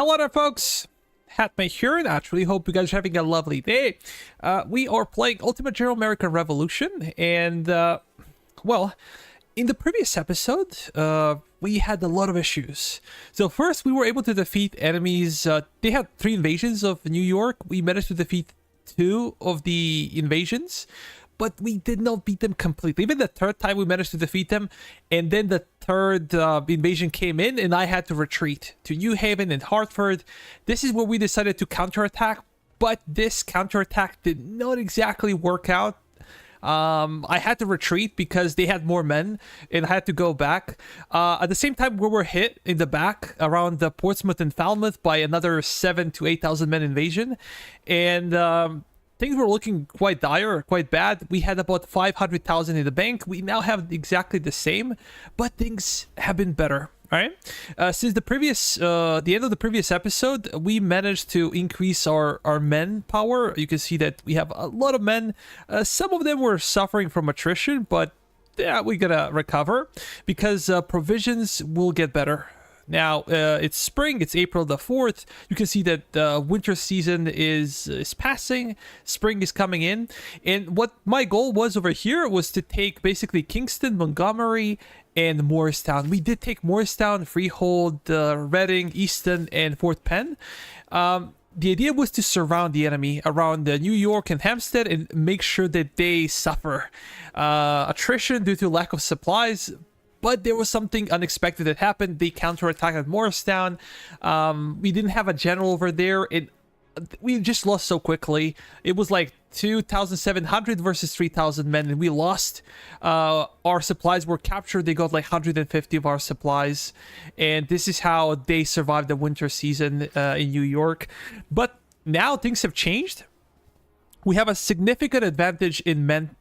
Hello there, folks. Hatmate here, and actually hope you guys are having a lovely day. We are playing Ultimate General American Revolution, and, well, in the previous episode, we had a lot of issues. So first, we were able to defeat enemies. They had 3 invasions of New York. We managed to defeat 2 of the invasions, but we did not beat them completely. Even the 3rd time we managed to defeat them, and then the 3rd invasion came in, and I had to retreat to New Haven and Hartford. This is where we decided to counterattack, but this counterattack did not exactly work out. I had to retreat because they had more men, and I had to go back. At the same time, we were hit in the back around the Portsmouth and Falmouth by another 7,000 to 8,000 men invasion, and things were looking quite dire, quite bad. We had about 500,000 in the bank. We now have exactly the same, but things have been better. All right. Since the end of the previous episode, we managed to increase our men power. You can see that we have a lot of men. Some of them were suffering from attrition, but yeah, we gotta recover because provisions will get better. Now, it's spring, it's April the 4th. You can see that the winter season is passing, spring is coming in. And what my goal was over here was to take basically Kingston, Montgomery, and Morristown. We did take Morristown, Freehold, Reading, Easton, and Fort Penn. The idea was to surround the enemy around New York and Hampstead and make sure that they suffer attrition due to lack of supplies. But there was something unexpected that happened. They counterattacked at Morristown. We didn't have a general over there. We just lost so quickly. It was like 2,700 versus 3,000 men, and we lost. Our supplies were captured. They got like 150 of our supplies. And this is how they survived the winter season in New York. But now things have changed. We have a significant advantage in men.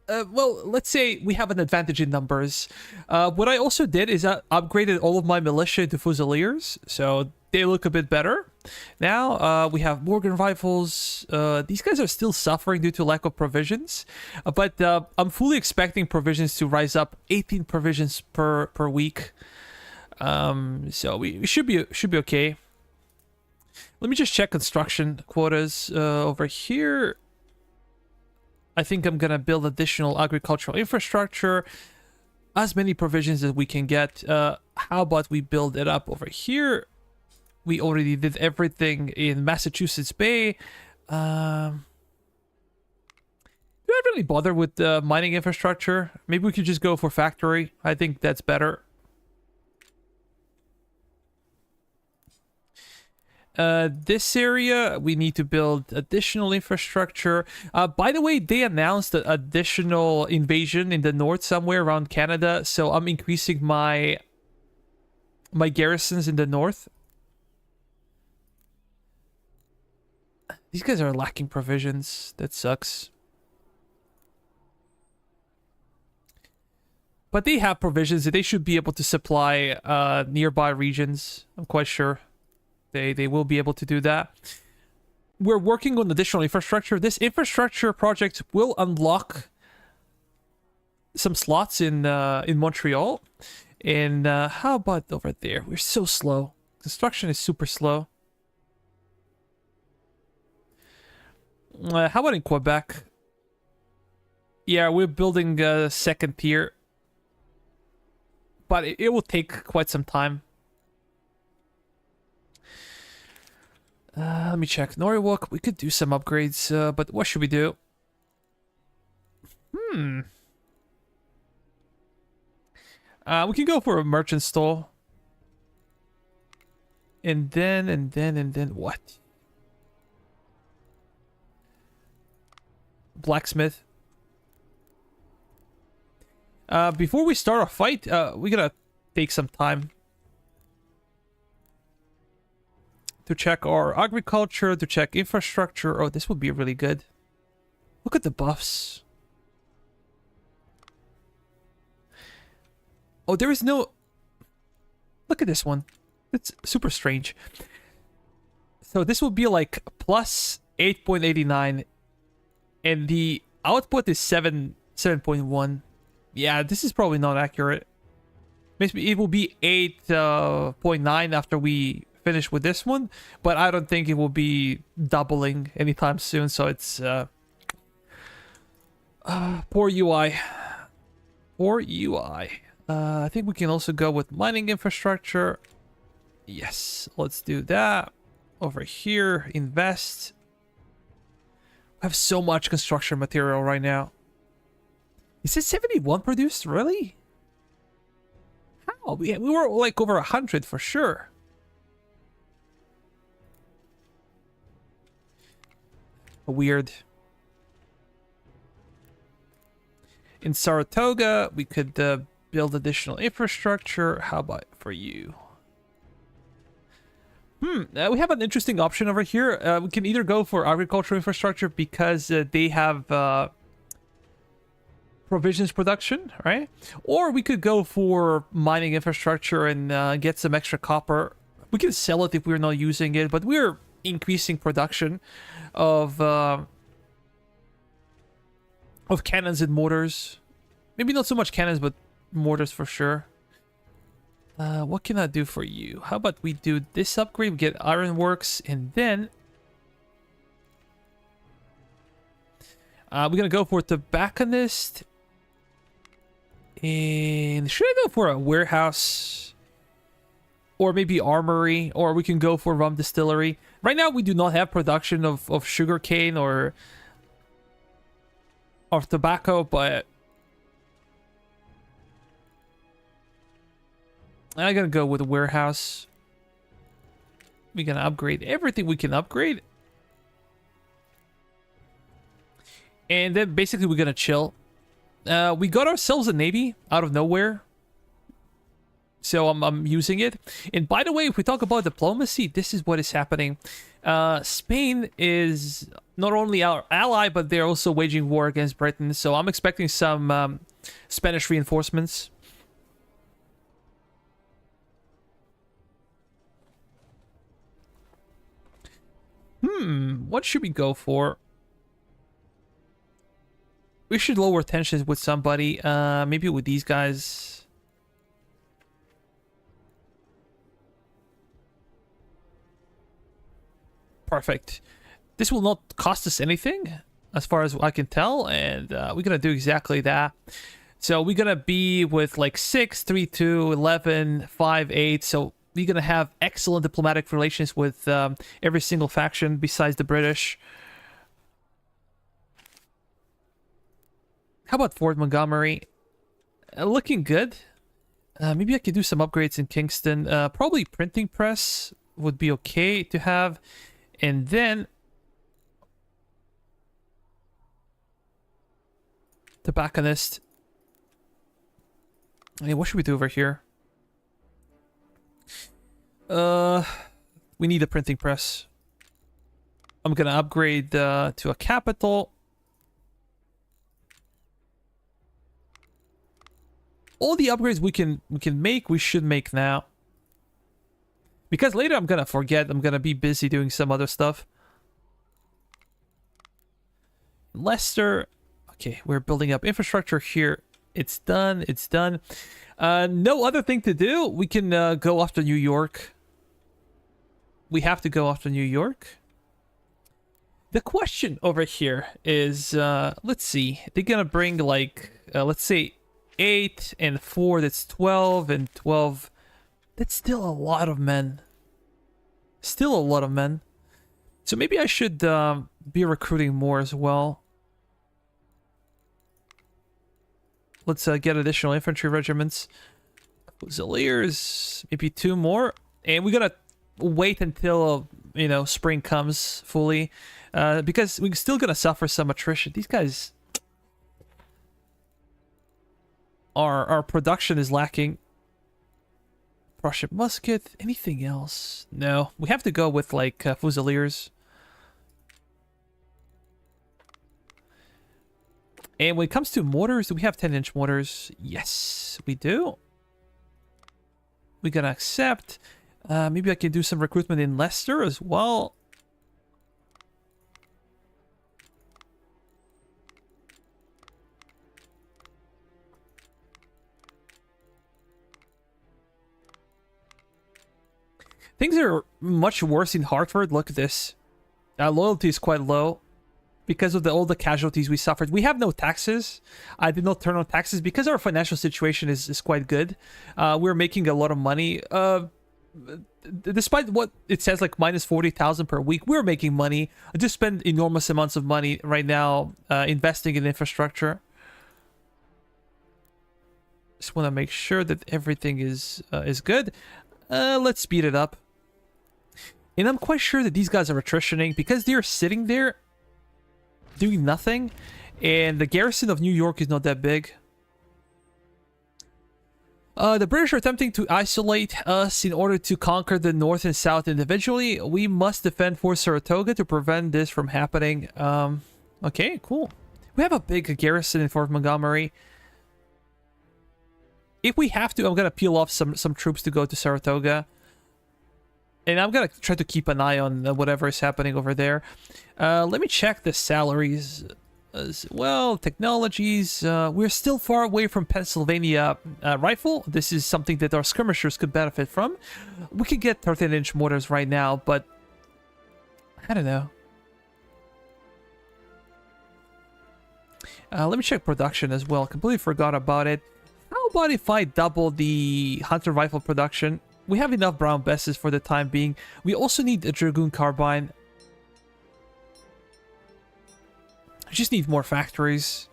Well, let's say we have an advantage in numbers. What I also did is I upgraded all of my militia to Fusiliers, so they look a bit better. Now, we have Morgan rifles. These guys are still suffering due to lack of provisions, but I'm fully expecting provisions to rise up 18 provisions per week. So we should be okay. Let me just check construction quotas over here. I think I'm gonna build additional agricultural infrastructure, as many provisions as we can get. How about we build it up over here? We already did everything in Massachusetts Bay. Do I really bother with the mining infrastructure? Maybe we could just go for factory. I think that's better. This area, we need to build additional infrastructure. By the way, they announced an additional invasion in the north somewhere around Canada, so I'm increasing my garrisons in the north. These guys are lacking provisions. That sucks. But they have provisions. They should be able to supply nearby regions, I'm quite sure. They will be able to do that. We're working on additional infrastructure. This infrastructure project will unlock some slots in Montreal. And how about over there? We're so slow. Construction is super slow. How about in Quebec? Yeah, we're building a 2nd tier. But it will take quite some time. Let me check. Norwalk, we could do some upgrades, but what should we do? We can go for a merchant stall. And then what? Blacksmith. Before we start our fight, we gotta take some time to check our agriculture, to check infrastructure. Oh, this would be really good. Look at the buffs. Oh, there is no... Look at this one. It's super strange. So this will be like plus 8.89, and the output is 7.1. Yeah, this is probably not accurate. Maybe it will be 8.9 after we finish with this one, but I don't think it will be doubling anytime soon. So it's poor UI. Poor UI. I think we can also go with mining infrastructure. Yes, let's do that. Over here, invest. We have so much construction material right now. Is it 71 produced? Really? How? We were like over 100 for sure. Weird. In Saratoga, we could build additional infrastructure. How about for you? We have an interesting option over here. We can either go for agricultural infrastructure because they have provisions production, right? Or we could go for mining infrastructure and get some extra copper. We can sell it if we're not using it, but we're increasing production of cannons and mortars. Maybe not so much cannons, but mortars for sure. What can I do for you? How about we do this upgrade? We get ironworks, and then we're gonna go for tobacconist. And should I go for a warehouse? Or maybe armory? Or we can go for rum distillery. Right now, we do not have production of sugarcane or of tobacco, but I'm gonna go with a warehouse. We're gonna upgrade everything we can upgrade. And then basically we're gonna chill. We got ourselves a navy out of nowhere. So I'm using it. And by the way, if we talk about diplomacy, this is what is happening. Spain is not only our ally, but they're also waging war against Britain. So I'm expecting some Spanish reinforcements. What should we go for? We should lower tensions with somebody. Maybe with these guys. Perfect. This will not cost us anything, as far as I can tell, and we're gonna do exactly that. So we're gonna be with like 6, 3, 2, 11, 5, 8. So we're gonna have excellent diplomatic relations with every single faction besides the British. How about Fort Montgomery? Looking good. Maybe I could do some upgrades in Kingston. Probably printing press would be okay to have. And then tobacconist. Hey, what should we do over here? We need a printing press. I'm gonna upgrade to a capital. All the upgrades we can make, we should make now. Because later I'm gonna forget. I'm gonna be busy doing some other stuff. Leicester. Okay, we're building up infrastructure here. It's done. It's done. No other thing to do. We can go after New York. We have to go after New York. The question over here is, let's see. They're gonna bring like, let's say 8 and 4. That's 12 and 12. That's still a lot of men. Still a lot of men. So maybe I should be recruiting more as well. Let's get additional infantry regiments. Fusiliers, maybe 2 more. And we gotta wait until, you know, spring comes fully. Because we're still gonna suffer some attrition. These guys... Our production is lacking. Prussian musket. Anything else? No. We have to go with, like, Fusiliers. And when it comes to mortars, do we have 10-inch mortars? Yes, we do. We're gonna accept. Maybe I can do some recruitment in Leicester as well. Things are much worse in Hartford. Look at this. Loyalty is quite low because of all the casualties we suffered. We have no taxes. I did not turn on taxes because our financial situation is quite good. We're making a lot of money. Despite what it says, like minus 40,000 per week, we're making money. I just spend enormous amounts of money right now investing in infrastructure. Just want to make sure that everything is good. Let's speed it up. And I'm quite sure that these guys are attritioning because they're sitting there doing nothing, and the garrison of New York is not that big. The British are attempting to isolate us in order to conquer the north and south individually. We must defend Fort Saratoga to prevent this from happening. Okay, cool. We have a big garrison in Fort Montgomery. If we have to, I'm gonna peel off some troops to go to Saratoga. And I'm gonna try to keep an eye on whatever is happening over there. Let me check the salaries as well. Technologies. We're still far away from Pennsylvania rifle. This is something that our skirmishers could benefit from. We could get 13-inch mortars right now, but I don't know. Let me check production as well. Completely forgot about it. How about if I double the hunter rifle production? We have enough brown besses for the time being. We also need a dragoon carbine. I just need more factories.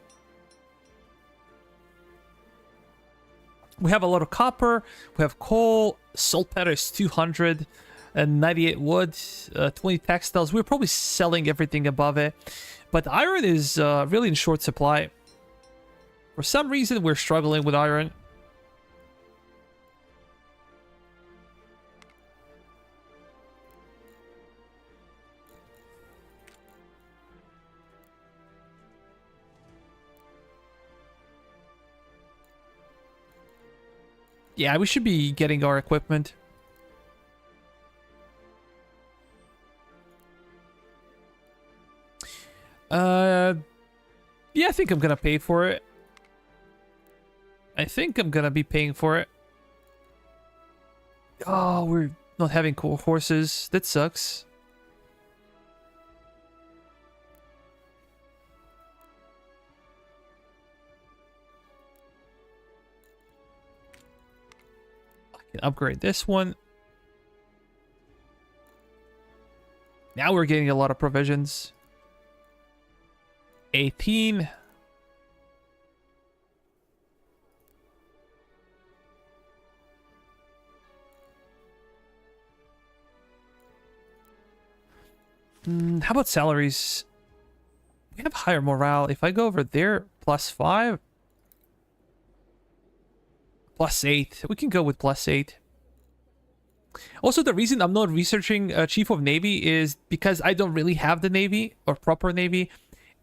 We have a lot of copper. We have coal. Saltpeter is 200. And 98 wood. 20 textiles. We're probably selling everything above it. But iron is really in short supply. For some reason, we're struggling with iron. Yeah, we should be getting our equipment. Yeah, I think I'm gonna pay for it. I think I'm gonna be paying for it. Oh, we're not having cool horses. That sucks. Upgrade this one. Now we're getting a lot of provisions. 18. How about salaries? We have higher morale. If I go over there, +5. +8. We can go with +8. Also, the reason I'm not researching Chief of Navy is because I don't really have the Navy or proper Navy.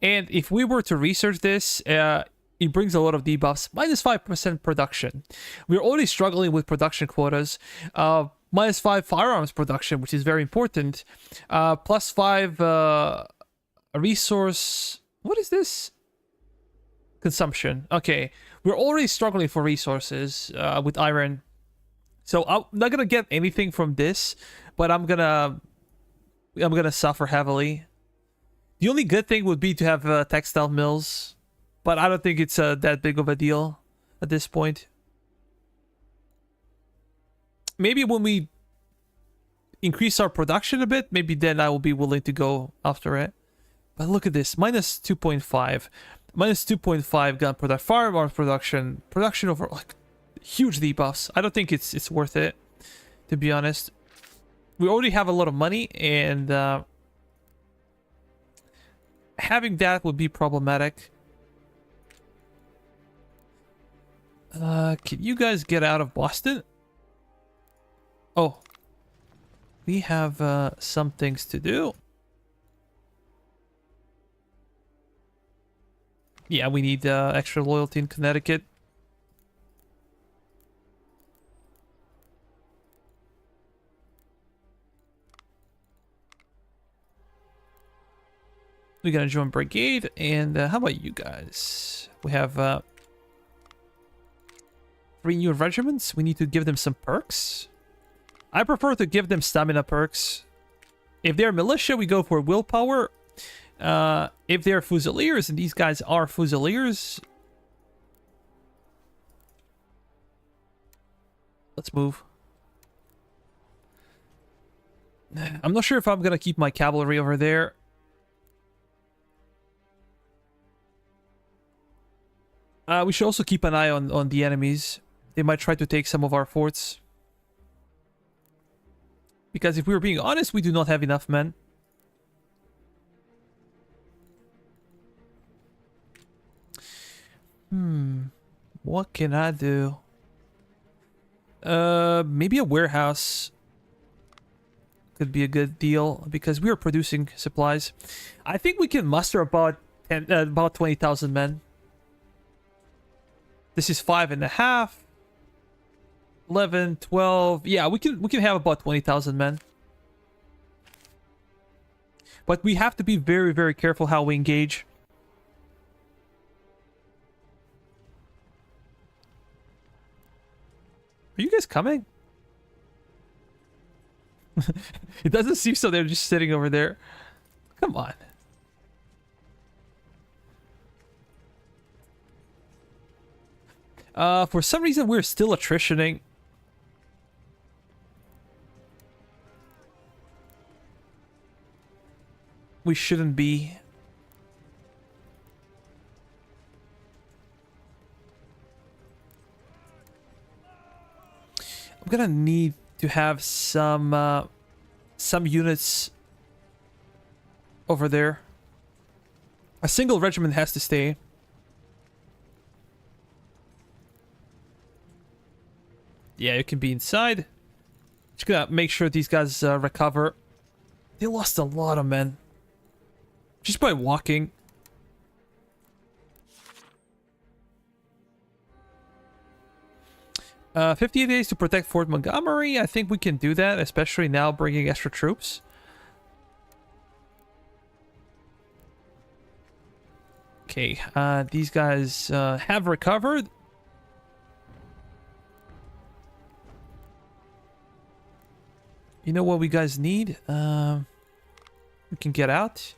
And if we were to research this, it brings a lot of debuffs. -5% production. We're already struggling with production quotas. -5 firearms production, which is very important. +5 resource... What is this? Consumption. Okay. We're already struggling for resources with iron. So I'm not gonna get anything from this, but I'm gonna suffer heavily. The only good thing would be to have textile mills, but I don't think it's that big of a deal at this point. Maybe when we increase our production a bit, maybe then I will be willing to go after it. But look at this, -2.5. -2.5 gun production, firearms production over, like, huge debuffs. I don't think it's worth it, to be honest. We already have a lot of money, and having that would be problematic. Can you guys get out of Boston? Oh, we have some things to do. Yeah, we need extra loyalty in Connecticut. We're gonna join brigade, and how about you guys? We have 3 new regiments. We need to give them some perks. I prefer to give them stamina perks. If they're militia, we go for willpower. If they're fusiliers, and these guys are fusiliers, let's move. I'm not sure if I'm gonna keep my cavalry over there. We should also keep an eye on the enemies. They might try to take some of our forts. Because if we were being honest, we do not have enough men. What can I do? Maybe a warehouse could be a good deal because we are producing supplies. I think we can muster about 20,000 men. This is 5.5, 11, 12. Yeah, we can have about 20,000 men. But we have to be very, very careful how we engage. Are you guys coming? It doesn't seem so. They're just sitting over there. Come on. For some reason, we're still attritioning. We shouldn't be. I'm gonna need to have some units over there. A single regiment has to stay. Yeah, it can be inside. Just gonna make sure these guys recover. They lost a lot of men. Just by walking. Uh, 58 days to protect Fort Montgomery. I think we can do that, especially now bringing extra troops. Okay, these guys have recovered. You know what we guys need? We can get out.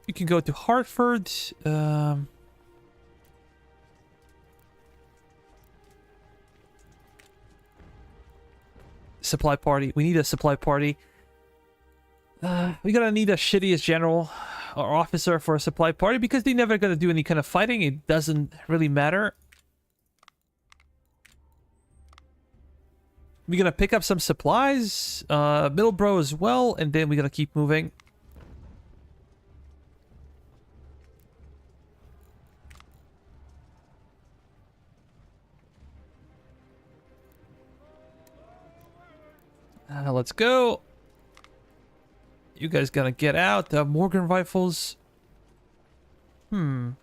You can go to Hartford. Supply party. We need a supply party. We're gonna need a shittiest general or officer for a supply party because they're never gonna do any kind of fighting. It doesn't really matter. We're gonna pick up some supplies, Middleborough as well, and then we're gonna keep moving. Let's go. You guys gonna get out. Morgan rifles. Okay,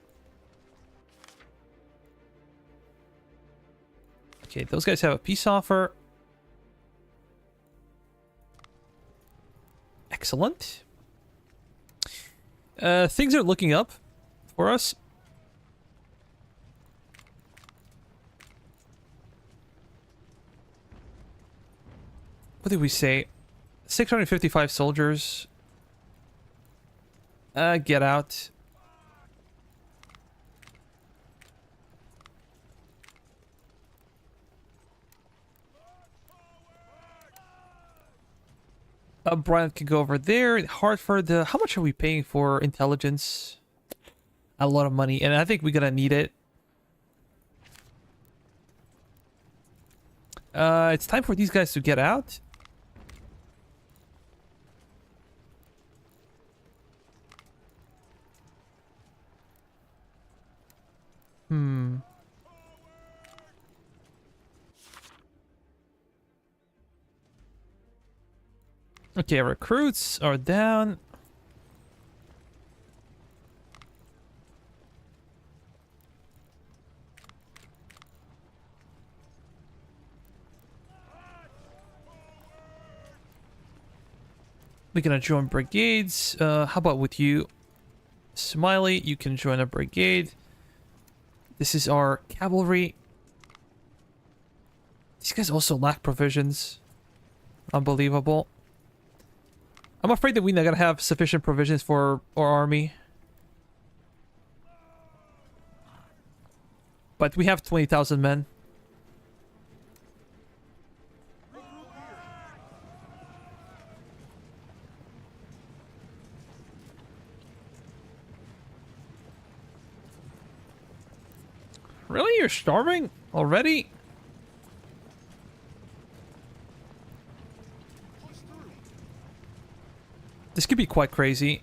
those guys have a peace offer. Excellent. Things are looking up for us. What did we say? 655 soldiers. Get out. Brian can go over there. In Hartford, how much are we paying for intelligence? A lot of money, and I think we're gonna need it. It's time for these guys to get out. Okay, recruits are down. We're gonna join brigades. How about with you? Smiley, you can join a brigade. This is our cavalry. These guys also lack provisions. Unbelievable. I'm afraid that we're not gonna have sufficient provisions for our army. But we have 20,000 men. Really? You're starving already? This could be quite crazy.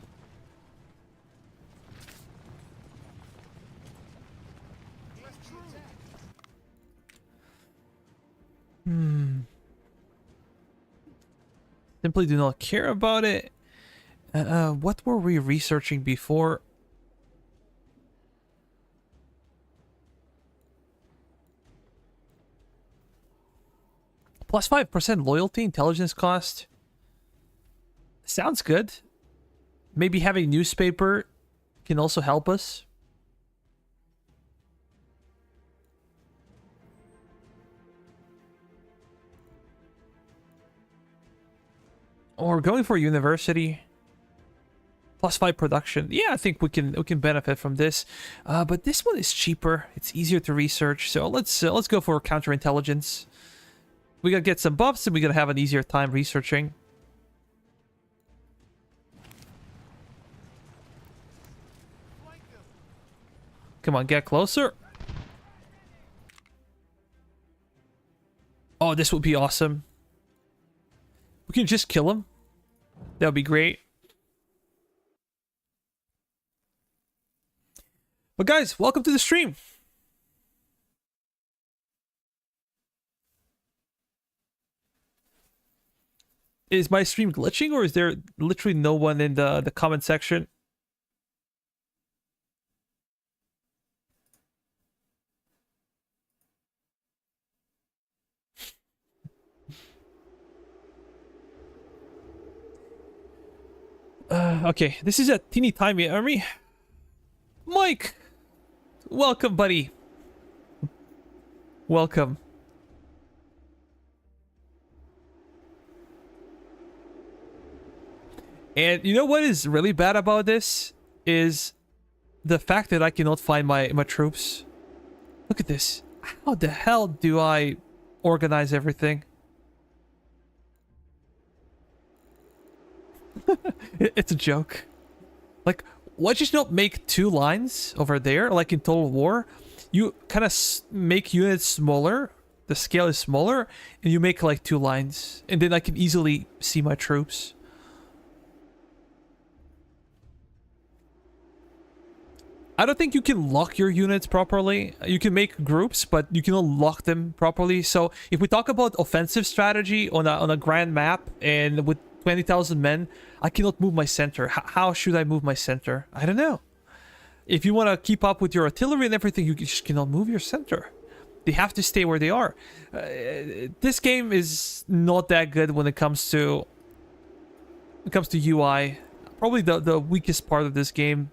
Simply do not care about it. What were we researching before? Plus 5% loyalty, intelligence cost. Sounds good. Maybe having newspaper can also help us. Or going for university. Plus 5 production. Yeah, I think we can benefit from this. But this one is cheaper. It's easier to research. So let's go for counterintelligence. We gotta get some buffs and we gotta have an easier time researching. Come on, get closer. Oh, this would be awesome. We can just kill him. That would be great. But guys, welcome to the stream. Is my stream glitching or is there literally no one in the comment section? Okay, this is a teeny tiny army. Mike! Welcome, buddy. Welcome. And you know what is really bad about this? Is the fact that I cannot find my troops. Look at this. How the hell do I organize everything? It's a joke. Like, why just not make 2 lines over there, like in Total War? You kind of make units smaller, the scale is smaller, and you make like 2 lines. And then I can easily see my troops. I don't think you can lock your units properly. You can make groups, but you cannot lock them properly. So if we talk about offensive strategy on a grand map and with 20,000 men, I cannot move my center. How should I move my center? I don't know. If you want to keep up with your artillery and everything, you just cannot move your center. They have to stay where they are. This game is not that good when it comes to UI. Probably the weakest part of this game.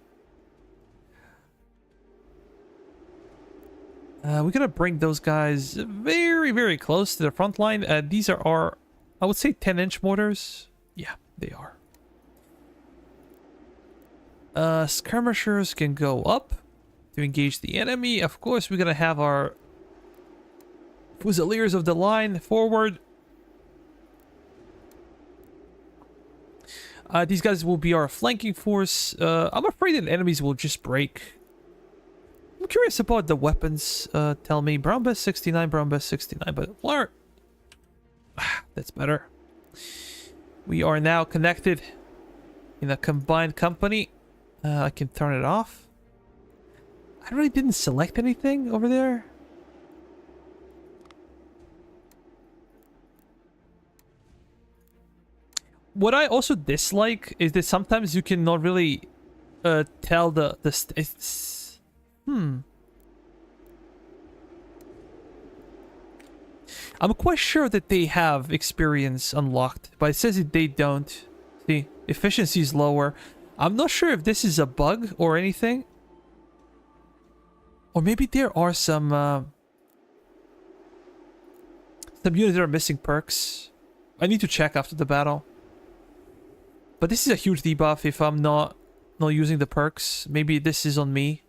We're gonna bring those guys very, very close to the front line. These are our, I would say, 10-inch mortars. Yeah, they are. Skirmishers can go up to engage the enemy. Of course, we're gonna have our Fusiliers of the line forward. These guys will be our flanking force. I'm afraid that enemies will just break. I'm curious about the weapons. Tell me, Brown Best 69, Brown Best 69, but Flare. That's better. We are now connected in a combined company. I can turn it off. I really didn't select anything over there. What I also dislike is that sometimes you cannot really tell I'm quite sure that they have experience unlocked, but it says that they don't. See, efficiency is lower. I'm not sure if this is a bug or anything. Or maybe there are some units that are missing perks. I need to check after the battle. But this is a huge debuff if I'm not using the perks. Maybe this is on me.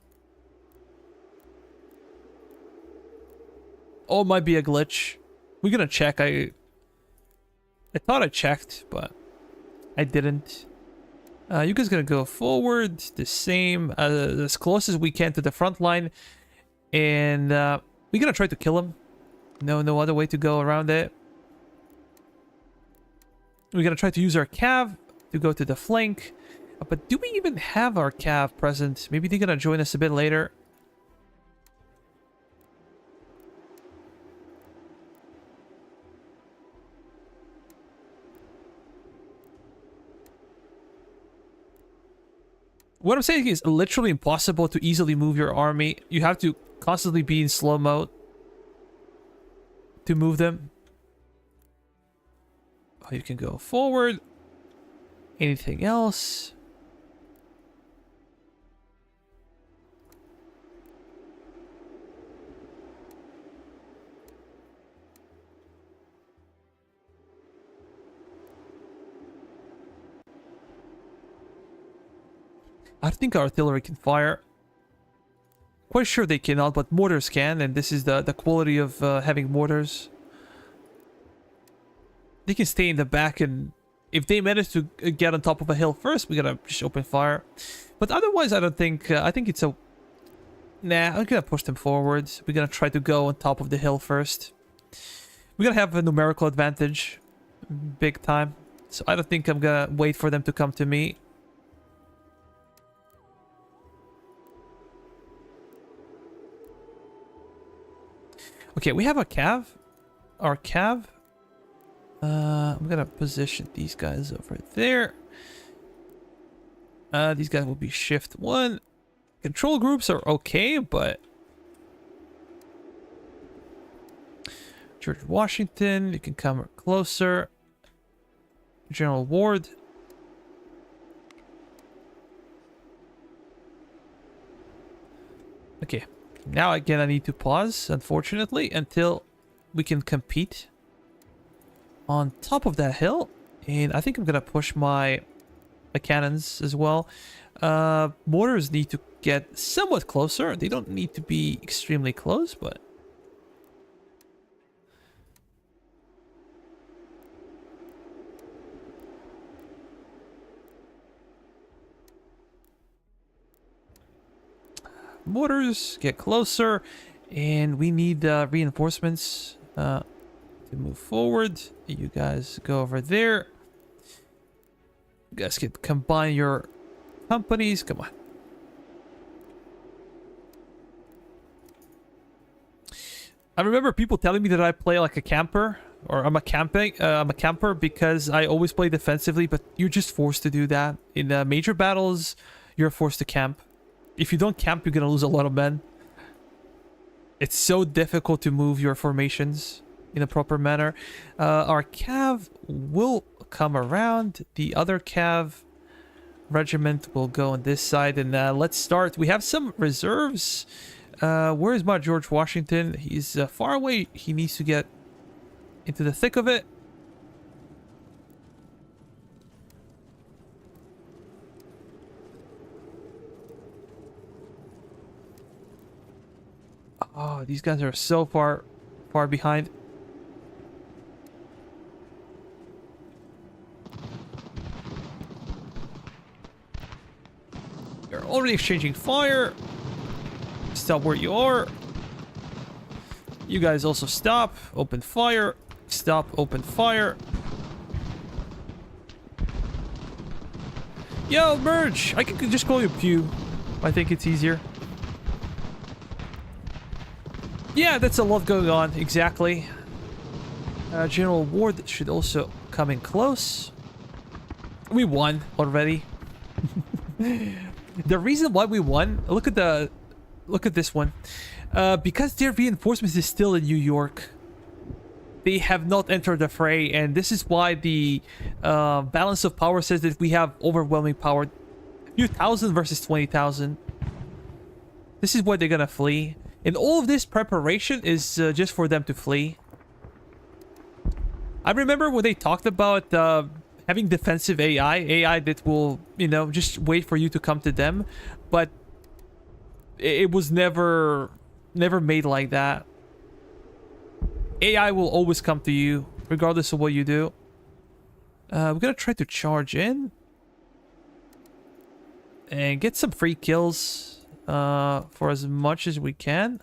Oh, it might be a glitch. We're gonna check. I thought I checked, but I didn't. You guys gonna go forward, the same, as close as we can to the front line. And we're gonna try to kill him. No other way to go around it. We're gonna try to use our cav to go to the flank. But do we even have our cav present? Maybe they're gonna join us a bit later. What I'm saying is literally impossible to easily move your army. You have to constantly be in slow mode to move them. Oh, you can go forward. Anything else? I think artillery can fire. Quite sure they cannot, but mortars can, and this is the quality of having mortars. They can stay in the back, and if they manage to get on top of a hill first, we gotta just open fire. But otherwise, I don't think... I think it's a... Nah, I'm gonna push them forward. We're gonna try to go on top of the hill first. We're gonna have a numerical advantage. Big time. So I don't think I'm gonna wait for them to come to me. Okay, we have a cav. Our cav. I'm gonna position these guys over there. These guys will be shift 1. Control groups are okay, but... George Washington, you can come closer. General Ward. Okay. Now again I need to pause, unfortunately, until we can compete on top of that hill. And I think I'm gonna push my cannons as well. Mortars need to get somewhat closer. They don't need to be extremely close, but... Mortars, get closer, and we need reinforcements to move forward. You guys go over there. You guys can combine your companies. Come on. I remember people telling me that I play like a camper, or I'm a camper because I always play defensively, but you're just forced to do that. In major battles, you're forced to camp. If you don't camp, you're gonna lose a lot of men. It's so difficult to move your formations in a proper manner. Our cav will come around. The other cav regiment will go on this side. And let's start. We have some reserves. Where is my George Washington? He's far away. He needs to get into the thick of it. Oh, these guys are so far behind. You're already exchanging fire. Stop where you are. You guys also stop. Open fire. Stop. Open fire. Yo, merge. I can just call you Pew. I think it's easier. Yeah, that's a lot going on, exactly. General Ward should also come in close. We won already. The reason why we won, look at this one. Because their reinforcements is still in New York. They have not entered the fray, and this is why the balance of power says that we have overwhelming power. A few thousand versus 20,000. This is why they're gonna flee. And all of this preparation is just for them to flee. I remember when they talked about having defensive AI that will, you know, just wait for you to come to them, but it was never made like that. AI will always come to you, regardless of what you do. We're gonna try to charge in and get some free kills for as much as we can.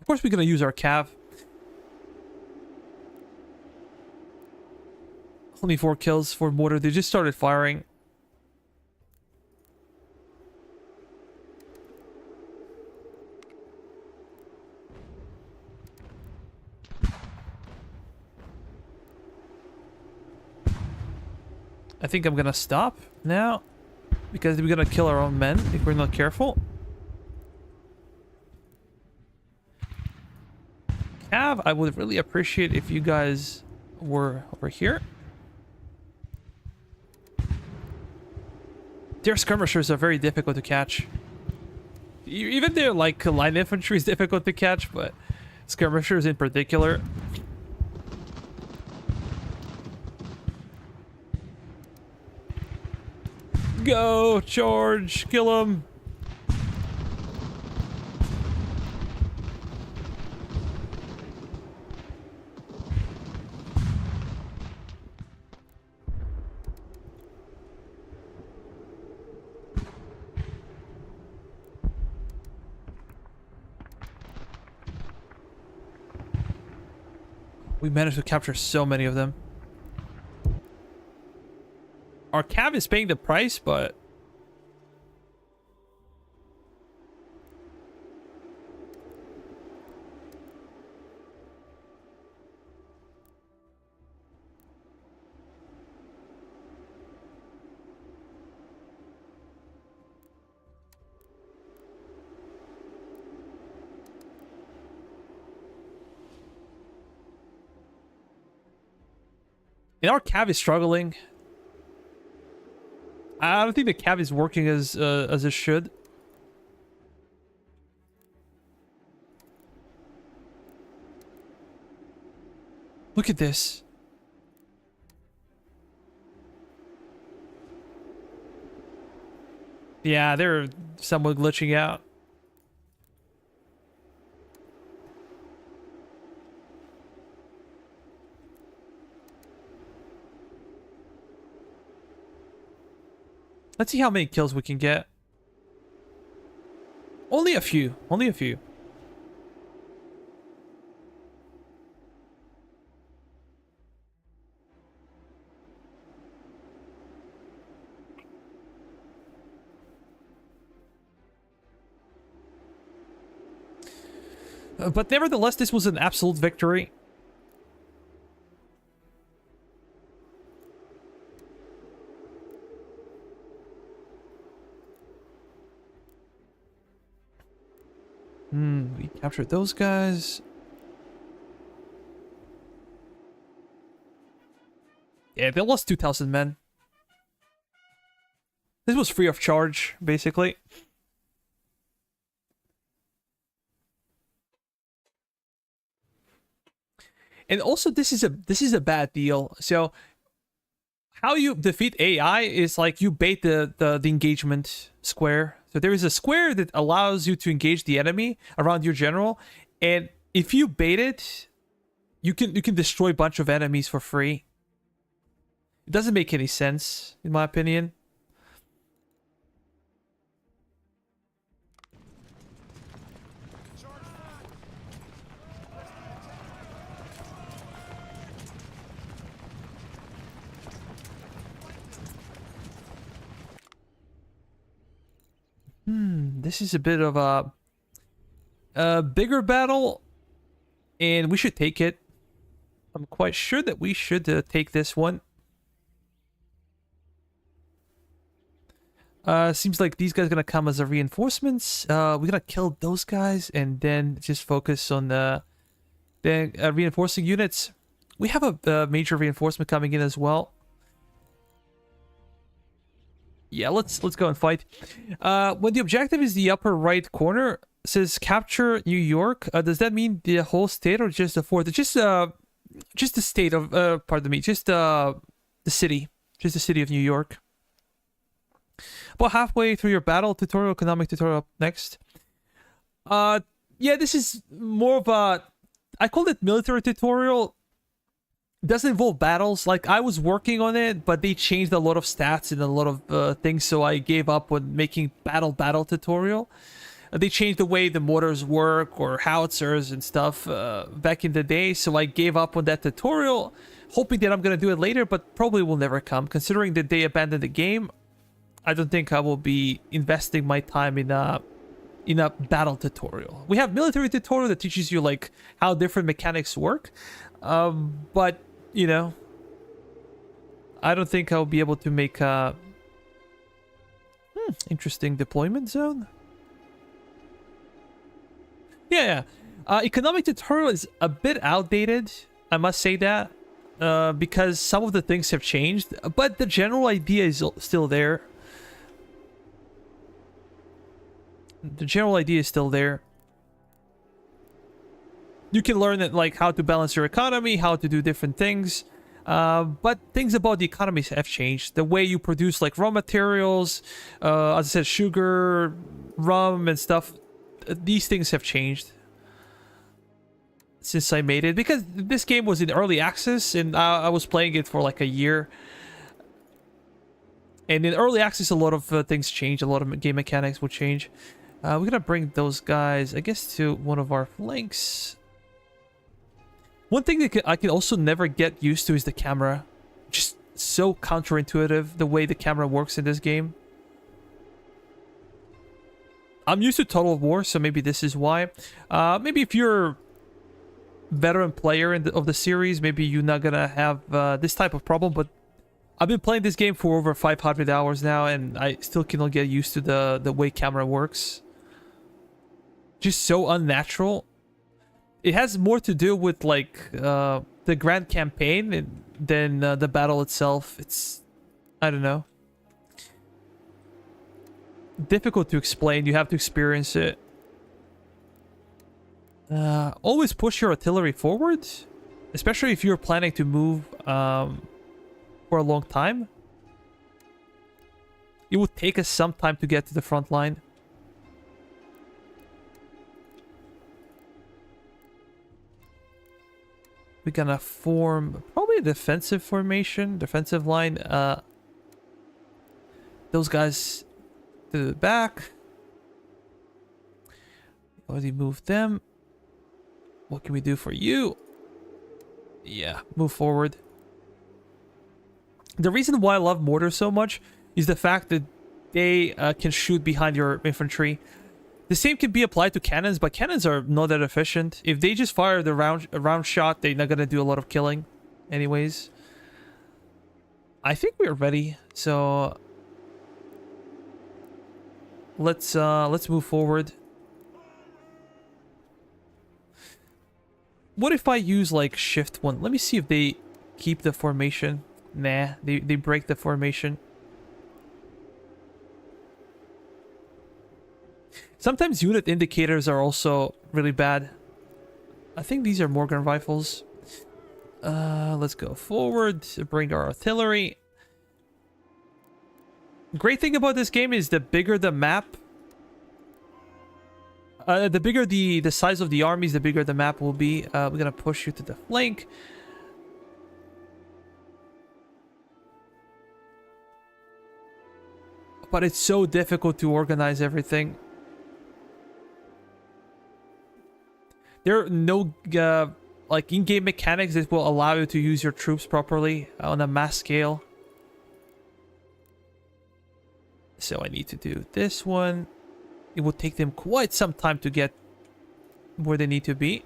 Of course, we're gonna use our cav. Only 4 kills for mortar. They just started firing. I think I'm gonna stop now because we're gonna kill our own men if we're not careful. Cav, I would really appreciate if you guys were over here. Their skirmishers are very difficult to catch. Even their like line infantry is difficult to catch, but skirmishers in particular. Go! Charge! Kill him! We managed to capture so many of them. Our cav is paying the price, but... and our cav is struggling. I don't think the cav is working as it should. Look at this. Yeah, they're somewhat glitching out. Let's see how many kills we can get. Only a few. Only a few. But nevertheless, this was an absolute victory. We captured those guys. Yeah, they lost 2,000 men. This was free of charge, basically. And also, this is a bad deal. So, how you defeat AI is like you bait the engagement square. So there is a square that allows you to engage the enemy around your general, and if you bait it, you can destroy a bunch of enemies for free. It doesn't make any sense, in my opinion. This is a bit of a bigger battle, and we should take it. I'm quite sure that we should take this one. Seems like these guys are gonna come as a reinforcements. We're gonna kill those guys and then just focus on the reinforcing units. We have a major reinforcement coming in as well. Yeah, let's go and fight. When the objective is the upper right corner, says capture New York. Does that mean the whole state or just the fort? Just the state of pardon me, just the city, just the city of New York. About halfway through your battle tutorial, economic tutorial up next. Yeah, this is more of a, I called it military tutorial. It doesn't involve battles. Like, I was working on it, but they changed a lot of stats and a lot of things, so I gave up on making battle tutorial. They changed the way the mortars work or howitzers and stuff back in the day, so I gave up on that tutorial, hoping that I'm gonna do it later, but probably will never come. Considering that they abandoned the game, I don't think I will be investing my time in a battle tutorial. We have military tutorial that teaches you like how different mechanics work, but you know, I don't think I'll be able to make a interesting deployment zone. Yeah. Economic tutorial is a bit outdated, I must say that, because some of the things have changed, but the general idea is still there. The general idea is still there. You can learn it, like how to balance your economy, how to do different things, but things about the economy have changed. The way you produce like raw materials, as I said, sugar, rum and stuff, these things have changed since I made it, because this game was in early access and I was playing it for like a year. And in early access, a lot of things change, a lot of game mechanics will change. We're gonna bring those guys, I guess, to one of our flanks. One thing that I can also never get used to is the camera. Just so counterintuitive, the way the camera works in this game. I'm used to Total War, so maybe this is why. Maybe if you're veteran player of the series, maybe you're not gonna have this type of problem, but I've been playing this game for over 500 hours now, and I still cannot get used to the way camera works. Just so unnatural. It has more to do with like the grand campaign than the battle itself. It's, I don't know, difficult to explain. You have to experience it. Always push your artillery forward, especially if you're planning to move for a long time. It would take us some time to get to the front line. We're gonna form probably a defensive formation, defensive line. Those guys to the back. Already moved them. What can we do for you? Yeah, move forward. The reason why I love mortars so much is the fact that they can shoot behind your infantry. The same can be applied to cannons, but cannons are not that efficient. If they just fire the round shot, they're not gonna do a lot of killing anyways. I think we're ready, so let's move forward. What if I use like shift 1? Let me see if they keep the formation. Nah, they break the formation. Sometimes unit indicators are also really bad. I think these are Morgan rifles. Let's go forward, bring our artillery. Great thing about this game is the bigger the map, the bigger the size of the armies, the bigger the map will be. We're gonna push you to the flank. But it's so difficult to organize everything. There are no like in-game mechanics that will allow you to use your troops properly on a mass scale. So I need to do this one. It will take them quite some time to get where they need to be.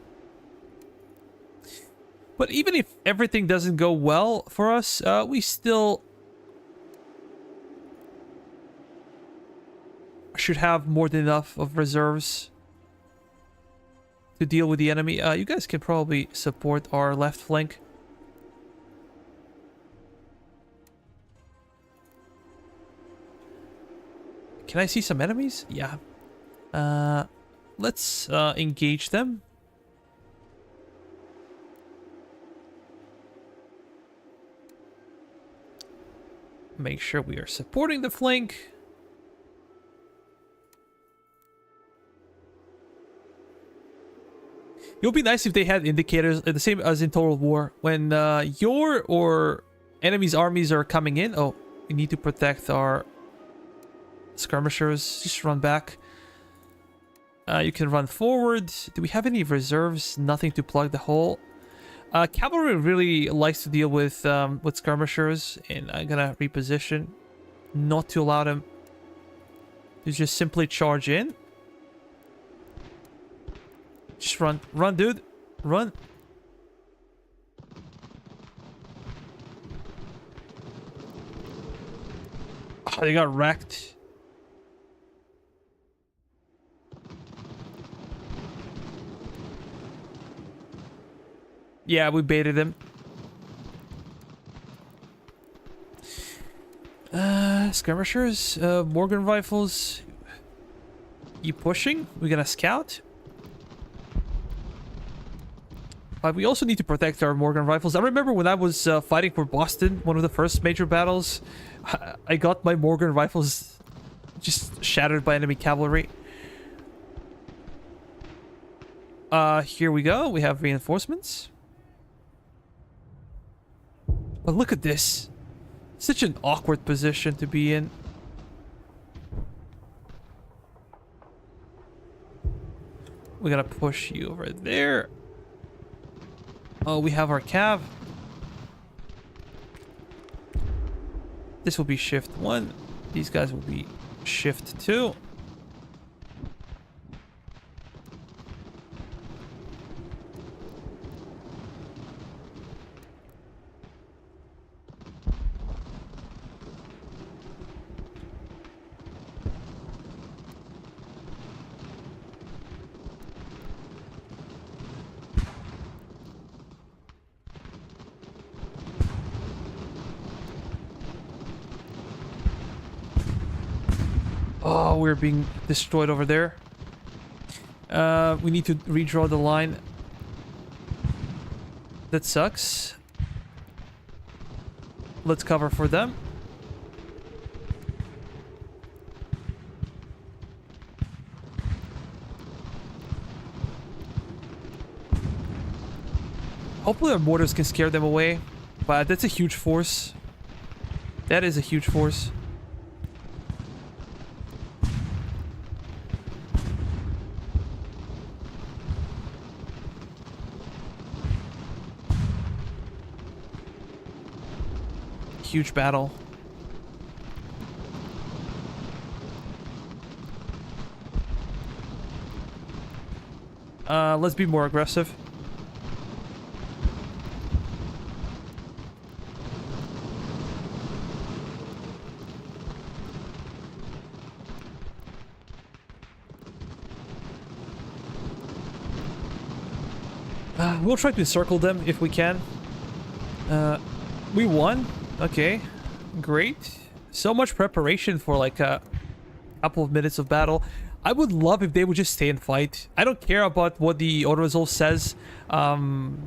But even if everything doesn't go well for us, we still should have more than enough of reserves to deal with the enemy. You guys can probably support our left flank. Can I see some enemies? Yeah. let's engage them. Make sure we are supporting the flank. It would be nice if they had indicators, the same as in Total War. When your or enemy's armies are coming in. Oh, we need to protect our skirmishers. Just run back. You can run forward. Do we have any reserves? Nothing to plug the hole. Cavalry really likes to deal with skirmishers, and I'm gonna reposition, not to allow them to just simply charge in. Just run, dude, run. Oh, they got wrecked. Yeah, we baited him. Skirmishers, Morgan rifles. You pushing? We gonna scout? But we also need to protect our Morgan rifles. I remember when I was fighting for Boston, one of the first major battles, I got my Morgan rifles just shattered by enemy cavalry. Here we go. We have reinforcements. But look at this. Such an awkward position to be in. We gotta push you over there. Oh, we have our cav. This will be shift 1. These guys will be shift 2. Oh, we're being destroyed over there. We need to redraw the line. That sucks. Let's cover for them. Hopefully our mortars can scare them away. But that's a huge force. That is a huge force. Huge battle. Let's be more aggressive. We'll try to encircle them if we can. We won. Okay, great. So much preparation for like a couple of minutes of battle. I would love if they would just stay and fight. I don't care about what the auto resolve says.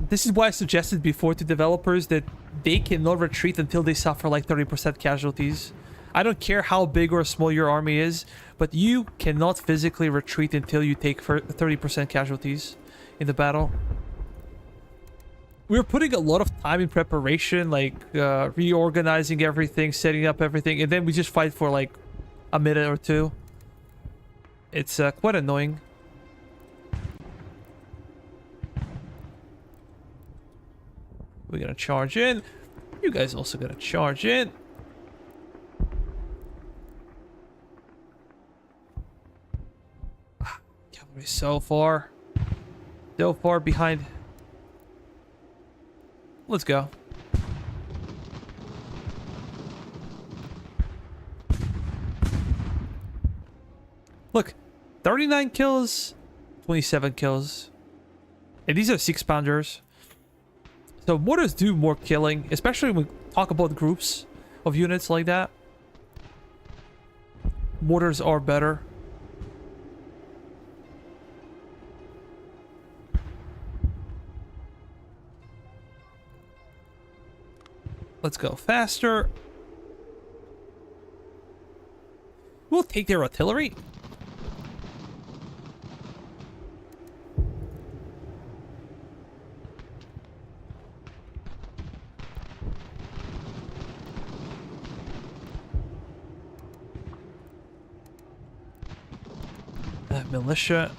This is why I suggested before to developers that they cannot retreat until they suffer like 30% casualties. I don't care how big or small your army is, but you cannot physically retreat until you take 30% casualties in the battle. We're putting a lot of time in preparation, like reorganizing everything, setting up everything, and then we just fight for like a minute or two. It's quite annoying. We're gonna charge in. You guys also gotta charge in. Cavalry so far behind. Let's go. Look, 39 kills, 27 kills. And these are 6-pounders. So mortars do more killing, especially when we talk about groups of units like that. Mortars are better. Let's go faster. We'll take their artillery. Militia.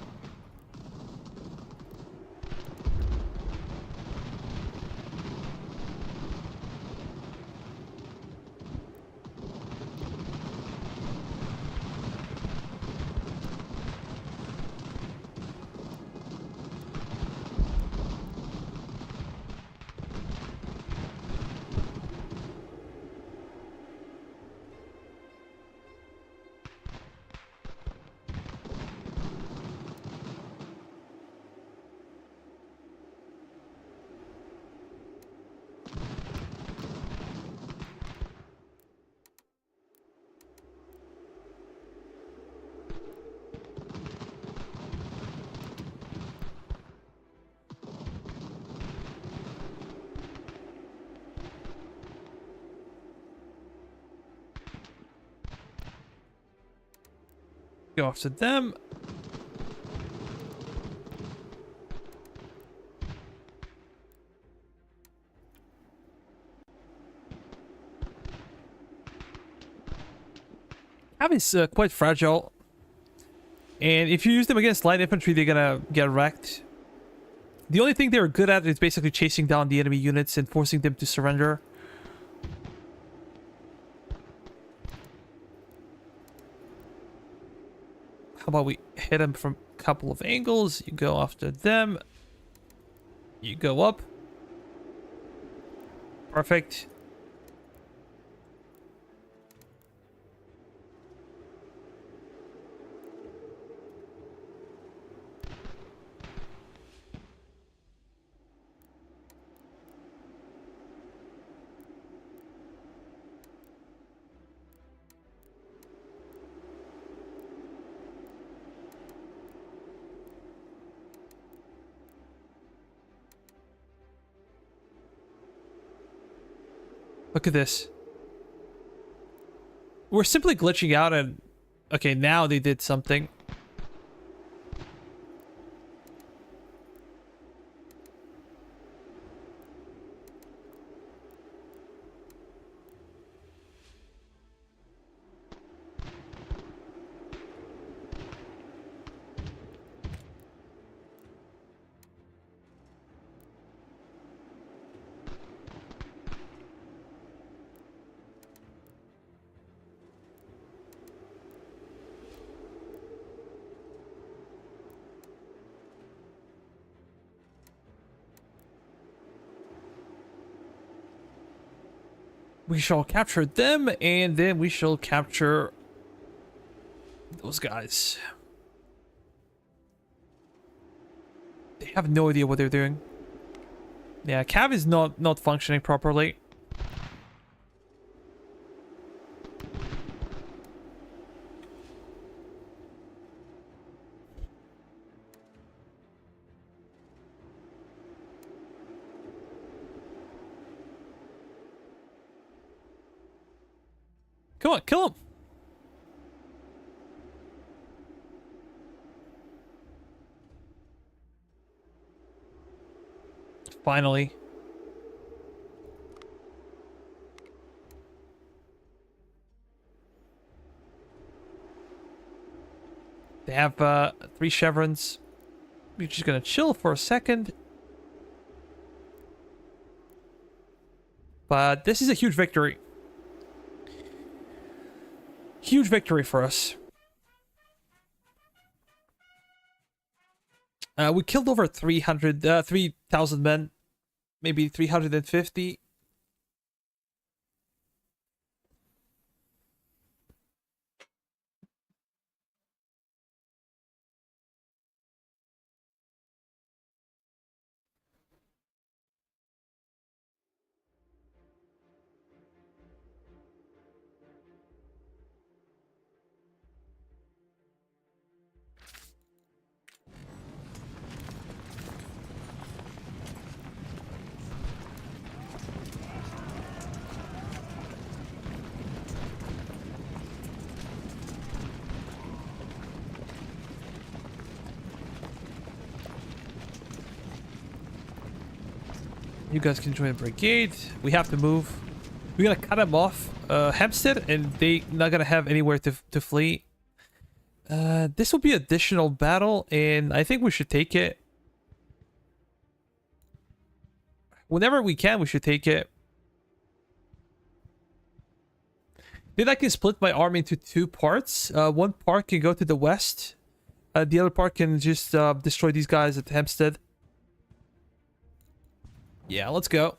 Go after them. Cav is quite fragile. And if you use them against light infantry, they're gonna get wrecked. The only thing they're good at is basically chasing down the enemy units and forcing them to surrender. How about we hit them from a couple of angles? You go after them. You go up. Perfect. Look at this. We're simply glitching out and... Okay, now they did something. We shall capture them, and then we shall capture those guys. They have no idea what they're doing. Yeah, Cav is not functioning properly. Come on, kill him! Finally. They have 3 chevrons. We're just gonna chill for a second. But this is a huge victory. Huge victory for us. We killed over 3,000 men. Maybe 350. You guys can join a brigade. We have to move. We're gonna cut them off. Hempstead, and they not gonna have anywhere to flee. This will be additional battle, and I think we should take it. Whenever we can, we should take it. Then I can split my army into two parts. One part can go to the west. The other part can just destroy these guys at Hempstead. Yeah, let's go.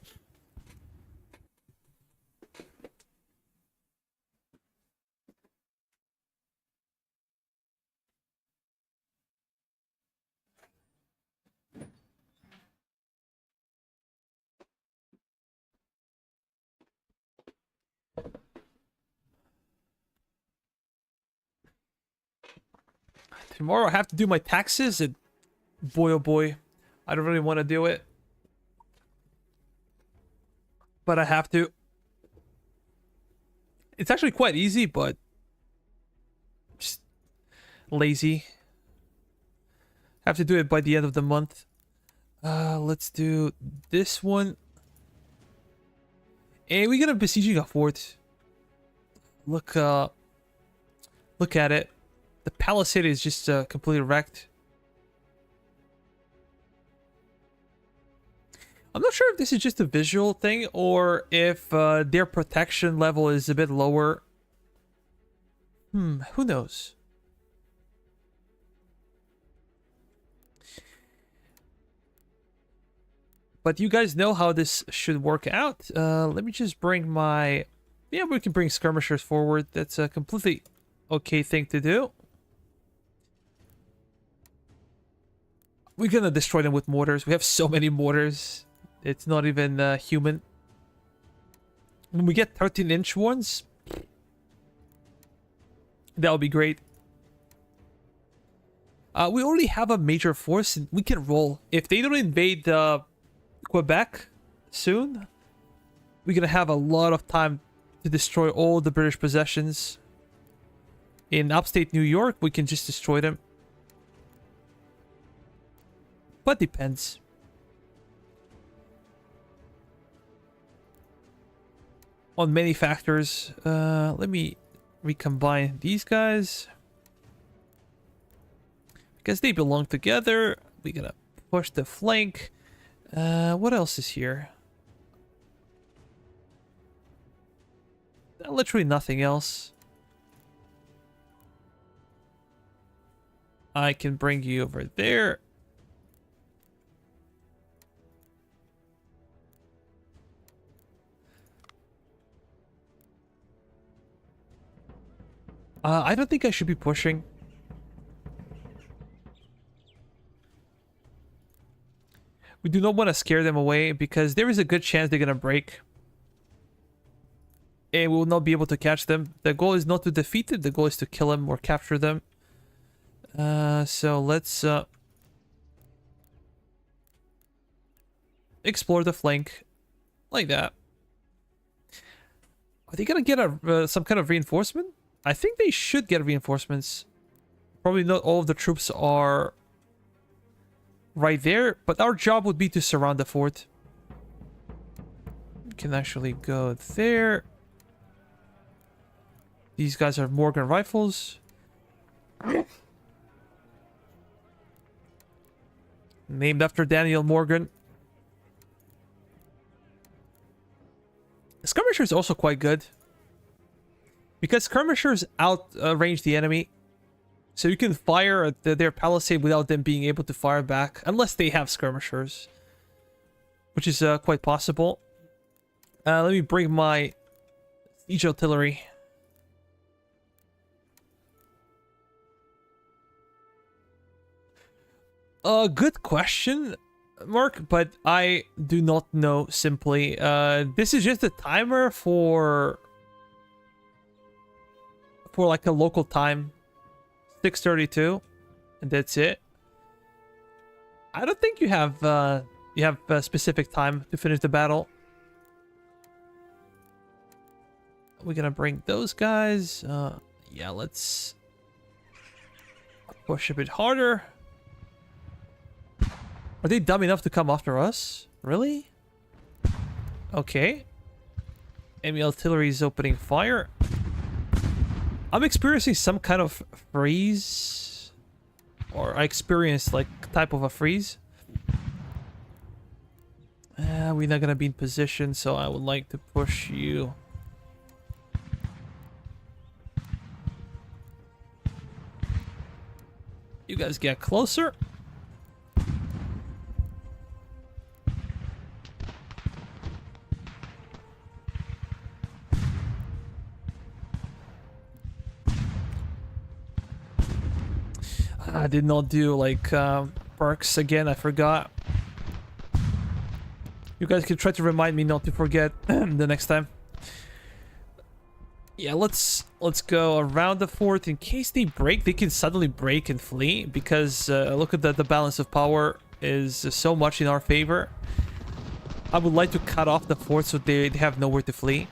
Tomorrow I have to do my taxes, and boy oh boy, I don't really want to do it. But I have to. It's actually quite easy, but just lazy. Have to do it by the end of the month. Let's do this one. And we're gonna besieging a fort. Look at it. The palisade is just completely wrecked. I'm not sure if this is just a visual thing or if their protection level is a bit lower. Who knows? But you guys know how this should work out. Let me just bring my... Yeah, we can bring skirmishers forward. That's a completely okay thing to do. We're gonna destroy them with mortars. We have so many mortars. It's not even human. When we get 13-inch ones, that would be great. We already have a major force, and we can roll. If they don't invade Quebec soon, we're gonna have a lot of time to destroy all the British possessions. In upstate New York, we can just destroy them. But depends. On many factors. Let me recombine these guys. Because they belong together. We're gonna push the flank. What else is here? Literally nothing else. I can bring you over there. I don't think I should be pushing. We do not want to scare them away because there is a good chance they're going to break. And we will not be able to catch them. The goal is not to defeat them. The goal is to kill them or capture them. So let's explore the flank like that. Are they going to get some kind of reinforcement? I think they should get reinforcements. Probably not all of the troops are right there, but our job would be to surround the fort. We can actually go there. These guys are Morgan rifles. Named after Daniel Morgan. Skirmisher is also quite good. Because skirmishers outrange the enemy. So you can fire at their palisade without them being able to fire back. Unless they have skirmishers. Which is quite possible. Let me bring my siege artillery. Good question, Mark, but I do not know simply. This is just a timer for like a local time. 6:32, and that's it. I don't think you have a specific time to finish the battle. We're gonna bring those guys. Yeah, let's push a bit harder. Are they dumb enough to come after us? Really? Okay. Enemy artillery is opening fire. I'm experiencing some kind of freeze. Or I experienced like type of a freeze. We're not gonna be in position, so I would like to push you. You guys get closer. I did not do like perks again. I forgot. You guys can try to remind me not to forget the next time. Yeah, let's go around the fort. In case they break, they can suddenly break and flee, because look at the balance of power is so much in our favor. I would like to cut off the fort so they have nowhere to flee.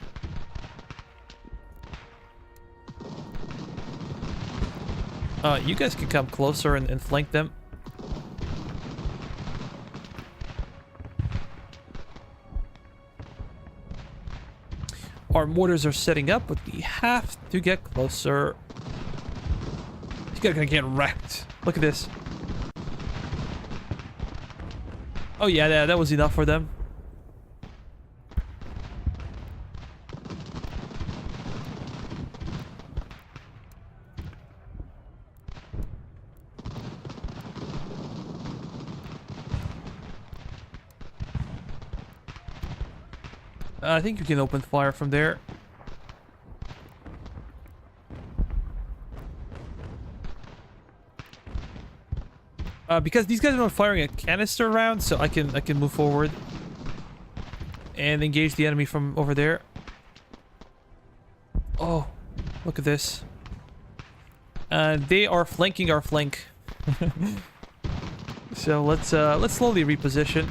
You guys can come closer and flank them. Our mortars are setting up, but we have to get closer. You guys are gonna get wrecked. Look at this. Oh yeah, that was enough for them. I think you can open fire from there. Because these guys are not firing a canister round, so I can move forward and engage the enemy from over there. Oh, look at this. They are flanking our flank. So let's slowly reposition.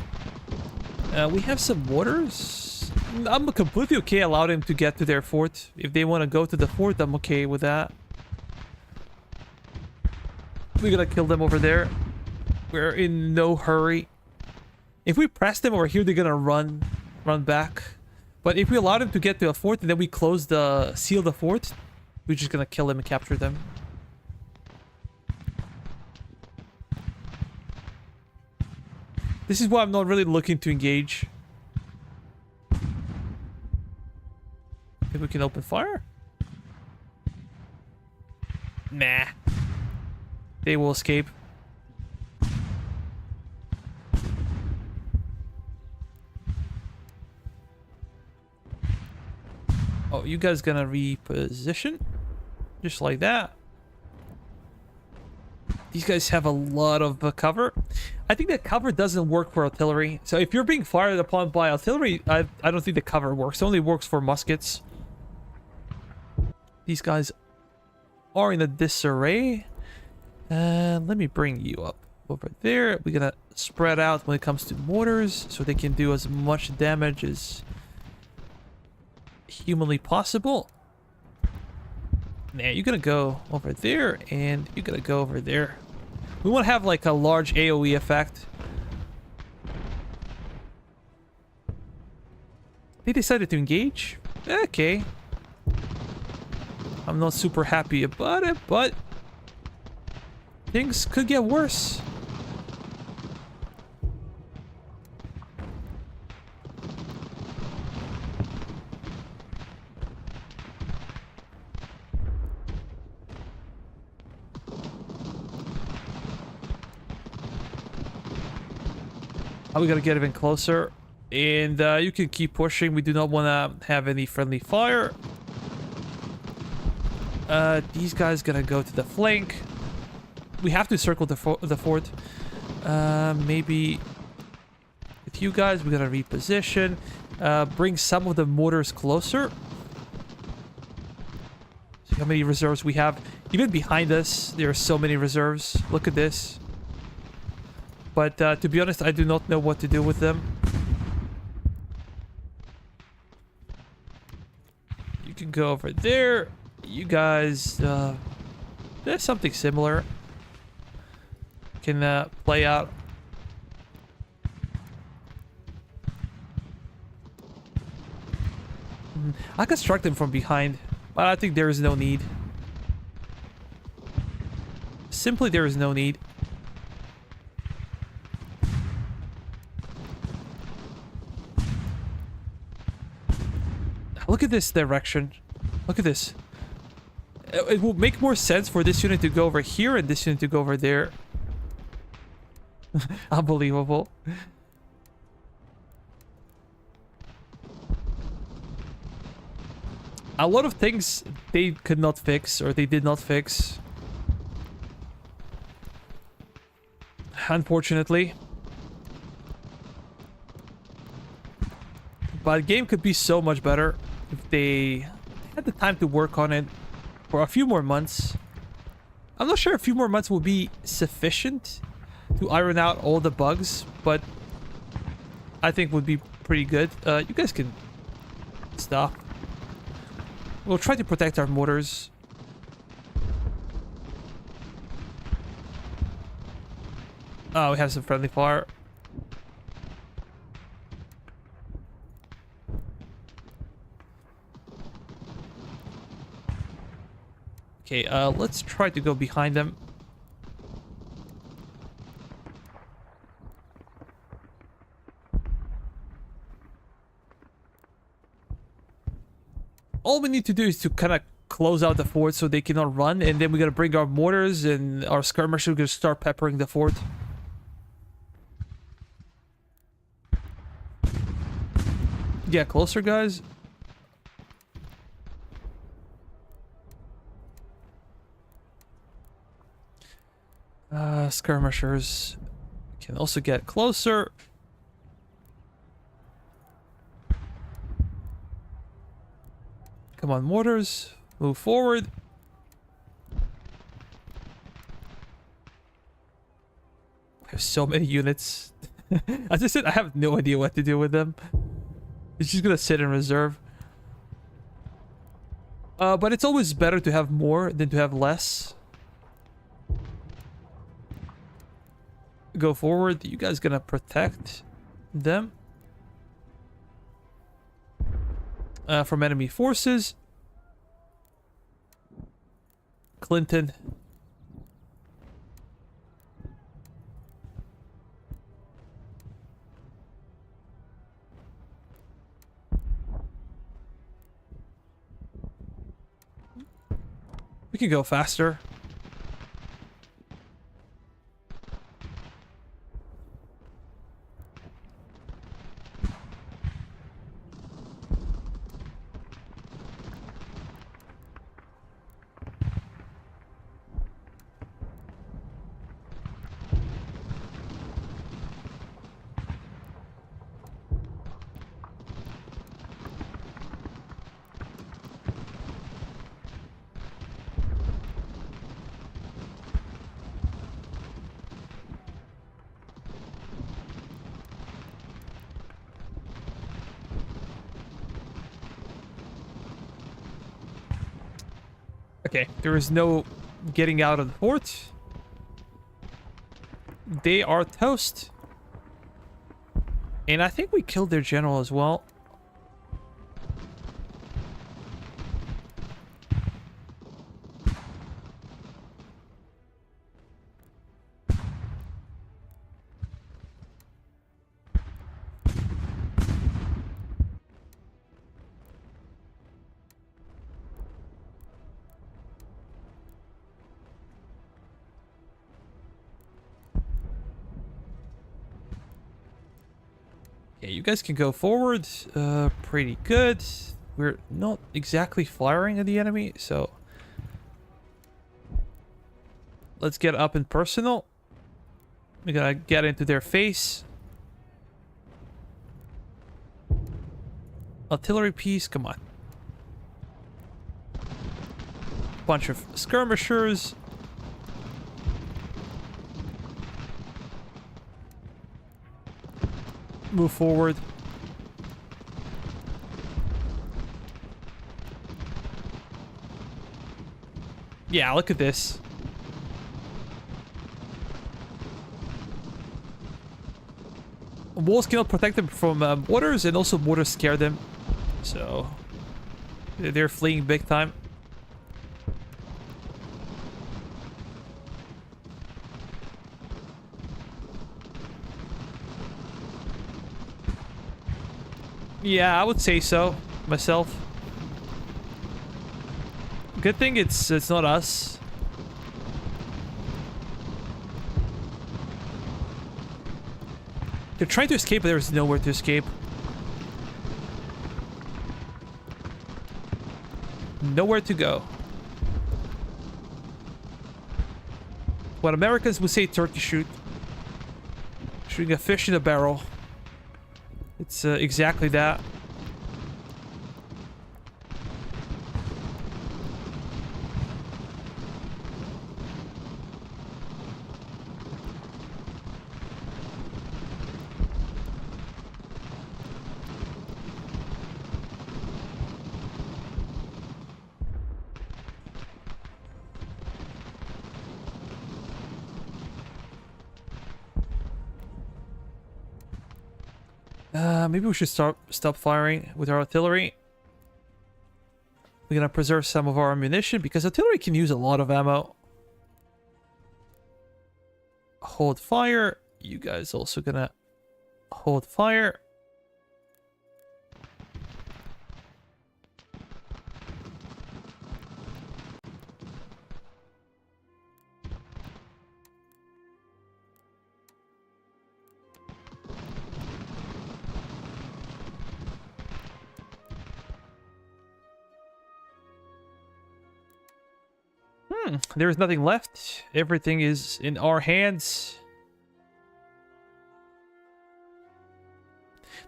We have some mortars. I'm completely okay allowing them to get to their fort. If they want to go to the fort, I'm okay with that. We're gonna kill them over there. We're in no hurry. If we press them over here, they're gonna run back. But if we allow them to get to a fort and then we seal the fort, we're just gonna kill them and capture them. This is why I'm not really looking to engage. Think we can open fire? Nah. They will escape. Oh, you guys gonna reposition? Just like that. These guys have a lot of cover. I think that cover doesn't work for artillery. So if you're being fired upon by artillery, I don't think the cover works. It only works for muskets. These guys are in a disarray. Let me bring you up over there. We're gonna spread out when it comes to mortars so they can do as much damage as humanly possible. Now you're gonna go over there and you're gonna go over there. We want to have like a large AoE effect. They decided to engage. Okay. I'm not super happy about it, but things could get worse. We gotta get even closer, and you can keep pushing. We do not want to have any friendly fire. These guys gonna go to the flank. We have to circle the fort. Maybe with you guys, we gotta reposition. Bring some of the mortars closer. See how many reserves we have. Even behind us, there are so many reserves. Look at this. But to be honest, I do not know what to do with them. You can go over there. You guys, there's something similar. Can play out. I can strike them from behind, but I think there is no need. Simply, there is no need. Look at this direction. Look at this. It will make more sense for this unit to go over here and this unit to go over there. Unbelievable. A lot of things they could not fix, or they did not fix. Unfortunately. But the game could be so much better if they had the time to work on it for a few more months. I'm not sure a few more months will be sufficient to iron out all the bugs, but I think would be pretty good. You guys can stop. We'll try to protect our mortars. Oh, we have some friendly fire. Okay, let's try to go behind them. All we need to do is to kind of close out the fort so they cannot run, and then we gotta bring our mortars and our skirmishers. We're gonna start peppering the fort. Get closer, guys. Skirmishers can also get closer. Come on, mortars. Move forward. I have so many units. As I said, I have no idea what to do with them. It's just gonna sit in reserve. But it's always better to have more than to have less. Go forward. You guys gonna protect them from enemy forces. Clinton. We can go faster. Okay, there is no getting out of the fort. They are toast. And I think we killed their general as well. Okay, you guys can go forward. Pretty good. We're not exactly firing at the enemy, so let's get up and personal. We're gonna get into their face. Artillery piece, come on. Bunch of skirmishers. Move forward. Yeah, look at this. Walls cannot protect them from mortars, and also mortars scare them. So They're fleeing big time. Yeah, I would say so myself. Good thing it's not us. They're trying to escape, but there's nowhere to escape. Nowhere to go. What Americans would say turkey shoot. Shooting a fish in a barrel. It's exactly that. Maybe we should stop firing with our artillery. We're gonna preserve some of our ammunition because artillery can use a lot of ammo. Hold fire. You guys also gonna hold fire. There's nothing left. Everything is in our hands.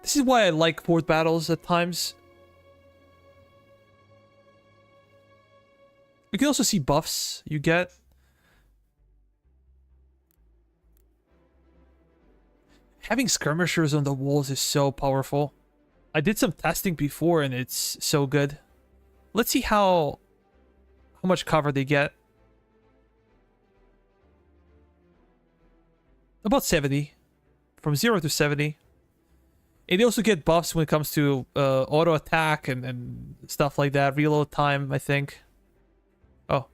This is why I like fort battles at times. You can also see buffs you get. Having skirmishers on the walls is so powerful. I did some testing before and it's so good. Let's see how much cover they get. About 70. From 0 to 70. And they also get buffs when it comes to auto attack and stuff like that. Reload time, I think. Oh,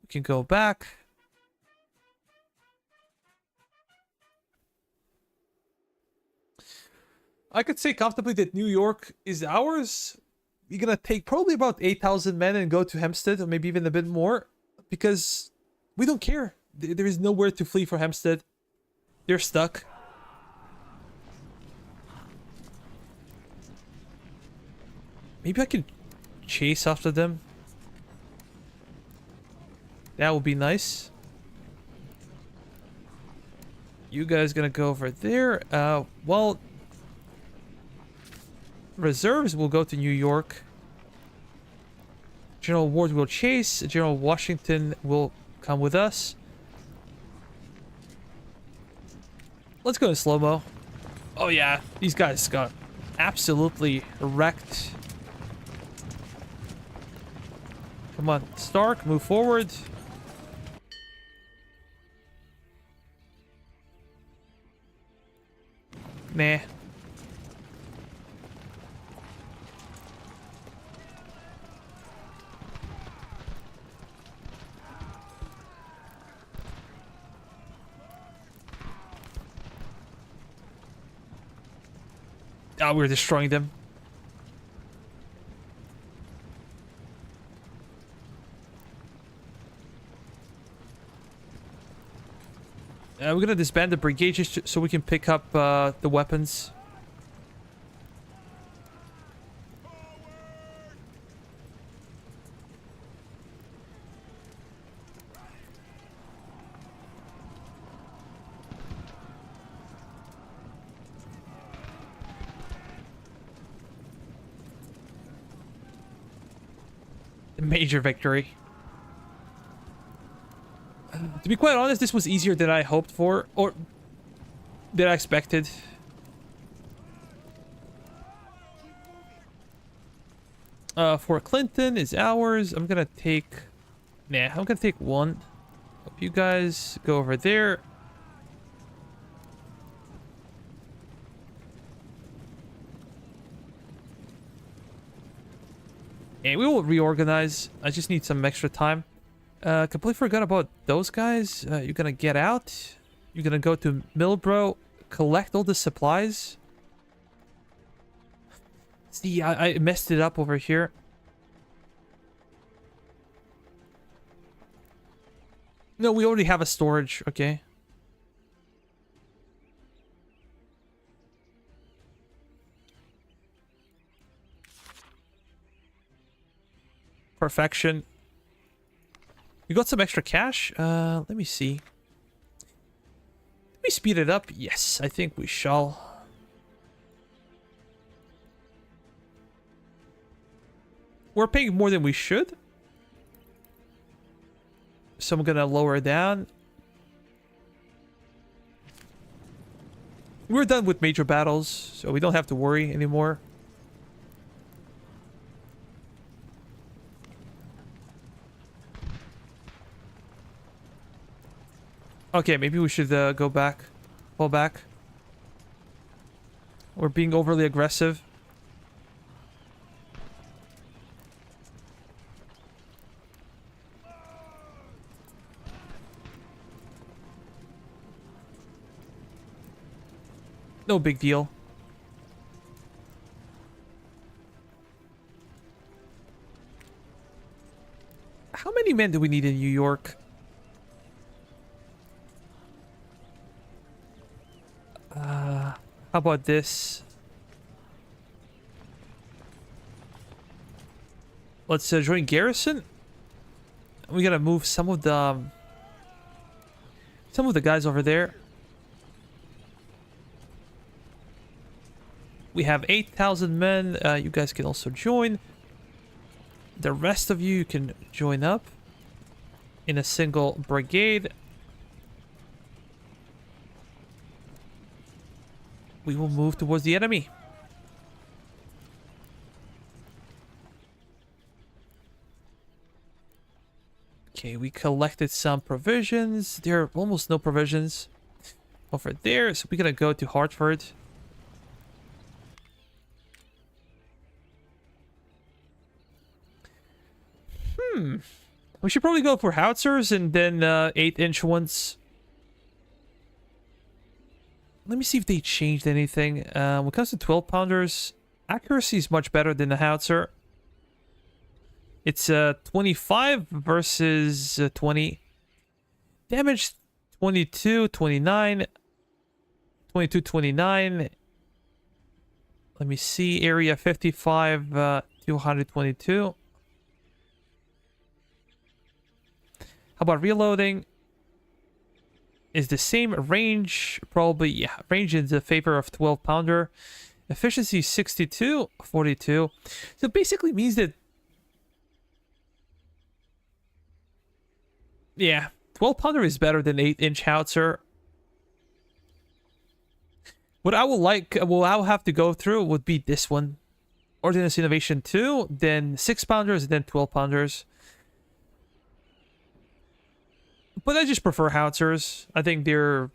we can go back. I could say comfortably that New York is ours. We're gonna take probably about 8,000 men and go to Hempstead, or maybe even a bit more, because we don't care. There is nowhere to flee for Hempstead. They're stuck. Maybe I can chase after them. That would be nice. You guys gonna go over there. Well, reserves will go to New York. General Ward will chase. General Washington will come with us. Let's go in slow-mo. Oh yeah, these guys got absolutely wrecked. Come on, Stark, move forward. Nah. Ah, we're destroying them. We're gonna disband the brigade just so we can pick up the weapons. Major victory. To be quite honest, this was easier than I hoped for, or than I expected. Fort Clinton is ours. I'm gonna take... Nah, I'm gonna take one. Hope you guys go over there. And we will reorganize. I just need some extra time. Completely forgot about those guys. You're gonna get out. You're gonna go to Milbro, collect all the supplies. See, I messed it up over here. No, we already have a storage. Okay. Perfection. You got some extra cash? Let me see. Let me speed it up. Yes, I think we shall. We're paying more than we should. So I'm gonna lower down. We're done with major battles, so we don't have to worry anymore. Okay, maybe we should go back. Pull back. We're being overly aggressive. No big deal. How many men do we need in New York? How about this? Let's join garrison. We gotta move some of the guys over there. We have 8,000 men. You guys can also join. The rest of you can join up in a single brigade. We will move towards the enemy. Okay, we collected some provisions. There are almost no provisions over there, so we're gonna go to Hartford. We should probably go for howitzers and then 8-inch ones. Let me see if they changed anything. When it comes to 12-pounders, accuracy is much better than the howitzer. It's 25 versus 20. Damage 22, 29. 22, 29. Let me see. Area 55, 222. How about reloading? Is the same range, probably, yeah, range in the favor of 12-pounder. Efficiency 62, 42. So basically means that, yeah, 12-pounder is better than 8-inch howitzer. What I will like, what I'll have to go through would be this one. Ordnance Innovation 2, then 6-pounders, and then 12-pounders. But I just prefer howitzers. I think they're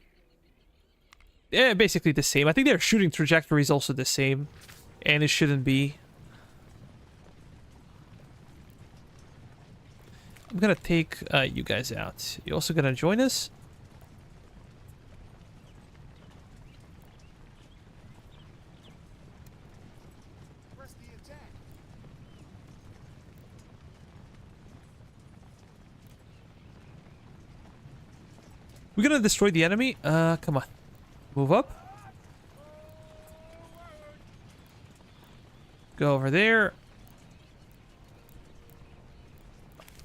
basically the same. I think their shooting trajectory is also the same. And it shouldn't be. I'm gonna take you guys out. You also gonna join us? We're gonna destroy the enemy. Come on. Move up. Go over there.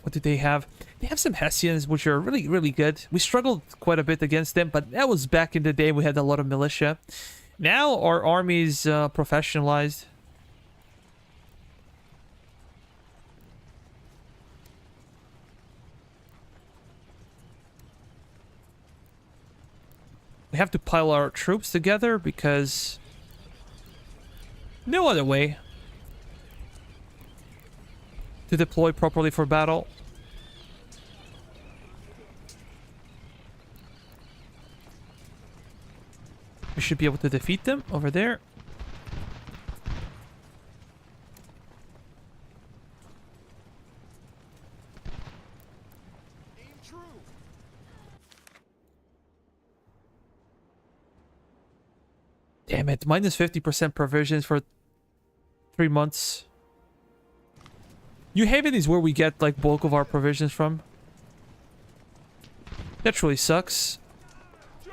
What do they have? They have some Hessians, which are really, really good. We struggled quite a bit against them, but that was back in the day. We had a lot of militia. Now our army's professionalized. We have to pile our troops together because no other way to deploy properly for battle. We should be able to defeat them over there. Damn it, minus 50% provisions for 3 months. New Haven is where we get like bulk of our provisions from. That really sucks. Do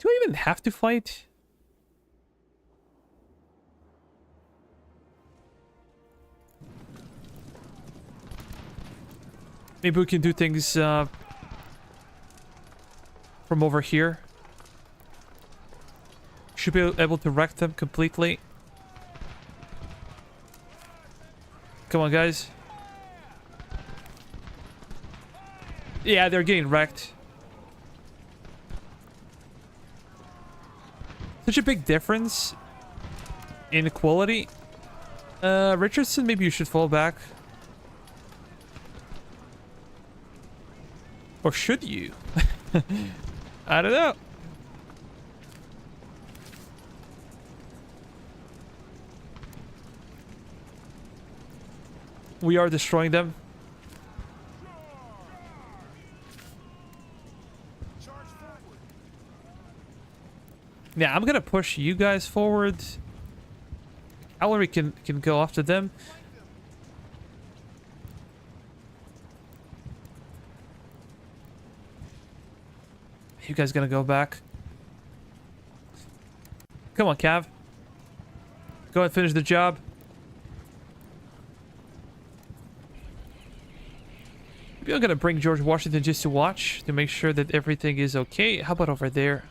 I even have to fight? Maybe we can do things from over here. Should be able to wreck them completely. Come on, guys. Yeah, they're getting wrecked. Such a big difference in quality. Richardson, maybe you should fall back. Or should you? I don't know. We are destroying them. Yeah, I'm gonna push you guys forward. Cavalry can go after them. You guys gonna go back? Come on, Cav. Go and finish the job. Maybe I'm gonna bring George Washington just to watch, to make sure that everything is okay. How about over there?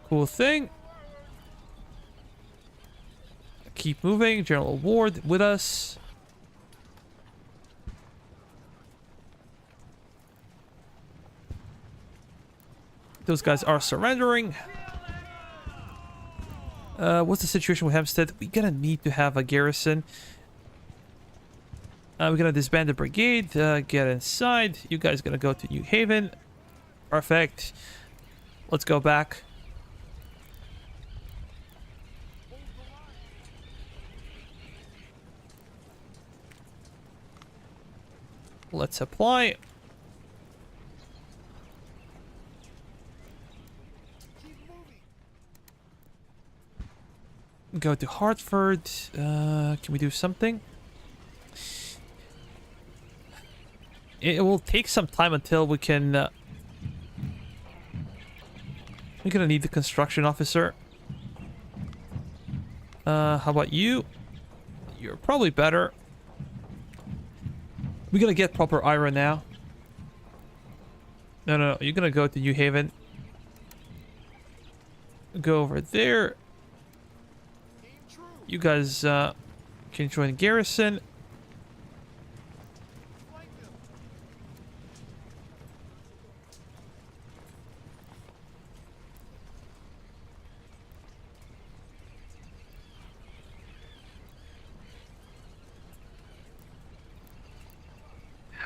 Cool thing. Keep moving. General Ward with us. Those guys are surrendering. What's the situation with Hempstead? We're gonna need to have a garrison. We're gonna disband the brigade. Get inside. You guys gonna go to New Haven. Perfect. Let's go back. Let's apply. Go to Hartford. Can we do something? It will take some time until we can... we're gonna need the construction officer. How about you? You're probably better. We're gonna get proper iron now. No, you're gonna go to New Haven. Go over there. You guys can join garrison.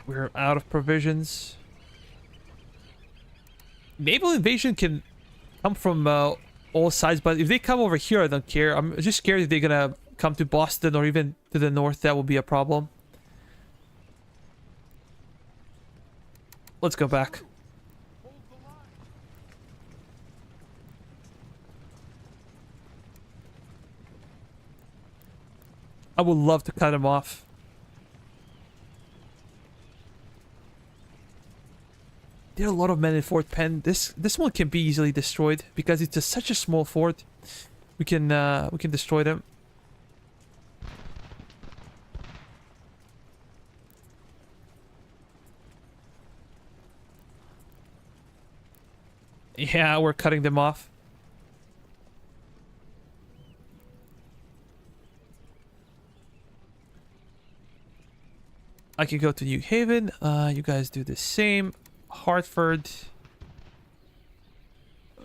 We're out of provisions. Naval invasion can come from all sides, but if they come over here, I don't care. I'm just scared if they're gonna come to Boston or even to the north. That will be a problem. Let's go back. I would love to cut them off. There are a lot of men in Fort Penn. This one can be easily destroyed because it's such a small fort. We can destroy them. Yeah, we're cutting them off. I can go to New Haven. You guys do the same. Hartford.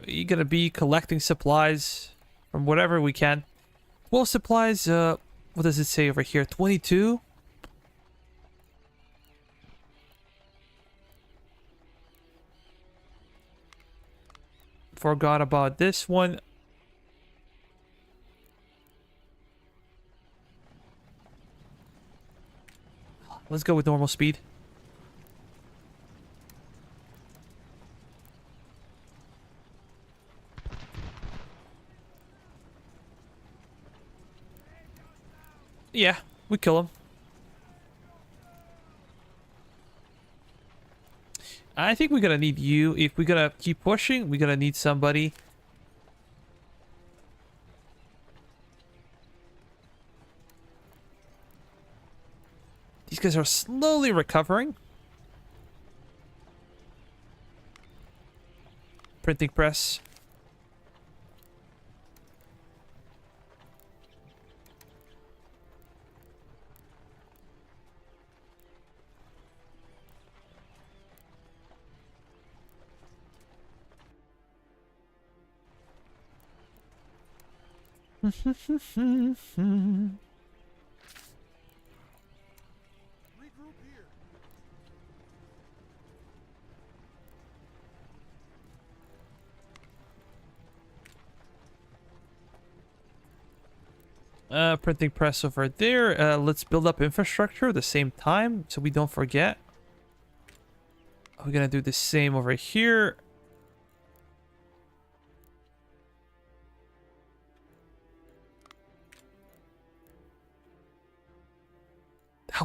You're gonna be collecting supplies from whatever we can. Well, supplies, what does it say over here? 22? Forgot about this one. Let's go with normal speed. Yeah, we kill him. I think we're gonna need you. If we're gonna keep pushing, we're gonna need somebody. These guys are slowly recovering. Printing press. Printing press over there. Let's build up infrastructure at the same time so we don't forget. We're gonna do the same over here.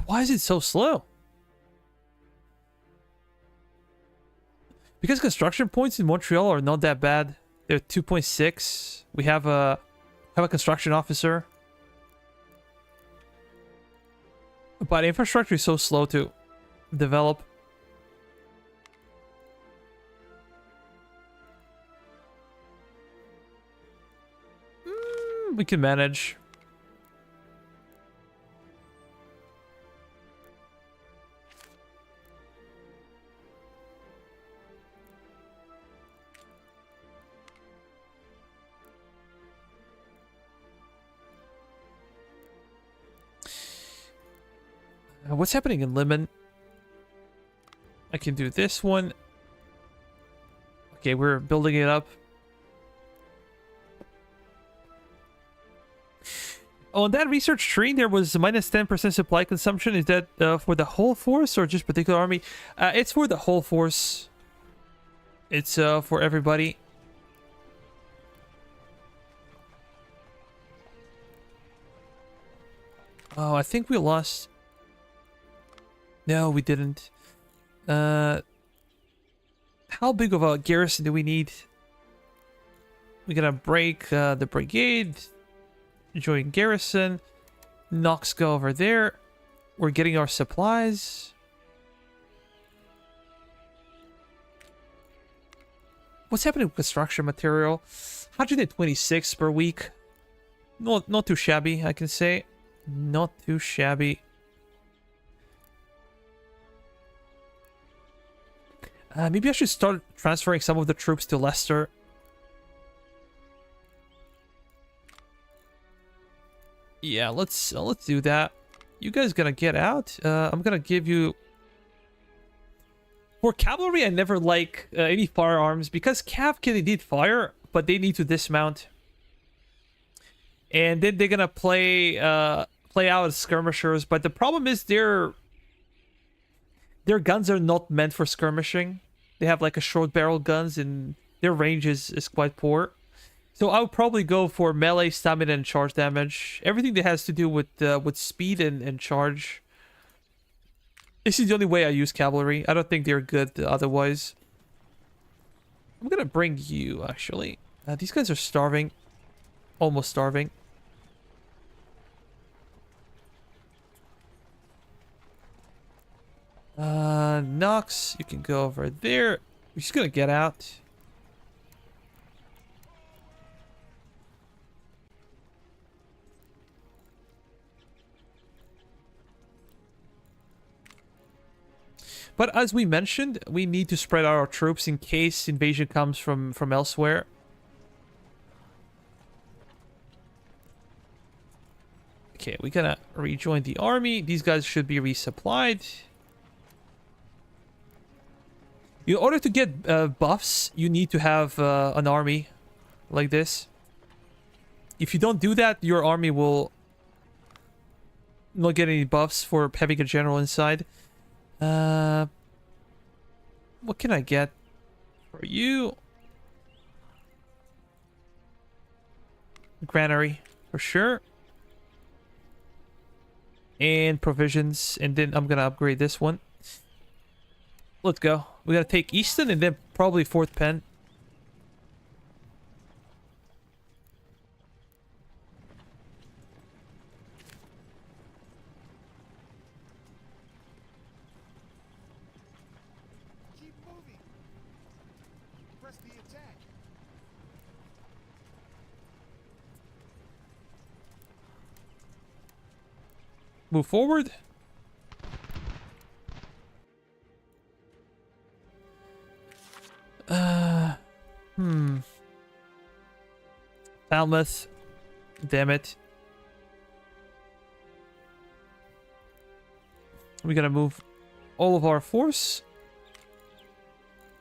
Why is it so slow? Because construction points in Montreal are not that bad. They're 2.6. We have a construction officer. But infrastructure is so slow to develop. We can manage. What's happening in Lemon? I can do this one. Okay, we're building it up. Oh, on that research tree, there was minus 10% supply consumption. Is that for the whole force or just particular army? It's for the whole force. It's for everybody. Oh, I think we lost. No, we didn't. How big of a garrison do we need? We're gonna break the brigade. Join garrison. Knox go over there. We're getting our supplies. What's happening with construction material? 126 per week. Not too shabby, I can say. Not too shabby. Maybe I should start transferring some of the troops to Leicester. Yeah, let's do that. You guys gonna get out? I'm gonna give you... For cavalry, I never like any firearms because cav can indeed fire, but they need to dismount. And then they're gonna play out as skirmishers, but the problem is their guns are not meant for skirmishing. They have like a short barrel guns and their range is quite poor. So I would probably go for melee, stamina, and charge damage. Everything that has to do with speed and charge. This is the only way I use cavalry. I don't think they're good otherwise. I'm gonna bring you, actually. These guys are starving. Almost starving. Knox, you can go over there. We're just gonna get out. But as we mentioned, we need to spread out our troops in case invasion comes from elsewhere. Okay, we're gonna rejoin the army. These guys should be resupplied. In order to get buffs, you need to have an army like this. If you don't do that, your army will not get any buffs for having a general inside. What can I get for you? Granary, for sure. and provisions, and then I'm gonna upgrade this one. Let's go. We gotta take Easton and then probably Fort Penn. Keep moving. Press the attack. Move forward. Falmouth. Damn it. We gotta move all of our force.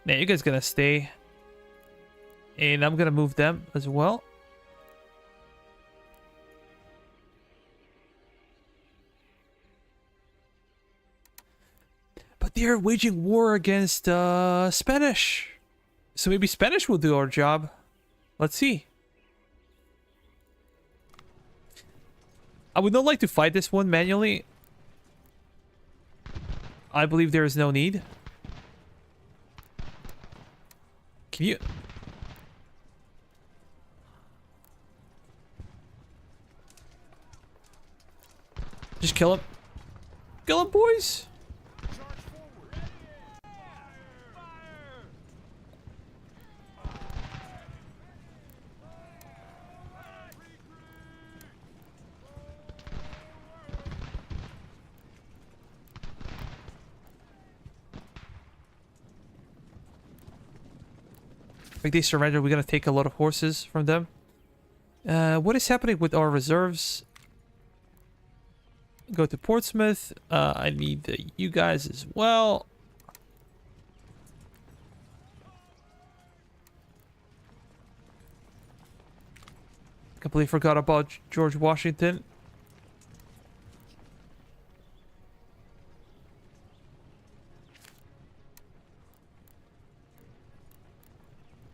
Nah, you guys gonna stay. And I'm gonna move them as well. But they're waging war against Spanish. So maybe Spanish will do our job. Let's see. I would not like to fight this one manually. I believe there is no need. Can you... just kill him. Kill him, boys. Charge forward. If they surrender, we're gonna take a lot of horses from them. What is happening with our reserves? Go to Portsmouth. I need you guys as well. Completely forgot about George Washington.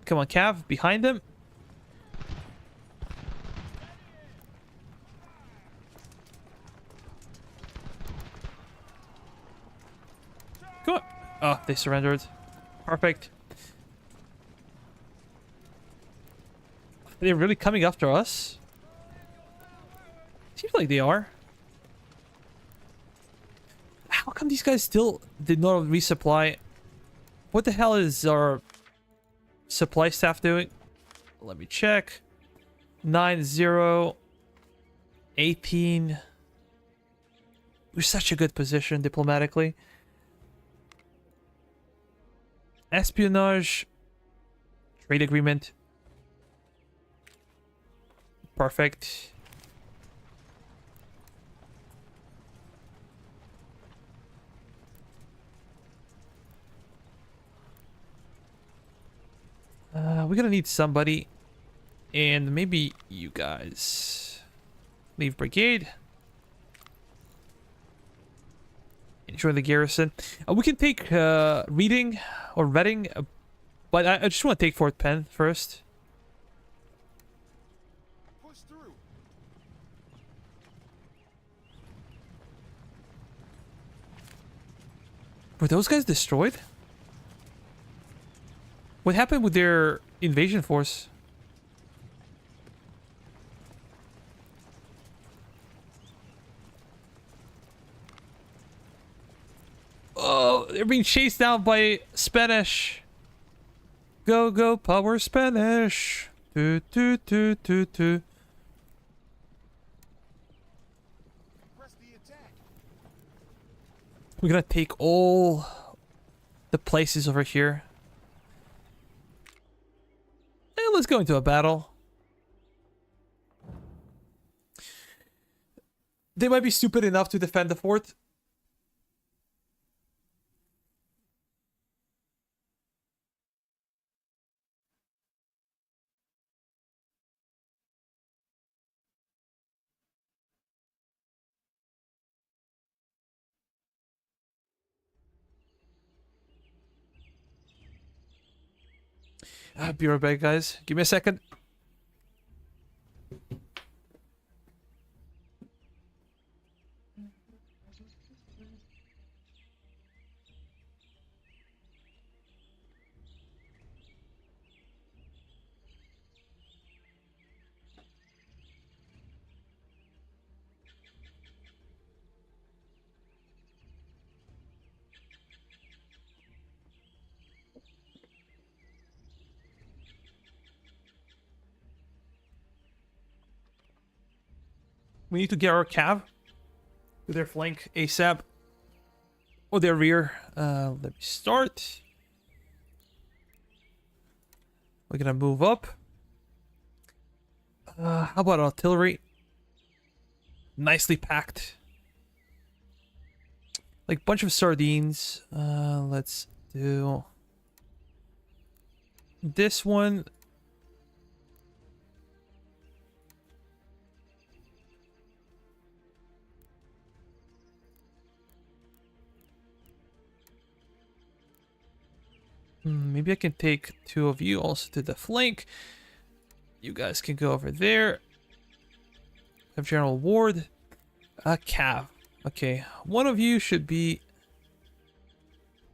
Come on, Cav, behind them. Come on. Oh, they surrendered. Perfect. Are they really coming after us? Seems like they are. How come these guys still did not resupply? What the hell is our supply staff doing? Let me check. 9-0. 18. We're such a good position diplomatically. Espionage. Trade agreement. Perfect. We're gonna need somebody. And maybe you guys. Leave brigade. Join the garrison. We can take Reading or Reading, but I just want to take Fort Penn first. Push through. Were those guys destroyed? What happened with their invasion force? Oh, they're being chased down by Spanish. Go, go, power Spanish. Do, do, do, do, do. Press the attack. We're gonna take all the places over here. And let's go into a battle. They might be stupid enough to defend the fort. Be right back, guys. Give me a second. We need to get our cav to their flank ASAP. Or their rear. Let me start. We're gonna move up. How about artillery? Nicely packed. Like bunch of sardines. Let's do this one. Maybe I can take two of you also to the flank. You guys can go over there. Have General Ward. Cav. Okay, one of you should be...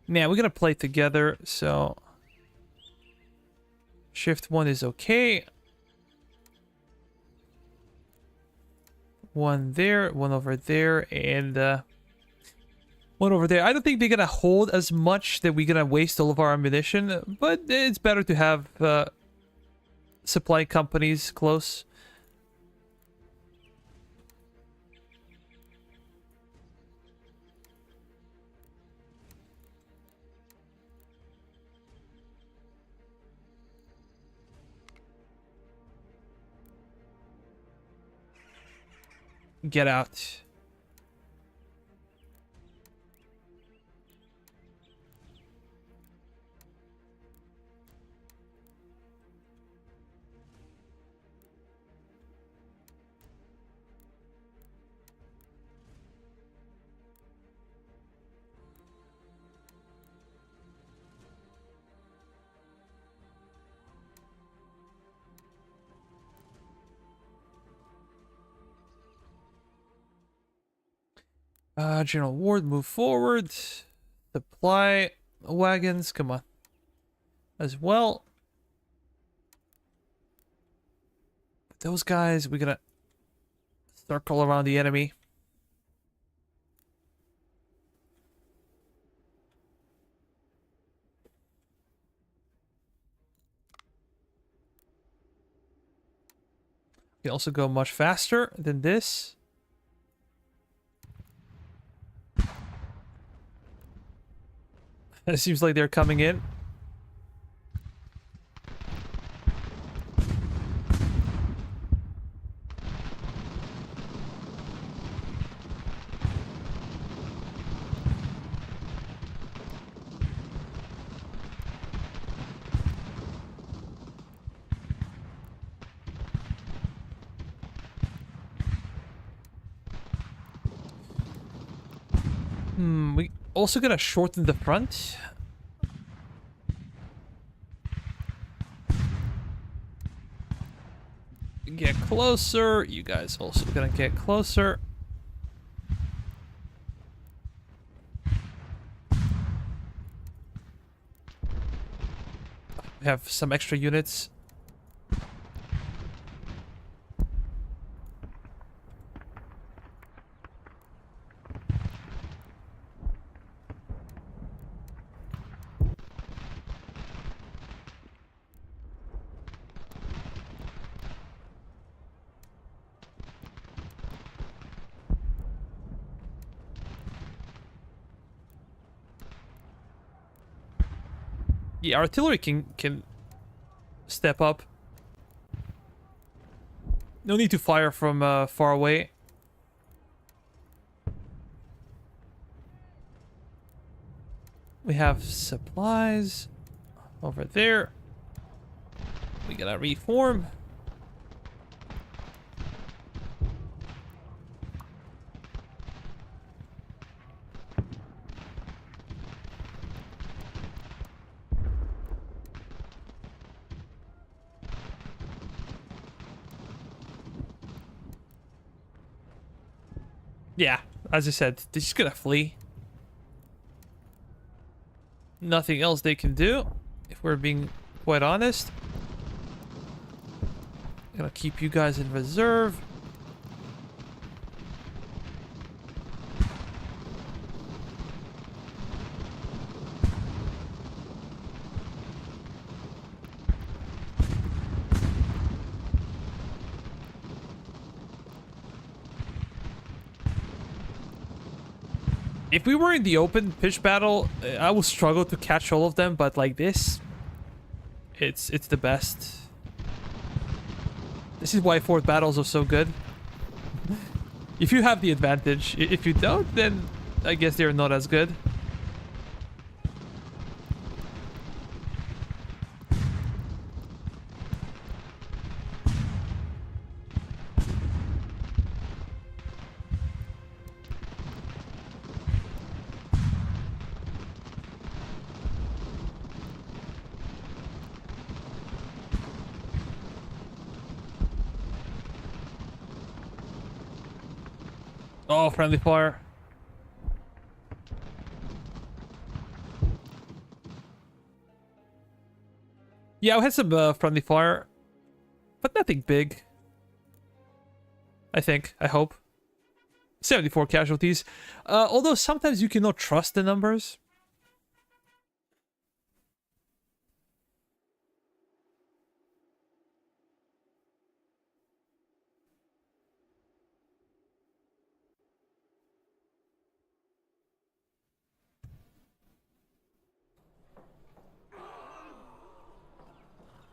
Nah, we're gonna play together, so... Shift 1 is okay. One there, one over there, and... one over there. I don't think they're gonna hold as much that we're gonna waste all of our ammunition, but it's better to have supply companies close. Get out. General Ward, move forward. Supply wagons, come on. As well. Those guys, we're gonna circle around the enemy. Can also go much faster than this. It seems like they're coming in. We also gonna shorten the front. Get closer. You guys also gonna get closer. We have some extra units. Yeah, artillery can step up. No need to fire from far away. We have supplies over there. We gotta reform. Yeah, as I said, they're just gonna flee. Nothing else they can do, if we're being quite honest. Gonna keep you guys in reserve. If we were in the open pitch battle, I would struggle to catch all of them, but like this, it's the best. This is why fort battles are so good. If you have the advantage. If you don't, then I guess they're not as good. Oh, friendly fire. Yeah, we had some friendly fire, but nothing big. I think. I hope. 74 casualties. Although sometimes you cannot trust the numbers.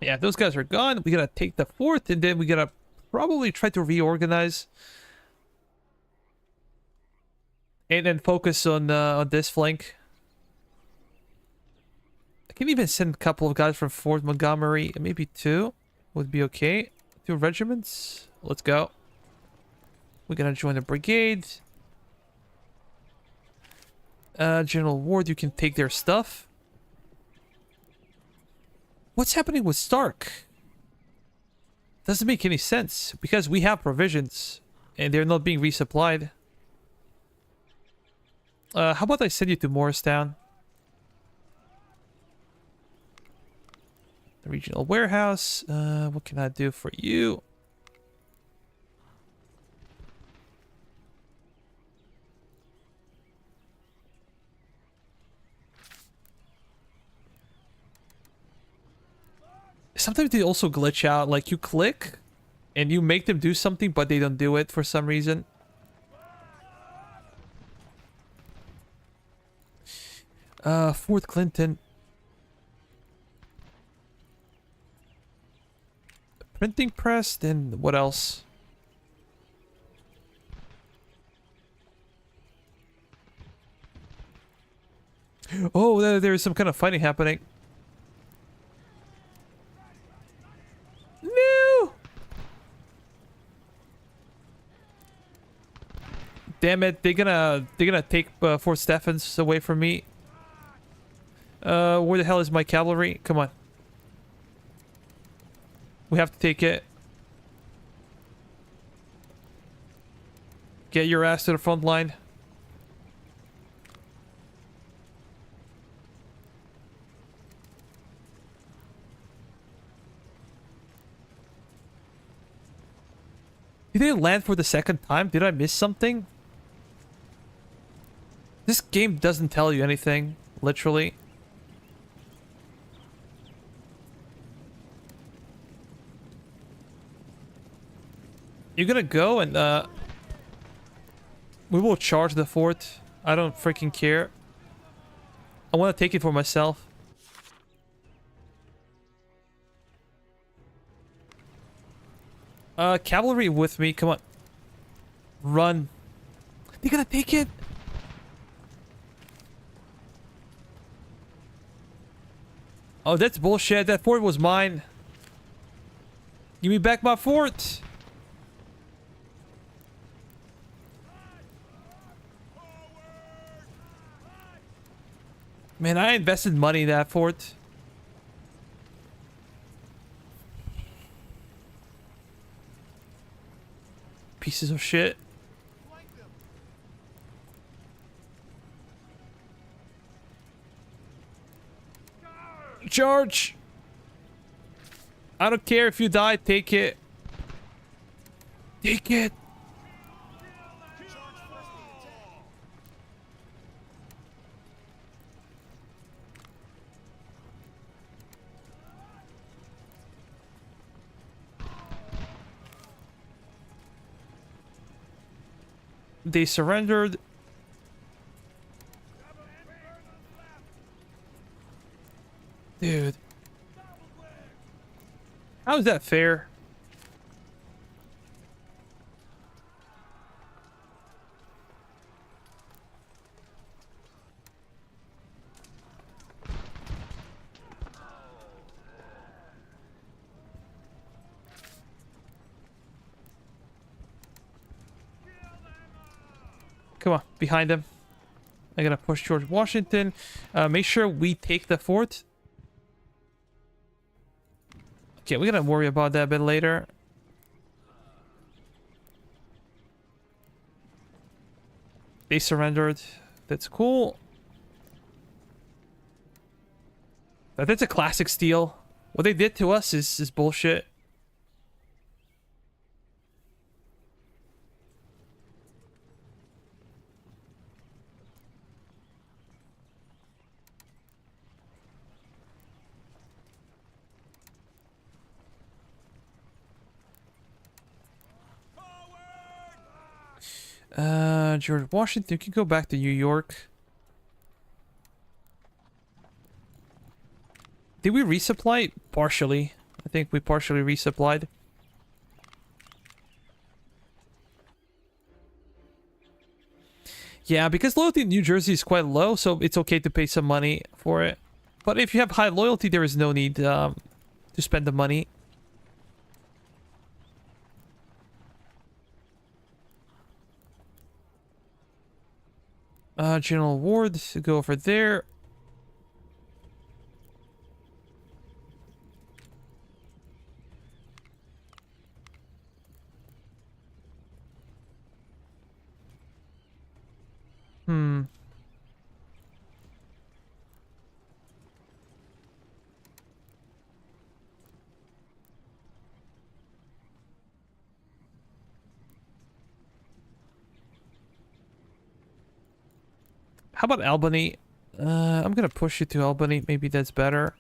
Yeah, those guys are gone. We gotta take the fort, and then we gotta probably try to reorganize. And then focus on this flank. I can even send a couple of guys from Fort Montgomery. Maybe two would be okay. 2 regiments. Let's go. We're gonna join the brigade. General Ward, you can take their stuff. What's happening with Stark? Doesn't make any sense, because we have provisions, and they're not being resupplied. How about I send you to Morristown? The regional warehouse. What can I do for you? Sometimes they also glitch out. Like, you click, and you make them do something, but they don't do it for some reason. Fort Clinton. Printing press, then what else? Oh, there's some kind of fighting happening. No! Damn it, they're gonna take Fort Stephens away from me. Where the hell is my cavalry? Come on. We have to take it. Get your ass to the front line. Did they land for the second time? Did I miss something? This game doesn't tell you anything, literally. You're gonna go and we will charge the fort. I don't freaking care. I want to take it for myself. Cavalry with me. Come on. Run. They're gonna take it. Oh, that's bullshit. That fort was mine. Give me back my fort. Man, I invested money in that fort. Pieces of shit. Charge! I don't care if you die, take it. Take it! They surrendered. Dude. How is that fair? Come on, behind him. I gotta push George Washington. Make sure we take the fort. Okay, we're gonna worry about that a bit later. They surrendered. That's cool. But that's a classic steal. What they did to us is bullshit. George Washington can go back to New York. Did we resupply? Partially. I think we partially resupplied. Yeah, because loyalty in New Jersey is quite low, so it's okay to pay some money for it. But if you have high loyalty, there is no need to spend the money. General Ward, go over there. How about Albany? I'm gonna push you to Albany. Maybe that's better.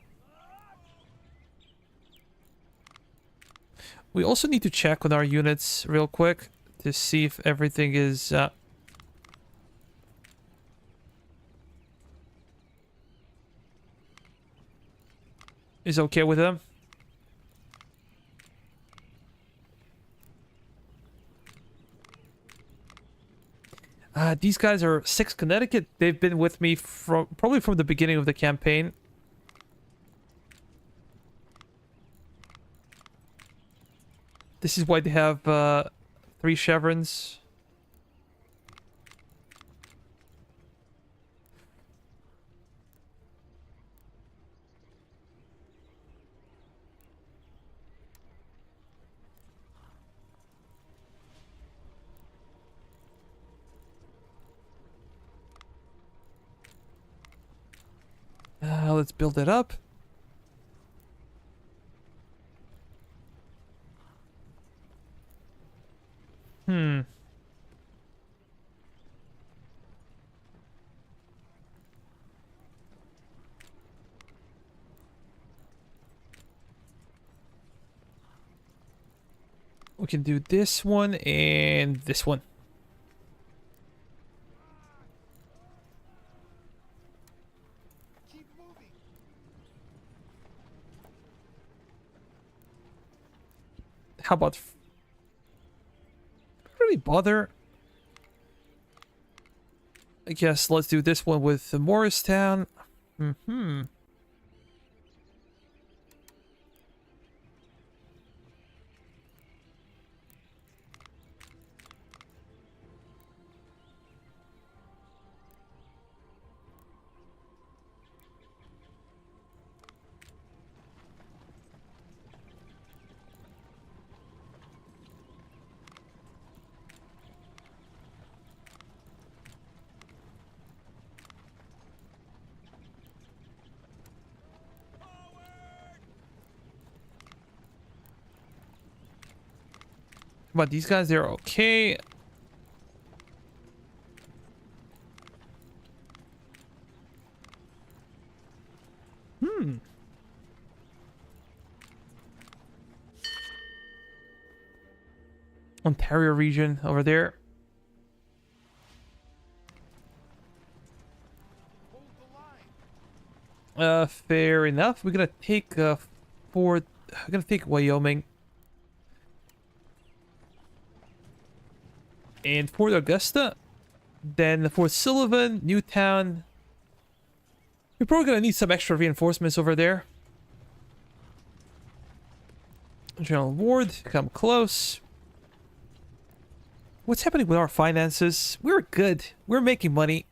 We also need to check with our units real quick to see if everything is okay with them. These guys are 6 Connecticut. They've been with me from probably from the beginning of the campaign. This is why they have 3 chevrons. Let's build it up. We can do this one and this one. Keep moving. How about... really bother? I guess let's do this one with the Morristown. But these guys, they're okay. Ontario region over there. Hold the Fair enough. We're gonna take Fort. We're gonna take Wyoming and Fort Augusta. Then Fort Sullivan, Newtown. We're probably gonna need some extra reinforcements over there. General Ward, come close. What's happening with our finances? We're good. We're making money.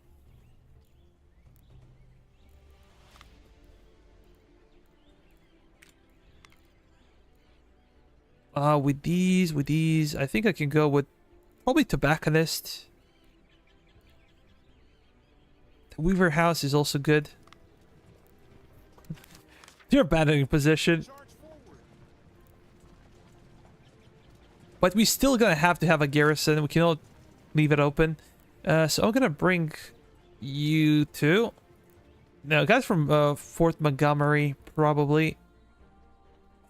With these, I think I can go with probably tobacconist. The Weaver House is also good. You're abandoning position. Charge forward. But we still gonna have to have a garrison. We cannot leave it open. So I'm gonna bring you two. Now, guys from Fort Montgomery, probably.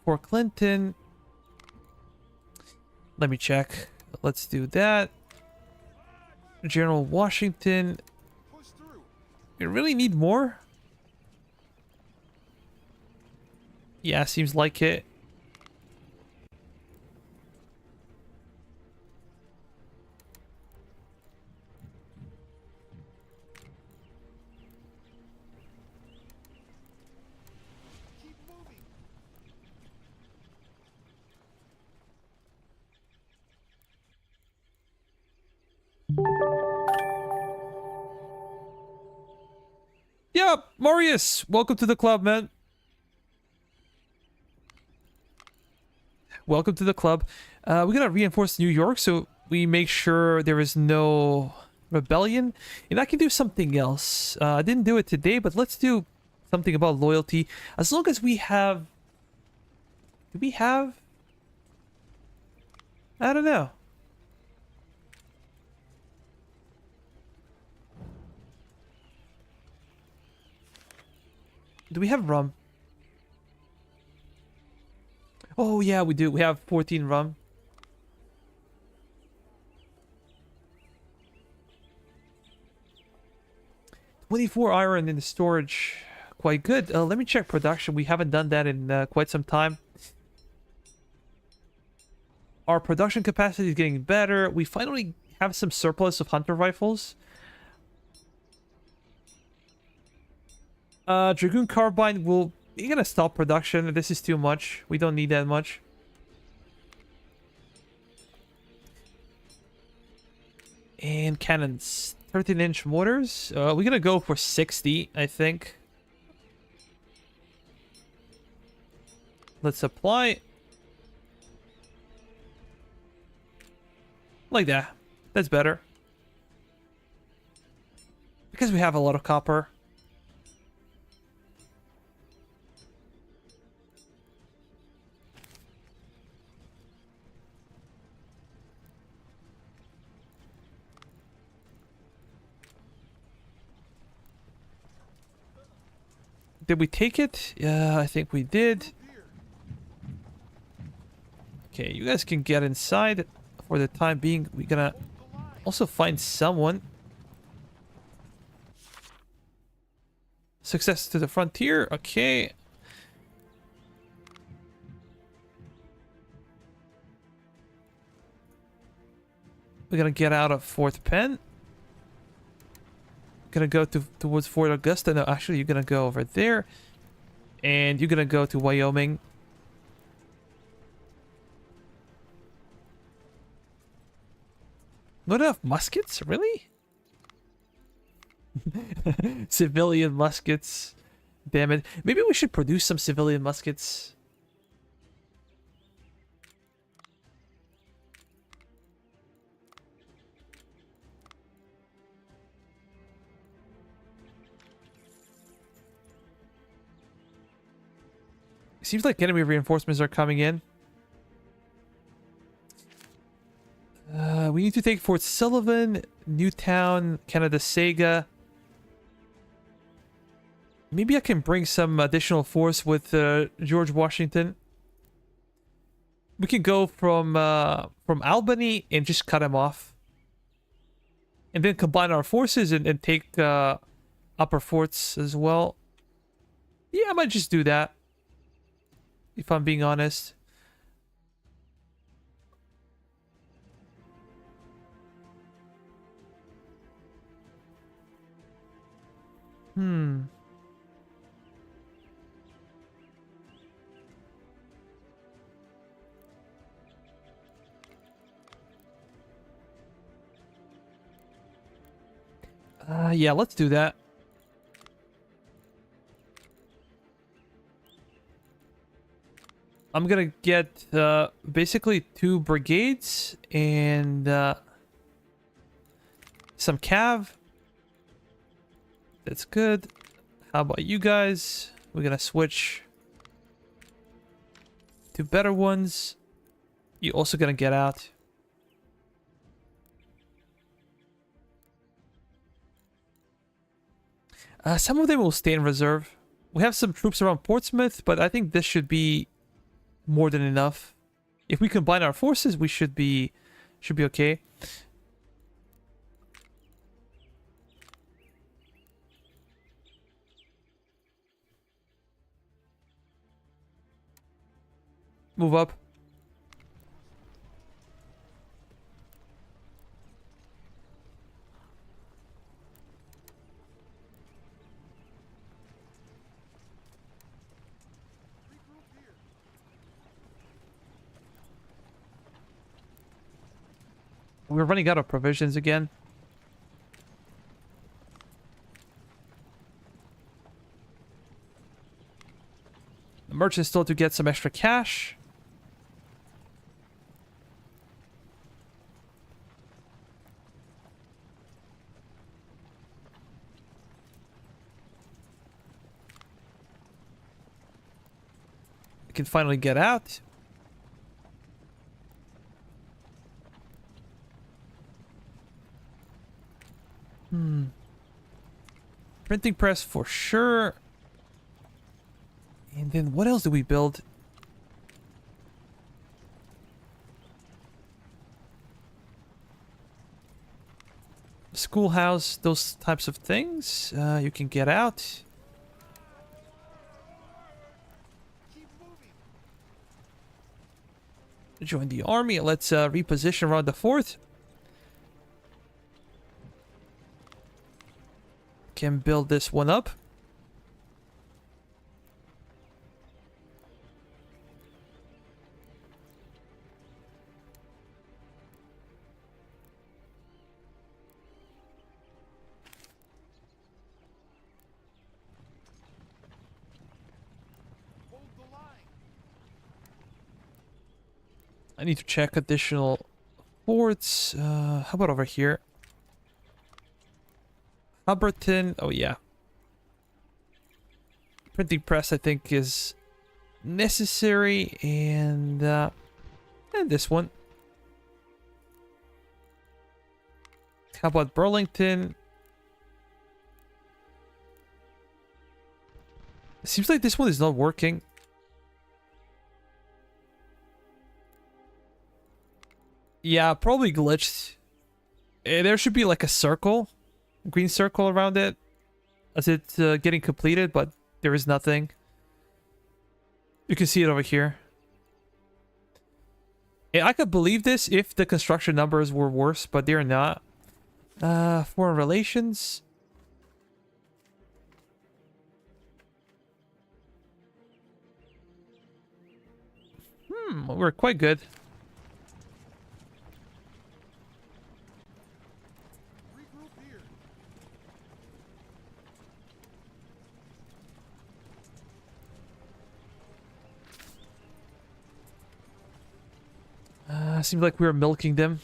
Fort Clinton. Let me check. Let's do that. General Washington. Push through. We really need more? Yeah, seems like it. Keep moving. Yeah, Marius, welcome to the club, man. Welcome to the club. We're gonna reinforce New York so we make sure there is no rebellion. And I can do something else. I didn't do it today, but let's do something about loyalty. As long as we have... Do we have... I don't know. Do we have rum? Oh, yeah, we do. We have 14 rum. $24 iron in the storage. Quite good. Let me check production. We haven't done that in quite some time. Our production capacity is getting better. We finally have some surplus of hunter rifles. Dragoon carbine will... You're gonna stop production. This is too much. We don't need that much. And cannons. 13-inch mortars. We're gonna go for 60, I think. Let's apply. Like that. That's better. Because we have a lot of copper. Did we take it? Yeah, I think we did. Okay, you guys can get inside for the time being. We're gonna also find someone. Success to the frontier. Okay. We're gonna get out of Fort Penn. Gonna go towards Fort Augusta. No, actually, you're gonna go over there, and you're gonna go to Wyoming. Not enough muskets, really? Civilian muskets. Damn it. Maybe we should produce some civilian muskets. Seems like enemy reinforcements are coming in. We need to take Fort Sullivan, Newtown, Canada Sega. Maybe I can bring some additional force with George Washington. We can go from Albany and just cut him off. And then combine our forces and take upper forts as well. Yeah, I might just do that, if I'm being honest. Hmm. Yeah, let's do that. I'm gonna get basically 2 brigades and some cav. That's good. How about you guys? We're gonna switch to better ones. You also gonna get out. Some of them will stay in reserve. We have some troops around Portsmouth, but I think this should be more than enough. If we combine our forces, we should be okay. Move up. Regroup here. We're running out of provisions again. The merchant's still to get some extra cash. We can finally get out. Printing press for sure. And then what else do we build? Schoolhouse, those types of things. You can get out. Keep moving. Join the army. Let's reposition around the fort. Can build this one up. Hold the line. I need to check additional forts. How about over here? Huberton. Oh, yeah. Printing press, I think, is necessary. And this one. How about Burlington? It seems like this one is not working. Yeah, probably glitched. There should be like a circle. Green circle around it as it's getting completed, but there is nothing. You can see it over here. And I could believe this if the construction numbers were worse, but they're not. Foreign relations. We're quite good. Regroup here. Seems like we were milking them.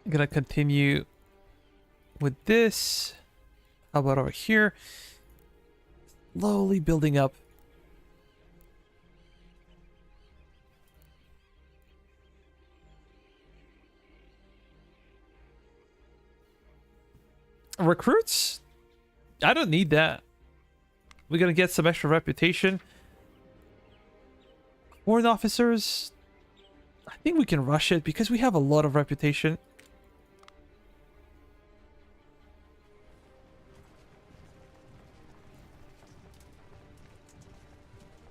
I'm gonna continue with this. How about over here? Slowly building up. Recruits? I don't need that. We're gonna get some extra reputation. Foreign officers? I think we can rush it because we have a lot of reputation.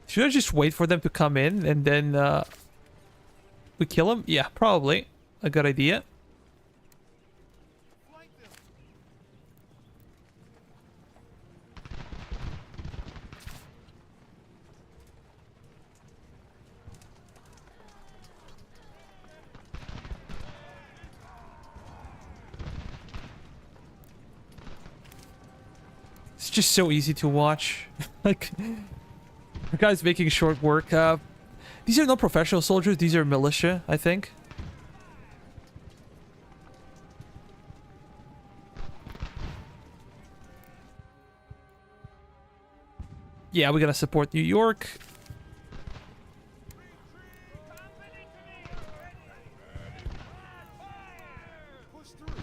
Should I just wait for them to come in and then we kill them? Yeah, probably. A good idea. Flank them. It's just so easy to watch. Like, the guy's making short work. These are not professional soldiers. These are militia, I think. Yeah, we gotta support New York. Push through.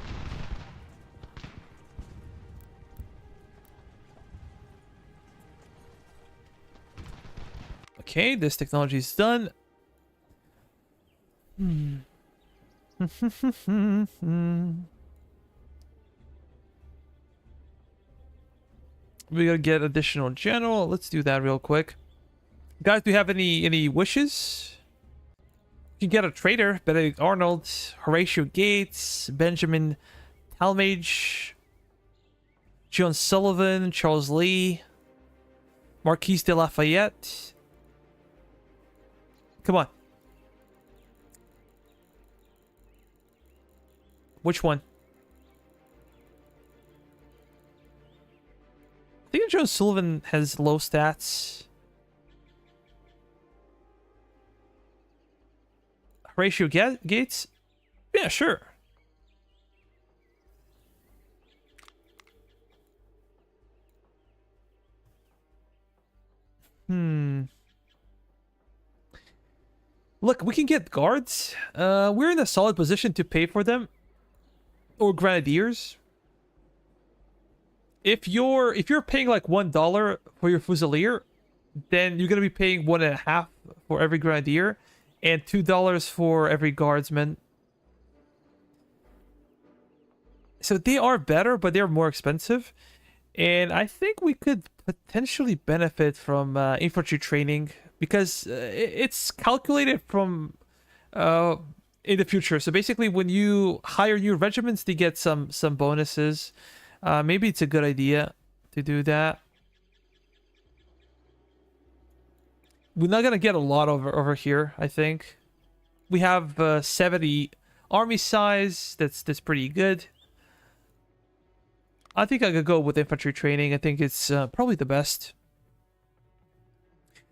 Okay, this technology is done. We gotta get additional general. Let's do that real quick. Guys, do you have any wishes? You can get a traitor. Benedict Arnold, Horatio Gates, Benjamin Talmage, John Sullivan, Charles Lee, Marquise de Lafayette. Come on. Which one? I think John Sullivan has low stats. Horatio Gates? Yeah, sure. Look, we can get guards. We're in a solid position to pay for them. Or grenadiers. If you're paying like $1 for your fusilier, then you're gonna be paying 1.5 for every grenadier and $2 for every guardsman. So they are better, but they're more expensive. And I think we could potentially benefit from infantry training because it's calculated from in the future. So basically, when you hire new regiments, they get some bonuses. Maybe it's a good idea to do that. We're not gonna get a lot over here. I think we have 70 army size. That's pretty good. I think I could go with infantry training. I think it's probably the best.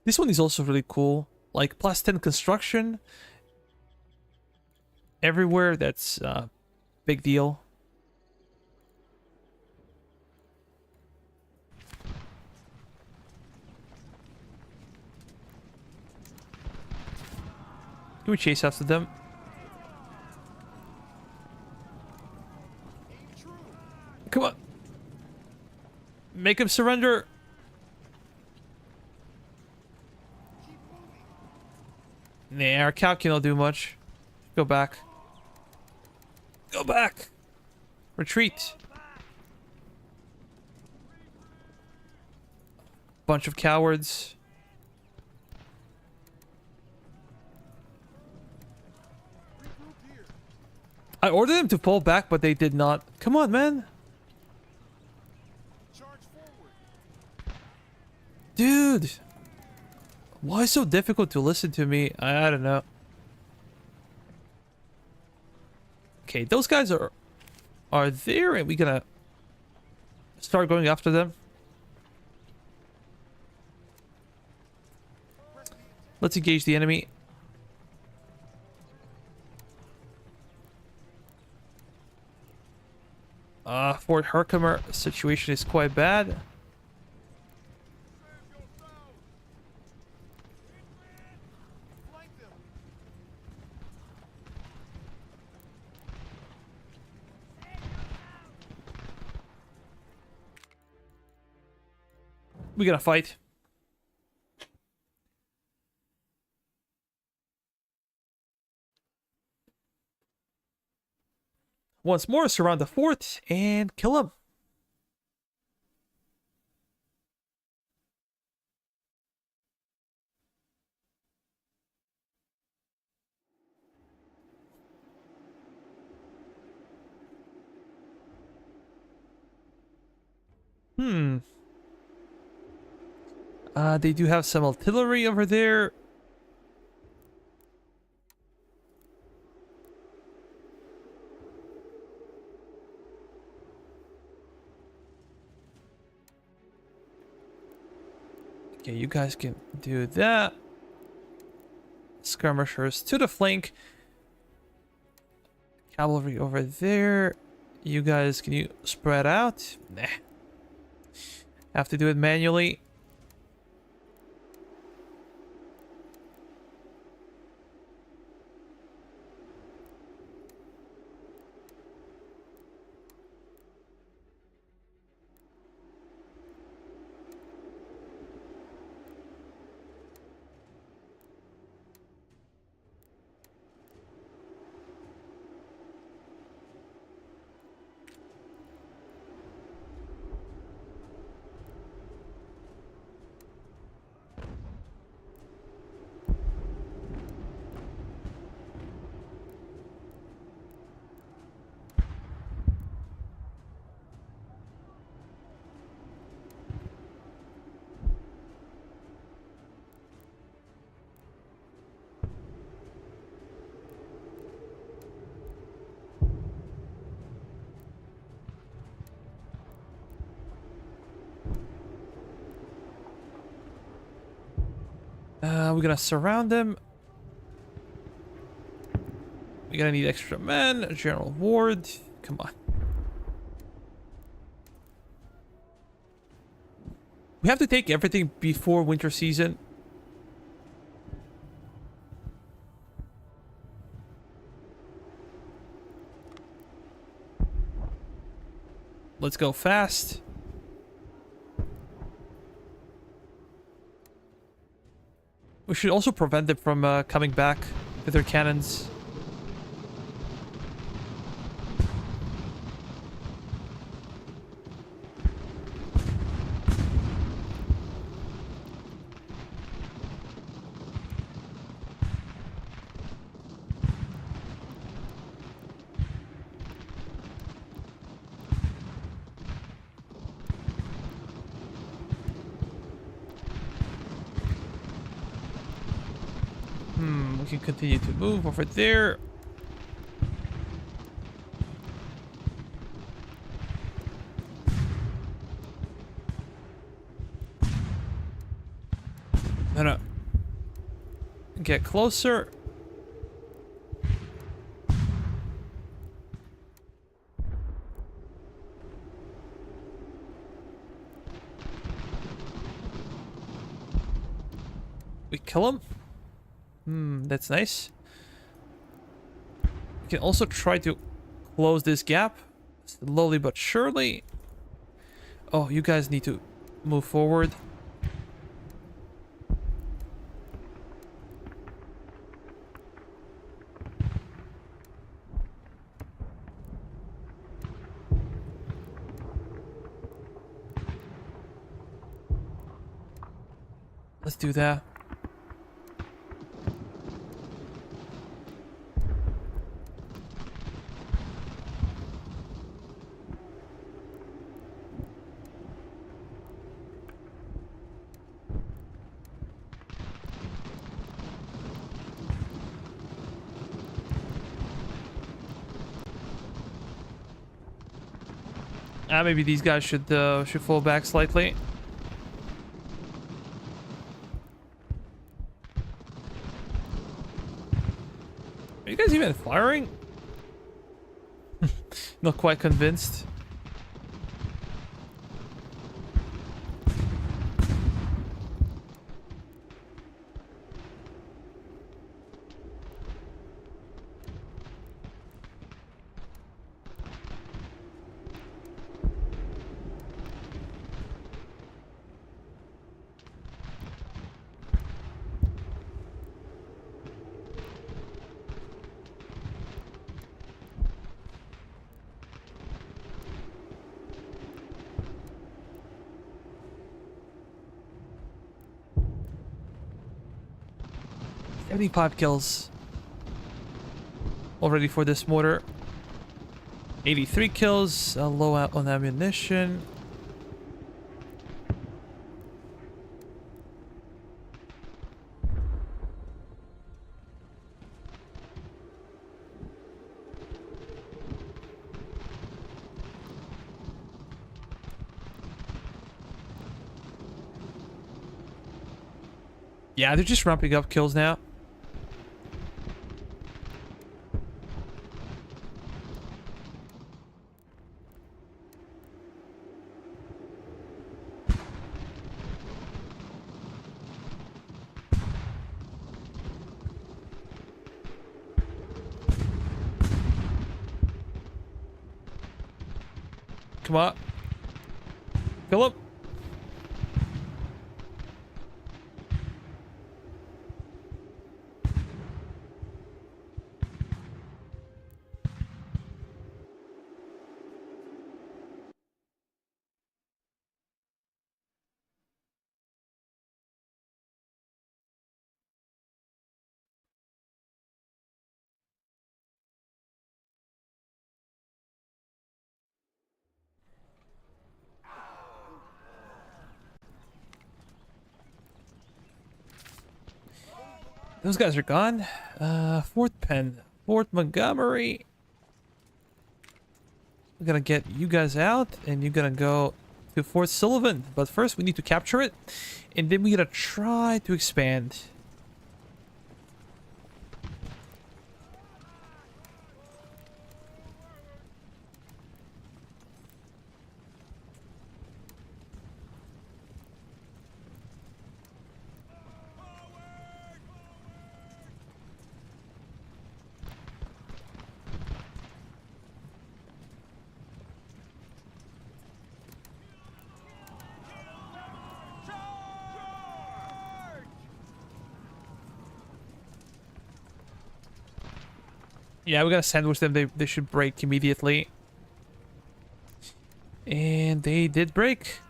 This one is also really cool. Like +10 construction everywhere. That's big deal. Can we chase after them? Aim true. Come on. Make him surrender. Keep moving. Nah, our cow cannot do much. Go back. Go back. Retreat. Bunch of cowards. Regroup here. I ordered them to fall back, but they did not. Come on, man. Charge forward. Dude. Why so difficult to listen to me? I don't know. Okay, those guys are there, and we gonna start going after them. Let's engage the enemy. Fort Herkimer situation is quite bad. Flank them. We gotta fight. once more, surround the fort and kill him. They do have some artillery over there. Okay, you guys can do that. Skirmishers to the flank. Cavalry over there. You guys, can you spread out? Nah. Have to do it manually. We're gonna surround them. We're gonna need extra men. General Ward, come on. We have to take everything before winter season. Let's go fast. We should also prevent them from coming back with their cannons. We can continue to move over there. No. Get closer. We kill him. That's nice. We can also try to close this gap slowly but surely. Oh, you guys need to move forward. Let's do that. Maybe these guys should fall back slightly. Are you guys even firing? Not quite convinced. 75 kills already for this mortar. 83 kills, low out on ammunition. Yeah, they're just ramping up kills now. Come on. Kill him. Those guys are gone. Fort Penn. Fort Montgomery. We're gonna get you guys out, and you're gonna go to Fort Sullivan. But first, we need to capture it, and then we're gonna try to expand. Yeah, we're gonna sandwich them. They should break immediately. And they did break.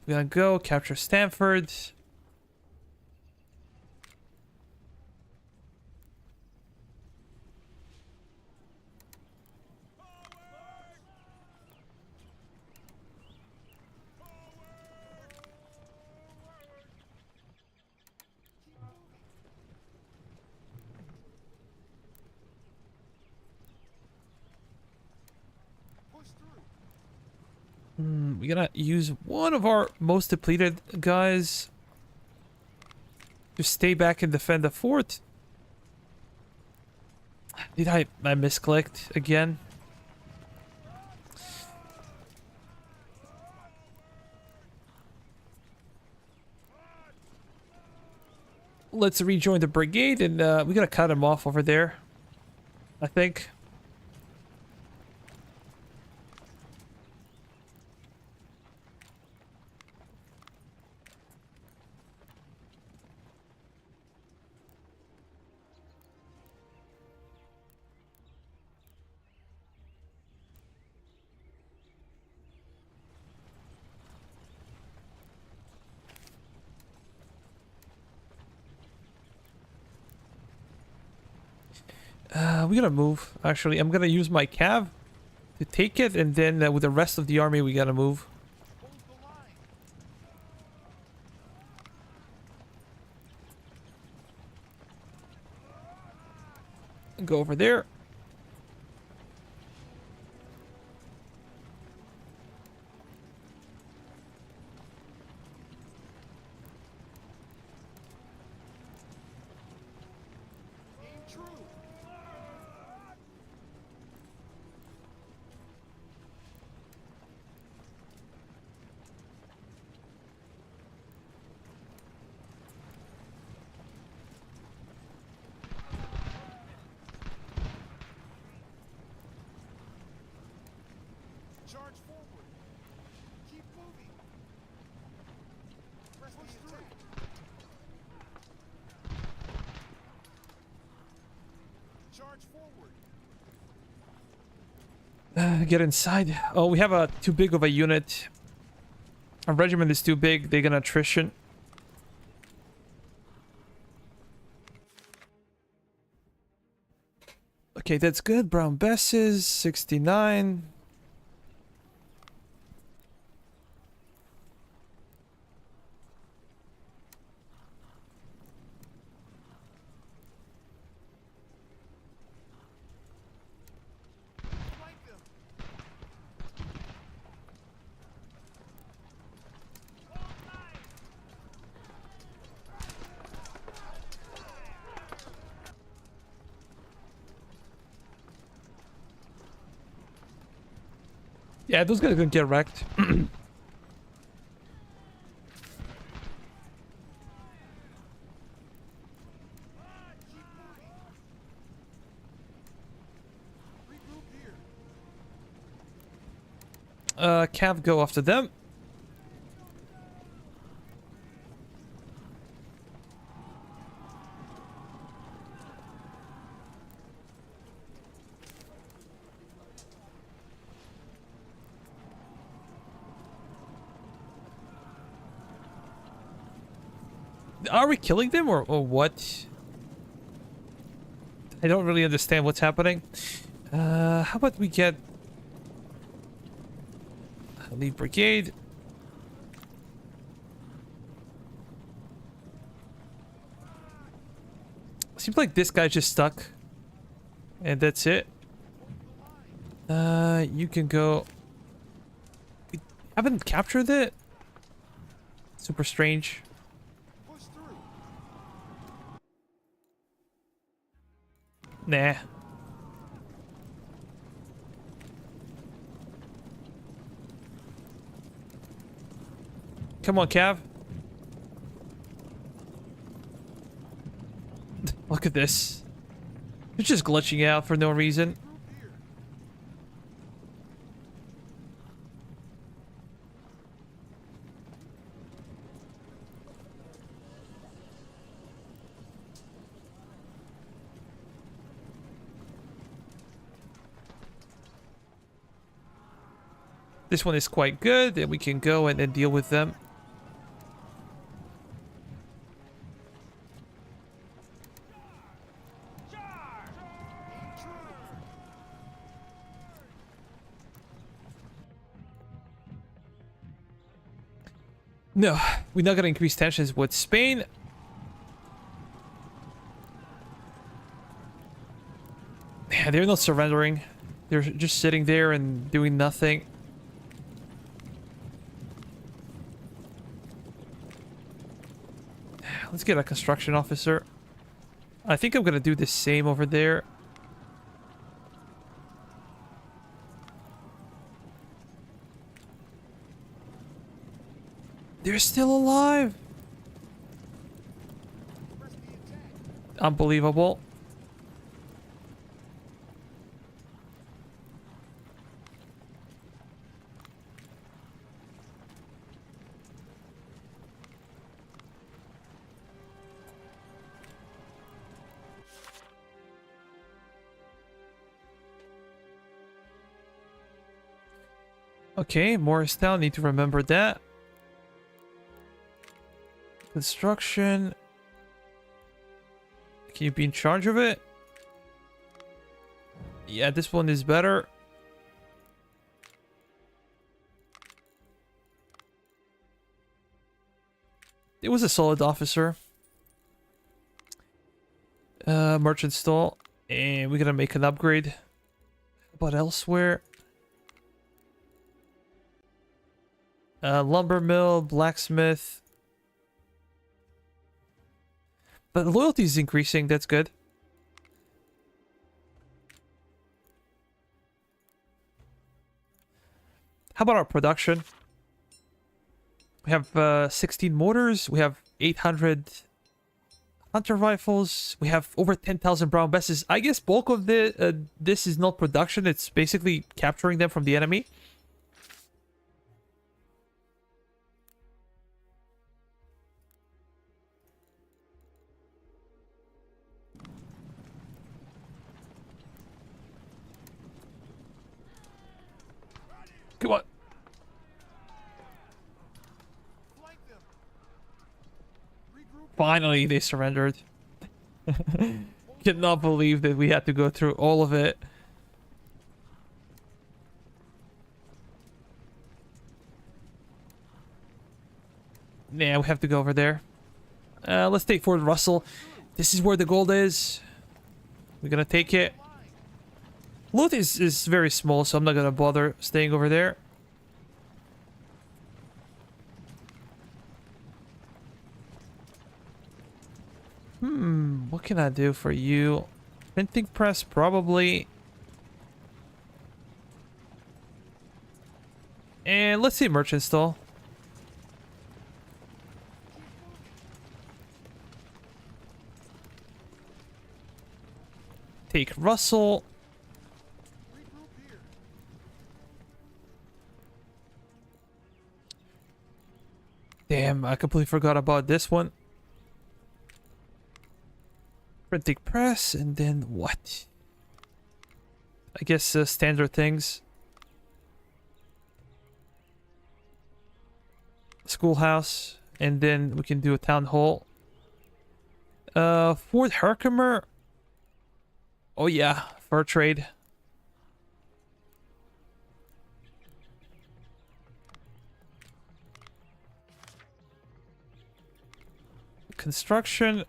We're gonna go capture Stanford. Push through. We're gonna use one of our most depleted guys to stay back and defend the fort. Did I misclicked again? Let's rejoin the brigade, and we're gonna cut him off over there, I think. We're gonna move. Actually, I'm gonna use my cav to take it, and then with the rest of the army, we gotta move. Hold the line. Go over there. Aim true. Charge forward. Keep moving. Press push through. Charge forward. Get inside. Oh, we have a too big of a unit Our regiment is too big. They're gonna attrition. Okay, that's good. Brown Besses, 69. Flank them. Yeah, those guys are gonna get wrecked. Keep moving. Regroup here. Cav go after them. Are we killing them or what? I don't really understand what's happening. How about we get a lead brigade? Seems like this guy's just stuck. And that's it. You can go. We haven't captured it. Super strange. Push through. Nah. Come on, Cav. Look at this. It's just glitching out for no reason. Group here. This one is quite good, and we can go and then deal with them. Aim true. No, we're not gonna increase tensions with Spain. Yeah, they're not surrendering. They're just sitting there and doing nothing. Let's get a construction officer. I think I'm gonna do the same over there. They're still alive. Press the attack. Unbelievable. Okay, Morristown, need to remember that. Construction. Can you be in charge of it? Yeah, this one is better. It was a solid officer. Merchant stall. And we're gonna make an upgrade. But elsewhere. Lumber mill, blacksmith. But loyalty is increasing, that's good. How about our production? We have 16 mortars, we have 800 hunter rifles, we have over 10,000 brown besses. I guess bulk of the this is not production, it's basically capturing them from the enemy. Come on. Finally, they surrendered. Cannot believe that we had to go through all of it. Yeah, we have to go over there. Let's take Fort Russell. This is where the gold is. We're gonna take it. Loot is very small, so I'm not gonna bother staying over there. What can I do for you? Printing press, probably. And let's see merchant stall. Take Russell. Regroup here. Damn, I completely forgot about this one. Printing press, and then what? I guess standard things. Schoolhouse, and then we can do a town hall. Fort Herkimer. Oh yeah, fur trade. Construction.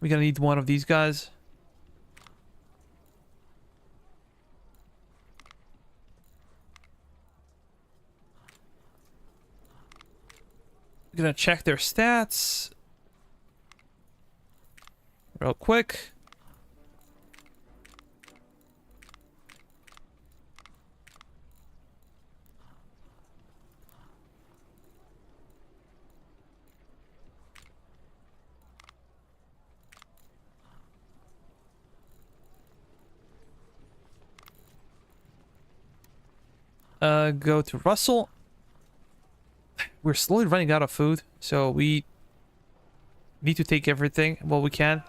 We're gonna need one of these guys. We're gonna check their stats real quick. Go to Russell. We're slowly running out of food, so we need to take everything while we can.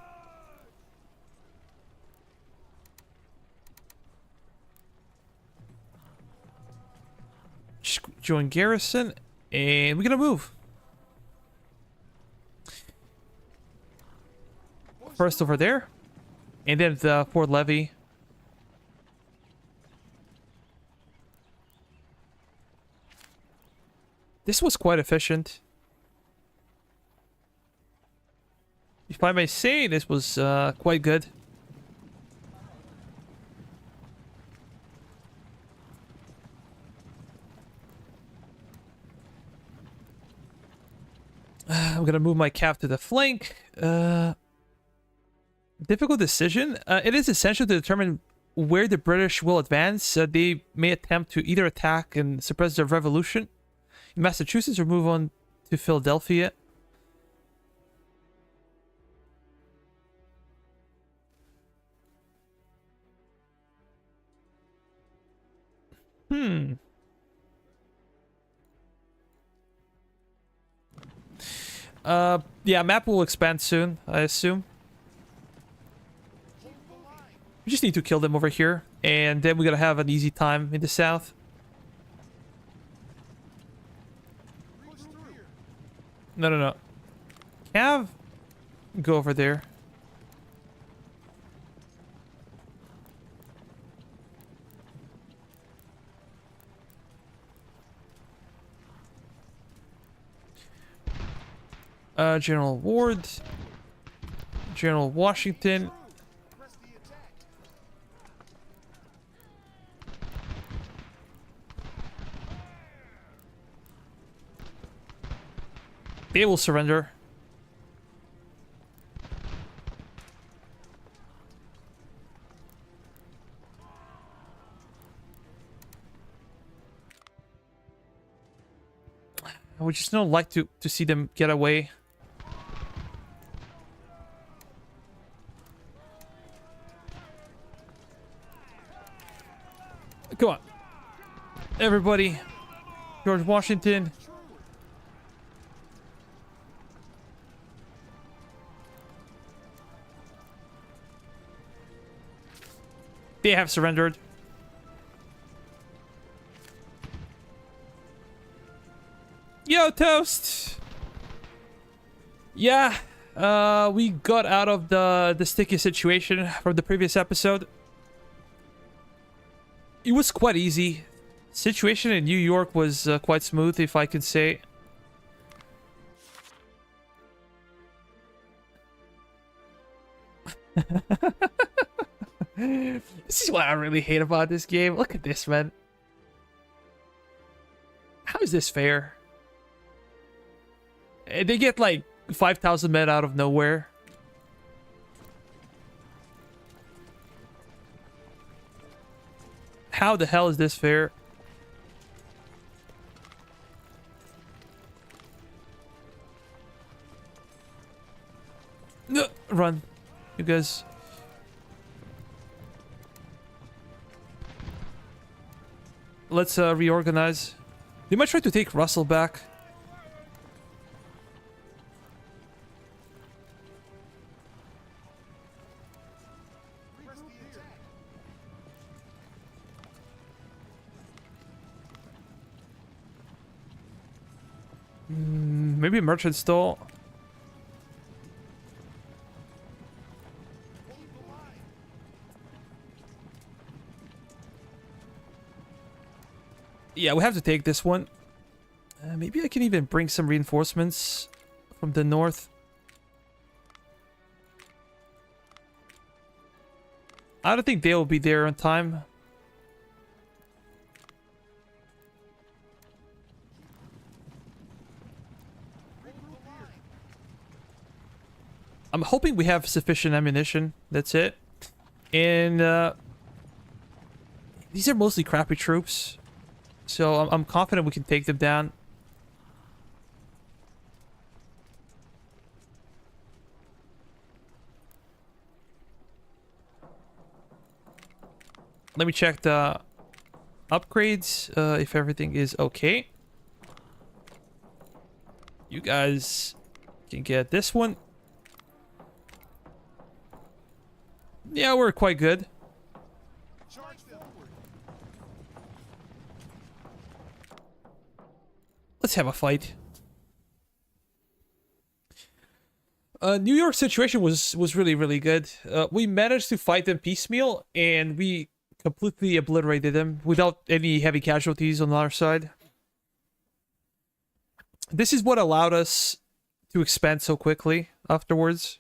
Just join garrison, and we're gonna move. First over there, and then the Fort Levy. This was quite efficient. If I may say, this was quite good. I'm gonna move my cap to the flank. Difficult decision. It is essential to determine where the British will advance. They may attempt to either attack and suppress the revolution in Massachusetts or move on to Philadelphia. Yeah, map will expand soon, I assume. We just need to kill them over here, and then we're gonna have an easy time in the south. No, no, no. Cav, go over there. General Ward, General Washington. Press the attack. They will surrender. I would just not like to see them get away. Come on. Everybody. George Washington. They have surrendered. Yo, Toast! Yeah, we got out of the sticky situation from the previous episode. It was quite easy. Situation in New York was quite smooth, if I can say. This is what I really hate about this game. Look at this, man. How is this fair? They get like 5,000 men out of nowhere. How the hell is this fair? No, run, you guys. Let's reorganize. They might try to take Russell back. Press the attack. Maybe merchant stall. Hold the line. Yeah, we have to take this one. Maybe I can even bring some reinforcements from the north. I don't think they will be there on time. I'm hoping we have sufficient ammunition. That's it. And these are mostly crappy troops. So I'm confident we can take them down. Let me check the upgrades, if everything is okay. You guys can get this one. Yeah, we're quite good. Charge forward. Let's have a fight. New York situation was really good. We managed to fight them piecemeal, and we completely obliterated them without any heavy casualties on our side. This is what allowed us to expand so quickly afterwards.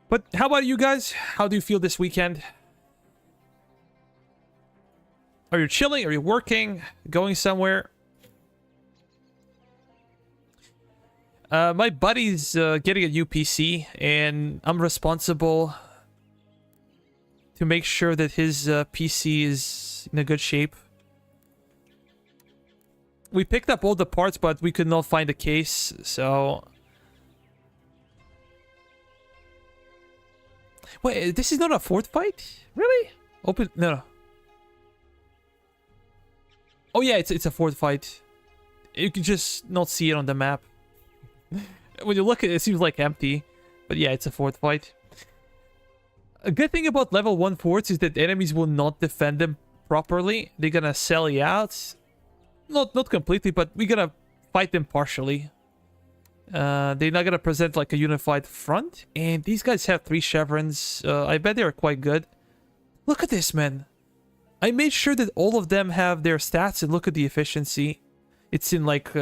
But how about you guys? How do you feel this weekend? Are you chilling? Are you working? Going somewhere? My buddy's getting a new PC, and I'm responsible to make sure that his PC is in a good shape. We picked up all the parts, but we could not find the case, so... Wait, this is not a fort fight? Really? Open... No. Oh yeah, it's a fort fight. You can just not see it on the map. When you look at it, it seems like empty. But yeah, it's a fort fight. A good thing about level 1 forts is that enemies will not defend them properly. They're gonna sell you out. Not completely, but we're gonna fight them partially. They're not gonna present like a unified front. And these guys have 3 chevrons. I bet they are quite good. Look at this, man. I made sure that all of them have their stats, and look at the efficiency. It's in like...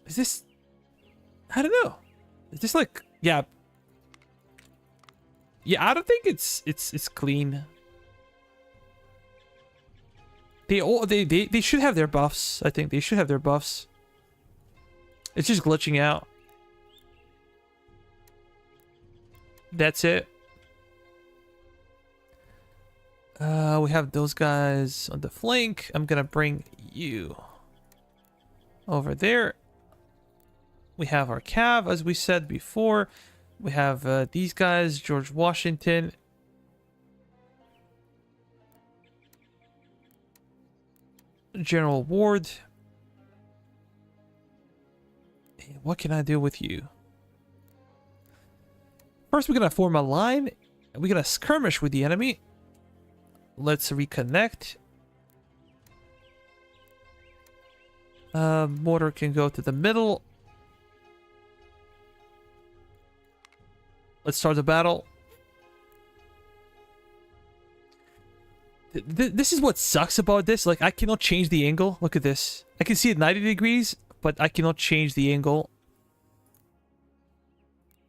Is this... I don't know. Is this like... Yeah. Yeah, I don't think it's clean. They should have their buffs. I think they should have their buffs. It's just glitching out. That's it. We have those guys on the flank. I'm gonna bring you over there. We have our cav, as we said before. We have these guys, George Washington. General Ward. What can I do with you? First, we're gonna form a line. We're gonna skirmish with the enemy. Let's reconnect. Mortar can go to the middle. Let's start the battle. This is what sucks about this. Like, I cannot change the angle. Look at this. I can see it 90 degrees, but I cannot change the angle.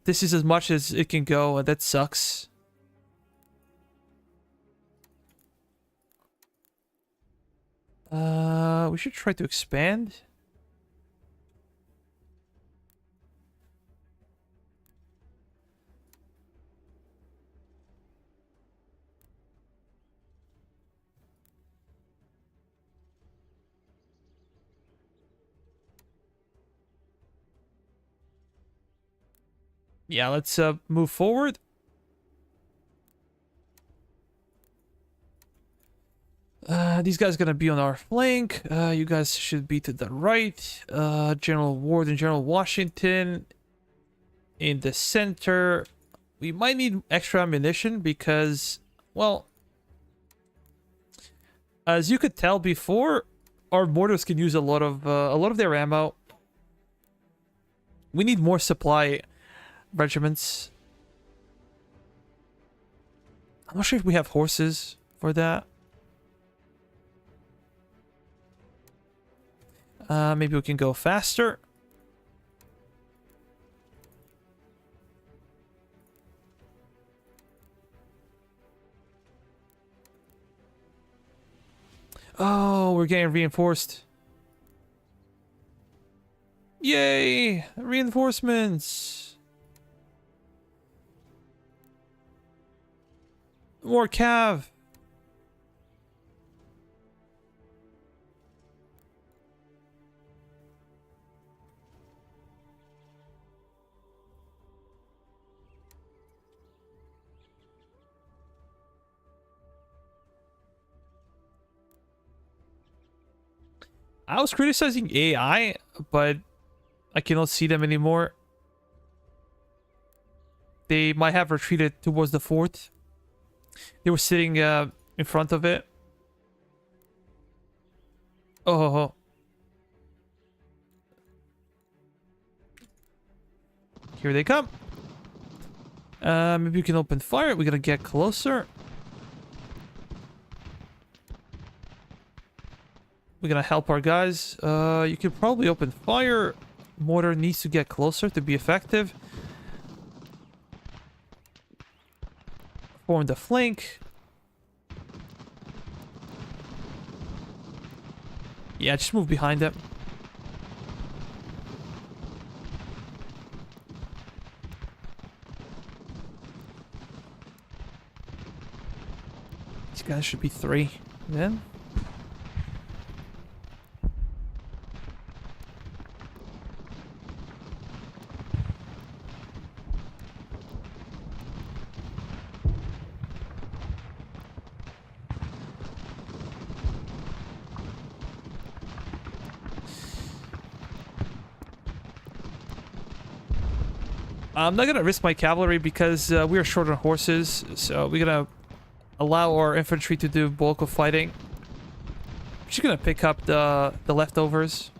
This is as much as it can go, and that sucks. We should try to expand. Yeah, let's move forward. These guys are gonna be on our flank. You guys should be to the right. General Ward and General Washington in the center. We might need extra ammunition because, well, as you could tell before, our mortars can use a lot of their ammo. We need more supply regiments. I'm not sure if we have horses for that. Maybe we can go faster. Oh, we're getting reinforced. Yay! Reinforcements! More cav! I was criticizing AI, but I cannot see them anymore. They might have retreated towards the fort. They were sitting in front of it. Oh. Here they come. Maybe we can open fire. We're gonna get closer. We're gonna help our guys. You can probably open fire. Mortar needs to get closer to be effective. Form the flank. Yeah, just move behind them. These guys should be 3 then. I'm not gonna risk my cavalry because we are short on horses, so we're gonna allow our infantry to do bulk of fighting. I'm just gonna pick up the leftovers.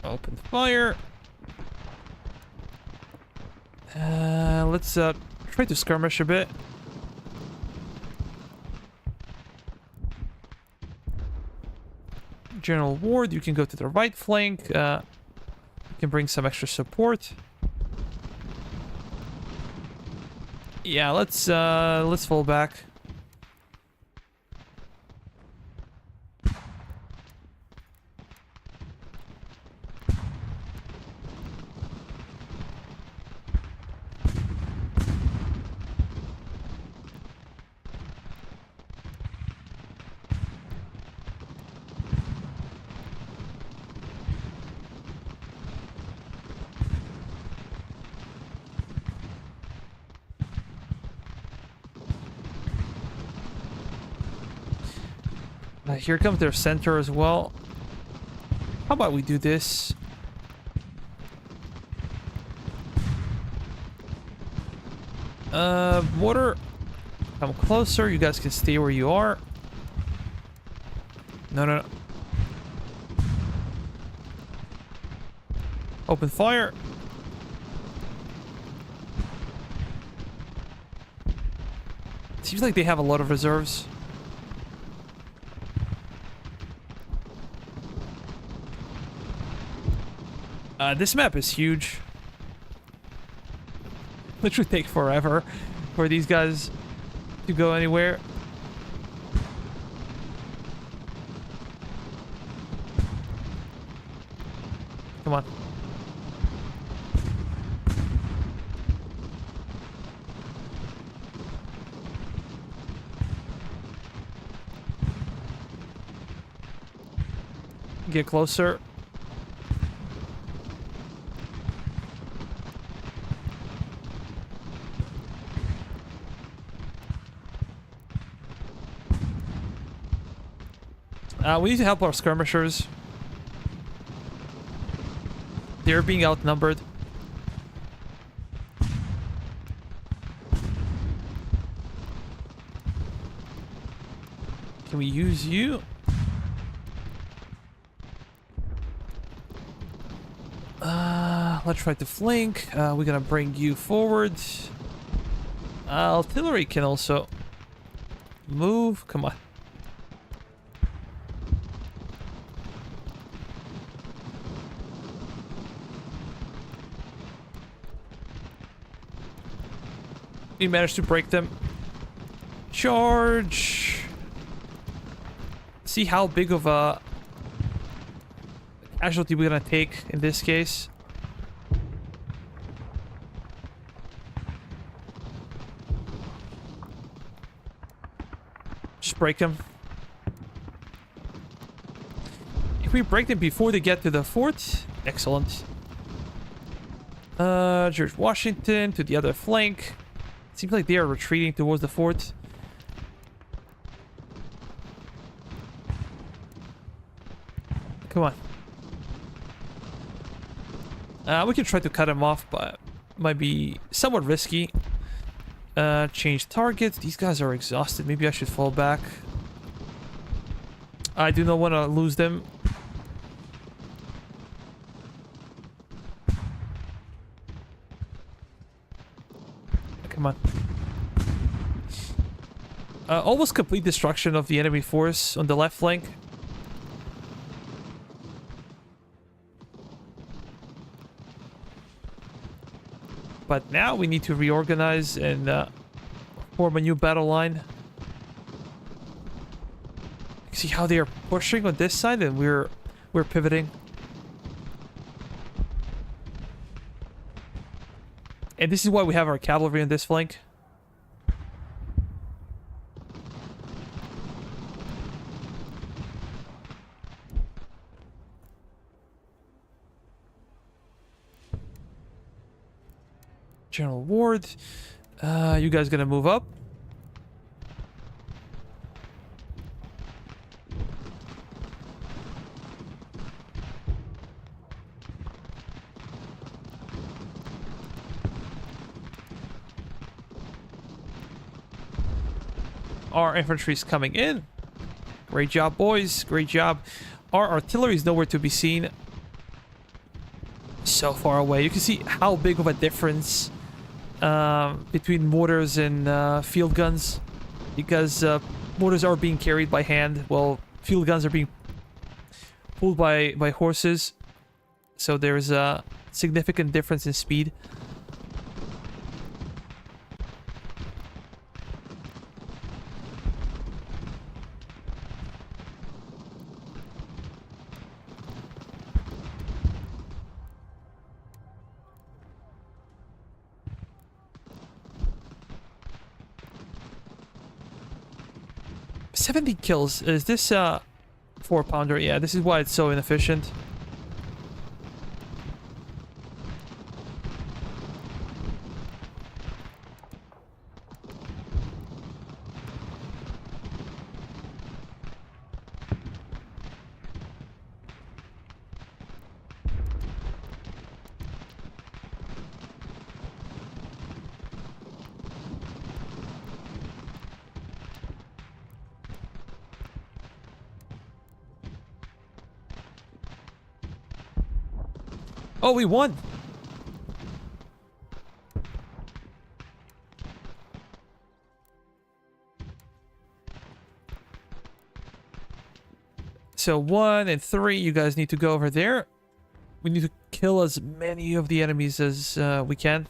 Open fire. Let's try to skirmish a bit. General Ward, you can go to the right flank. You can bring some extra support. Yeah, let's fall back. Here comes their center as well. How about we do this? Mortar, come closer. You guys can stay where you are. No, no, no. Open fire. Seems like they have a lot of reserves. This map is huge. Literally take forever for these guys to go anywhere. Come on. Get closer. We need to help our skirmishers. They're being outnumbered. Can we use you? Let's try to flank. We're gonna bring you forward. Artillery can also move. Come on. We managed to break them. Charge. See how big of a casualty we're gonna take in this case. Just break them. If we break them before they get to the fort, excellent. George Washington to the other flank. Seems like they are retreating towards the fort. Come on. We can try to cut them off, but might be somewhat risky. Change targets. These guys are exhausted. Maybe I should fall back. I do not want to lose them. Come on. Almost complete destruction of the enemy force on the left flank. But now we need to reorganize and form a new battle line. See how they are pushing on this side, and we're pivoting. And this is why we have our cavalry on this flank. General Ward, you guys gonna move up? Our infantry's coming in. Great job, boys. Great job. Our artillery is nowhere to be seen. So far away. You can see how big of a difference between mortars and field guns, because mortars are being carried by hand while field guns are being pulled by horses, so there's a significant difference in speed. $70 kills. Is this 4-pounder? Yeah, this is why it's so inefficient. Oh, we won. So 1 and 3, you guys need to go over there. We need to kill as many of the enemies as we can.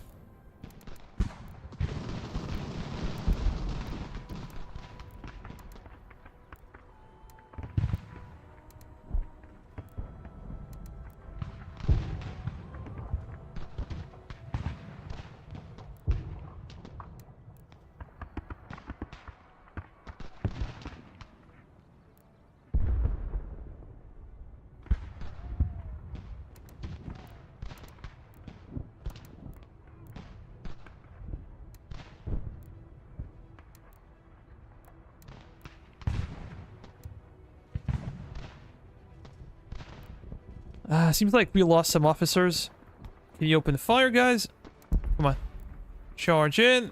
Seems like we lost some officers. Can you open the fire, guys? Come on. Charge in.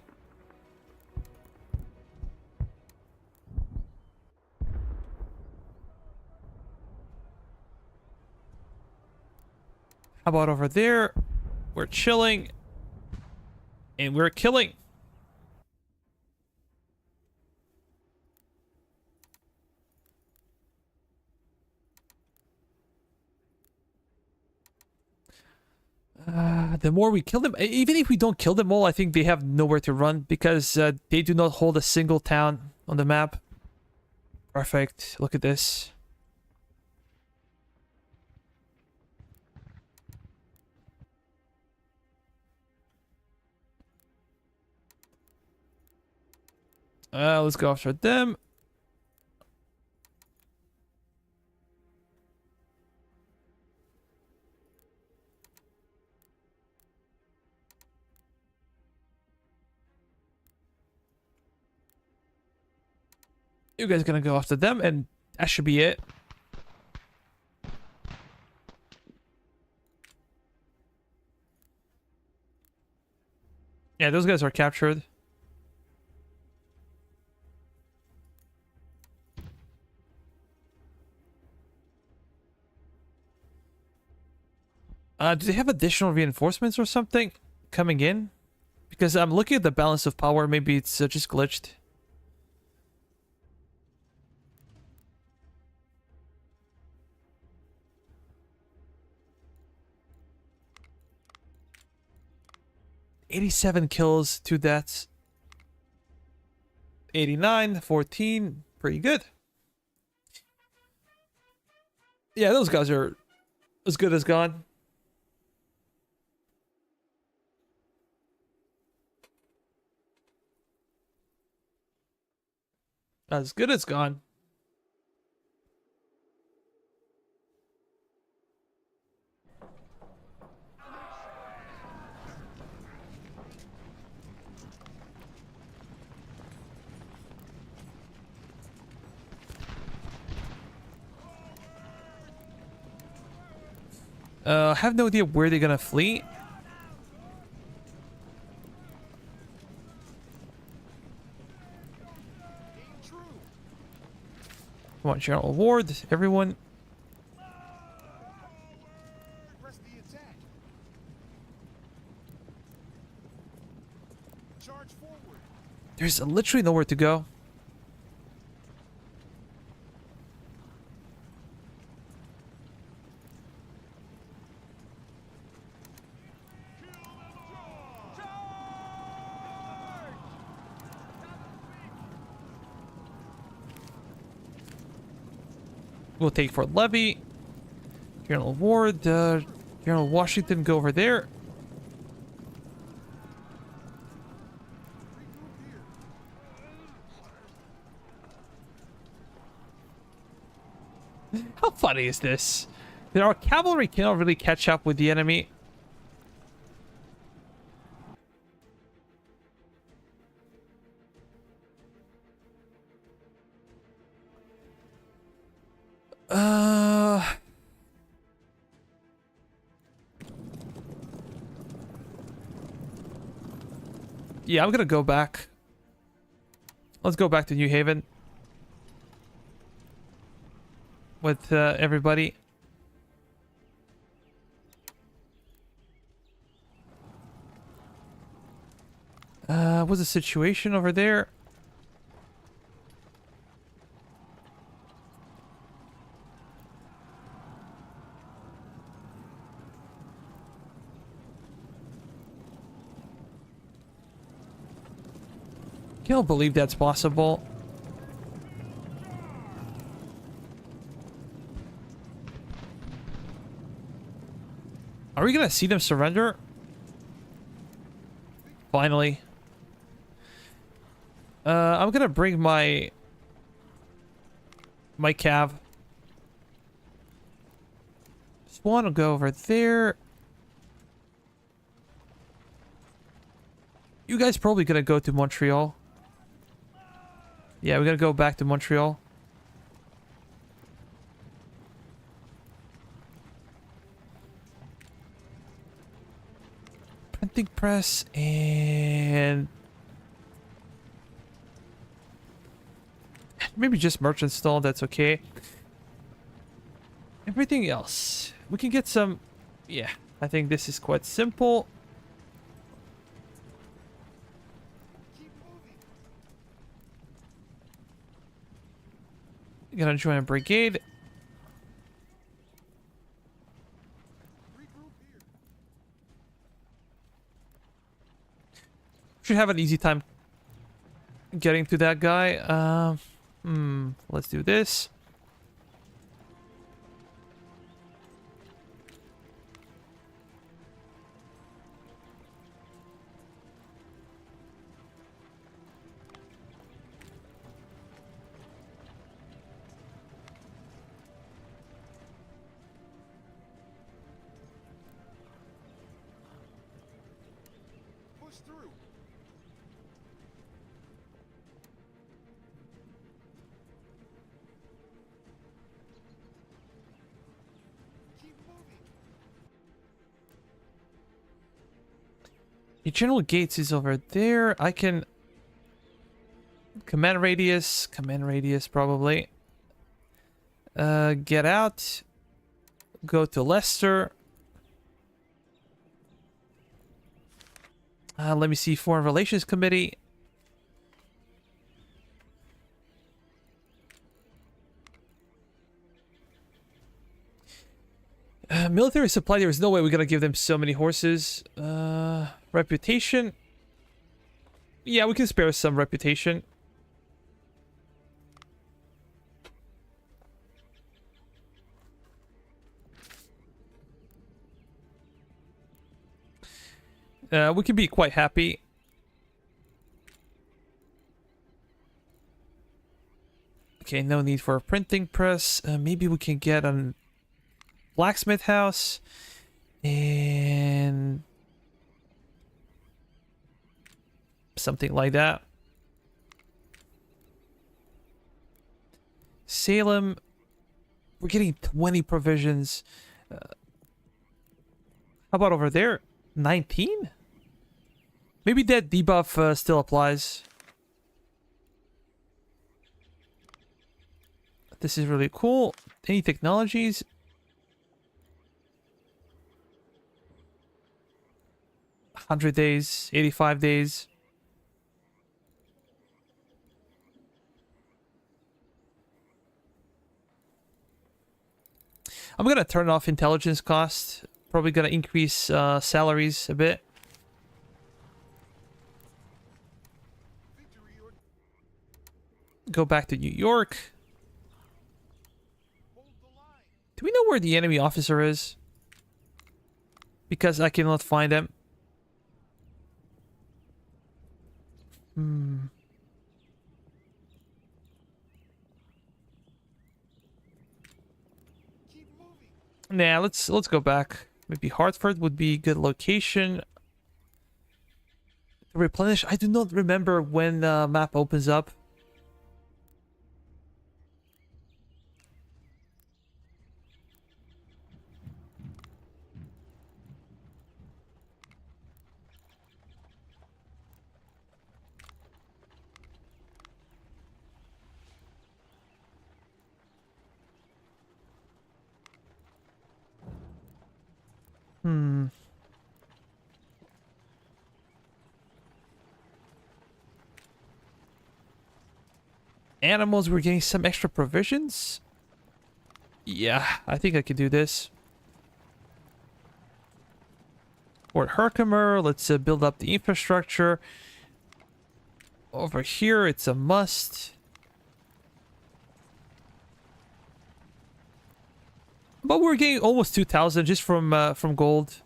How about over there? We're chilling. And we're killing. The more we kill them, even if we don't kill them all, I think they have nowhere to run because they do not hold a single town on the map. Perfect. Look at this. Let's go after them. You guys are gonna go after them, and that should be it. Yeah, those guys are captured. Do they have additional reinforcements or something coming in? Because I'm looking at the balance of power. Maybe it's just glitched. "87 kills, 2 deaths. 89, 14. Pretty good. Yeah, those guys are as good as gone. As good as gone. I have no idea where they're gonna flee. Come on, General Award, everyone. Press the attack. Charge forward. There's literally nowhere to go. We'll take Fort Levy. General Ward, General Washington, go over there. How funny is this? That our cavalry cannot really catch up with the enemy. Yeah, I'm gonna go back. Let's go back to New Haven. With everybody. What's the situation over there? Can't believe that's possible. Are we gonna see them surrender? Finally. I'm gonna bring my cav. Just want to go over there. You guys probably gonna go to Montreal. Yeah, we're gonna go back to Montreal. Printing press and maybe just merchant stall, that's okay. Everything else, we can get some. Yeah, I think this is quite simple. Gonna join a brigade. Should have an easy time getting to that guy. Let's do this. Push through. Keep moving. The General Gates is over there. I can command radius probably. Get out. Go to Leicester. Let me see, Foreign Relations Committee. Military supply, there is no way we're gonna give them so many horses. Reputation. Yeah, we can spare some reputation. We can be quite happy. Okay, no need for a printing press. Maybe we can get a blacksmith house and something like that. Salem, we're getting 20 provisions. How about over there? 19? Maybe that debuff still applies. This is really cool. Any technologies? $100 days, 85 days. I'm gonna turn off intelligence cost. Probably gonna increase salaries a bit. Victory or Go back to New York. hold the line. Do we know where the enemy officer is? Because I cannot find him. Keep moving. Nah, let's go back. Maybe Hartford would be a good location. Replenish. I do not remember when the map opens up. animals, we're getting some extra provisions. Yeah, I think I could do this. Fort Herkimer, let's build up the infrastructure. Over here, it's a must. But we're getting almost 2,000 just from gold.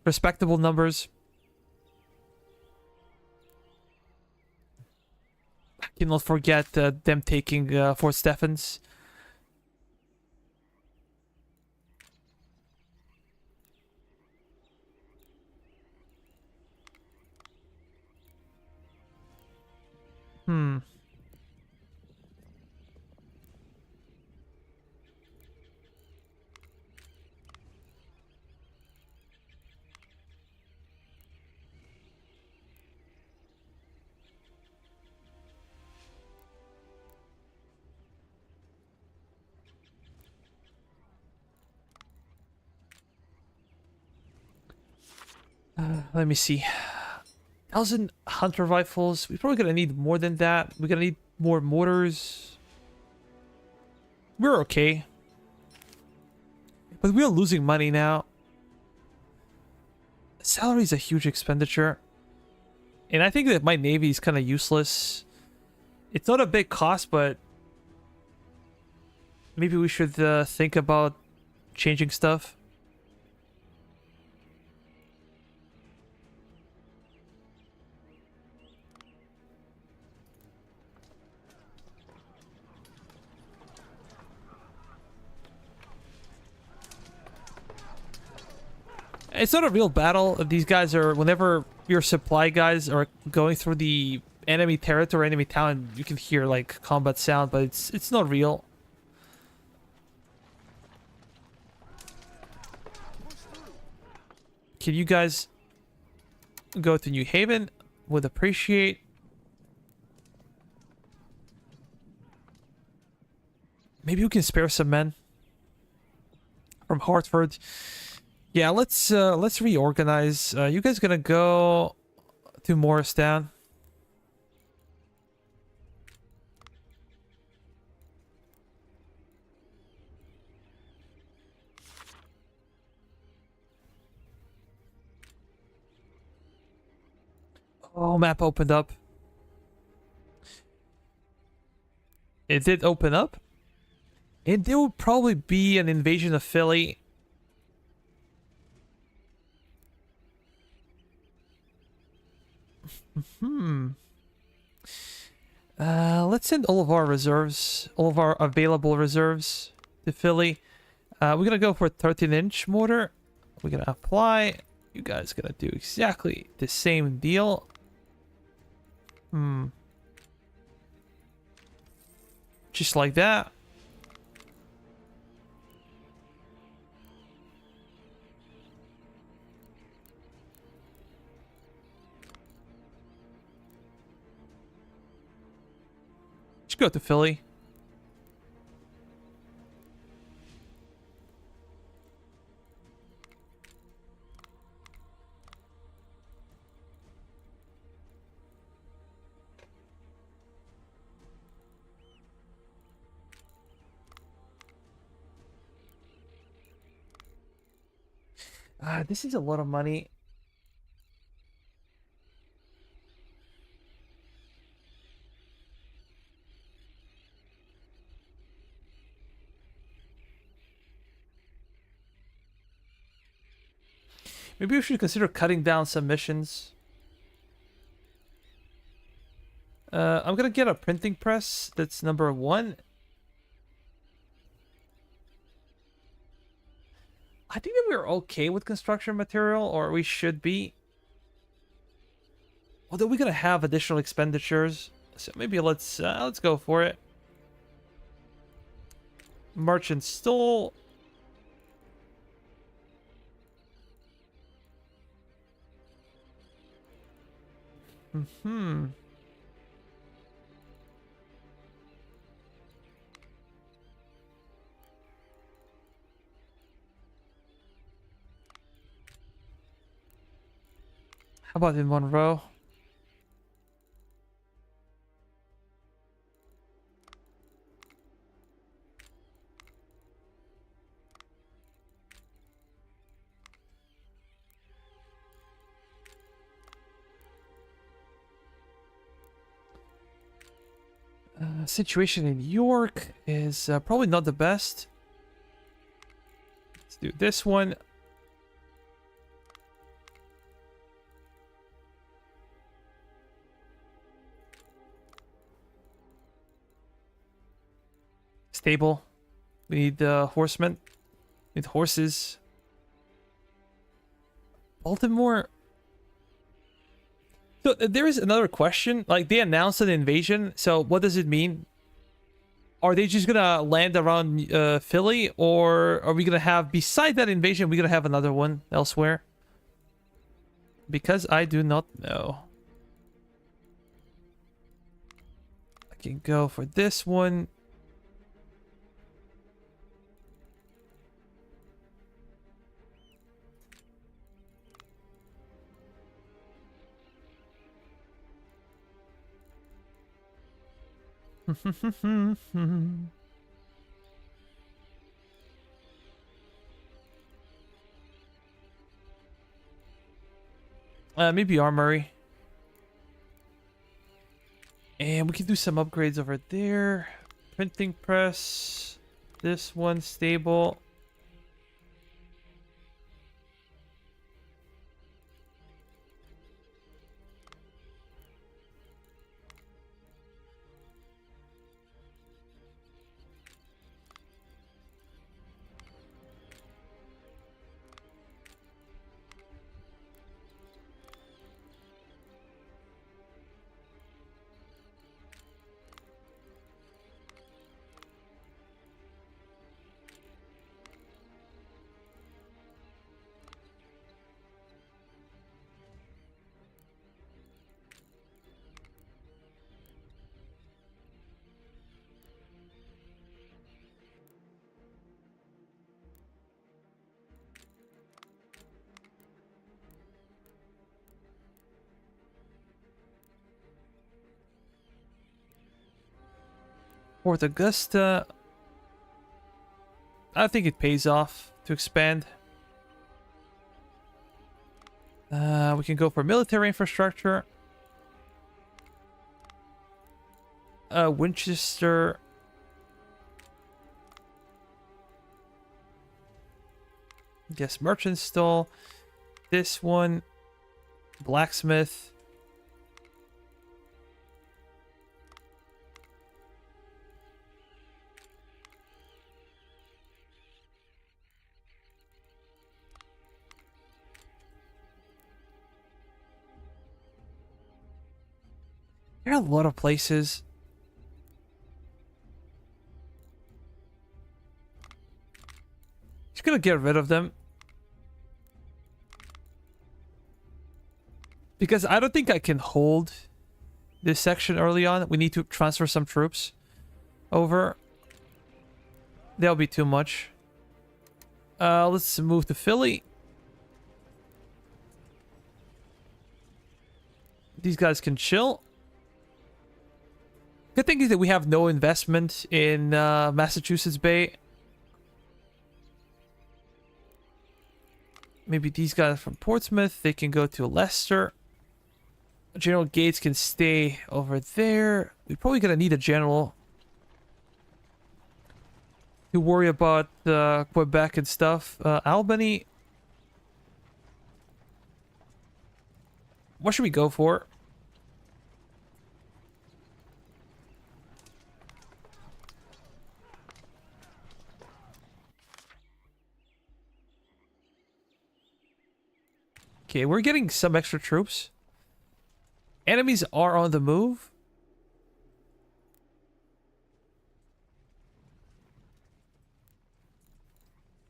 Respectable numbers. I cannot forget them taking Fort Stephens. Hmm. Let me see. 1,000 hunter rifles. We're probably gonna need more than that. We're gonna need more mortars. We're okay. But we're losing money now. Salary is a huge expenditure. And I think that my navy is kind of useless. It's not a big cost, but maybe we should think about changing stuff. It's not a real battle. These guys are, whenever your supply guys are going through the enemy territory, enemy town, you can hear like combat sound, but it's not real. Can you guys go to New Haven? Would appreciate. Maybe we can spare some men from Hartford. Yeah, let's reorganize. You guys gonna go to Morristown? Oh, map opened up. It did open up. And there will probably be an invasion of Philly. Let's send all of our reserves, all of our available reserves to Philly. We're gonna go for a 13-inch mortar. We're gonna apply. You guys gonna do exactly the same deal. Just like that. Just go to Philly. This is a lot of money. Maybe we should consider cutting down some missions. I'm gonna get a printing press. That's number 1. I think that we're okay with construction material, or we should be. Although we're gonna have additional expenditures, so maybe let's go for it. Merchant stole. How about in Monroe? Situation in York is probably not the best. Let's do this one. Stable. We need horsemen. We need horses. Baltimore. So there is another question. Like, they announced an invasion. So what does it mean? Are they just gonna land around Philly, or are we gonna have, beside that invasion, we gonna have another one elsewhere? Because I do not know. I can go for this one. Maybe armory. And we can do some upgrades over there. Printing press. This one stable. Fort Augusta. I think it pays off to expand. We can go for military infrastructure. Winchester. Guess merchant stall. This one. Blacksmith. There are a lot of places. Just gonna get rid of them. Because I don't think I can hold this section early on. We need to transfer some troops over. That'll be too much. Let's move to Philly. These guys can chill. Good thing is that we have no investment in Massachusetts Bay. Maybe these guys from Portsmouth, they can go to Leicester. General Gates can stay over there. We're probably gonna need a general to worry about Quebec and stuff. Albany. What should we go for? Okay, we're getting some extra troops. Enemies are on the move.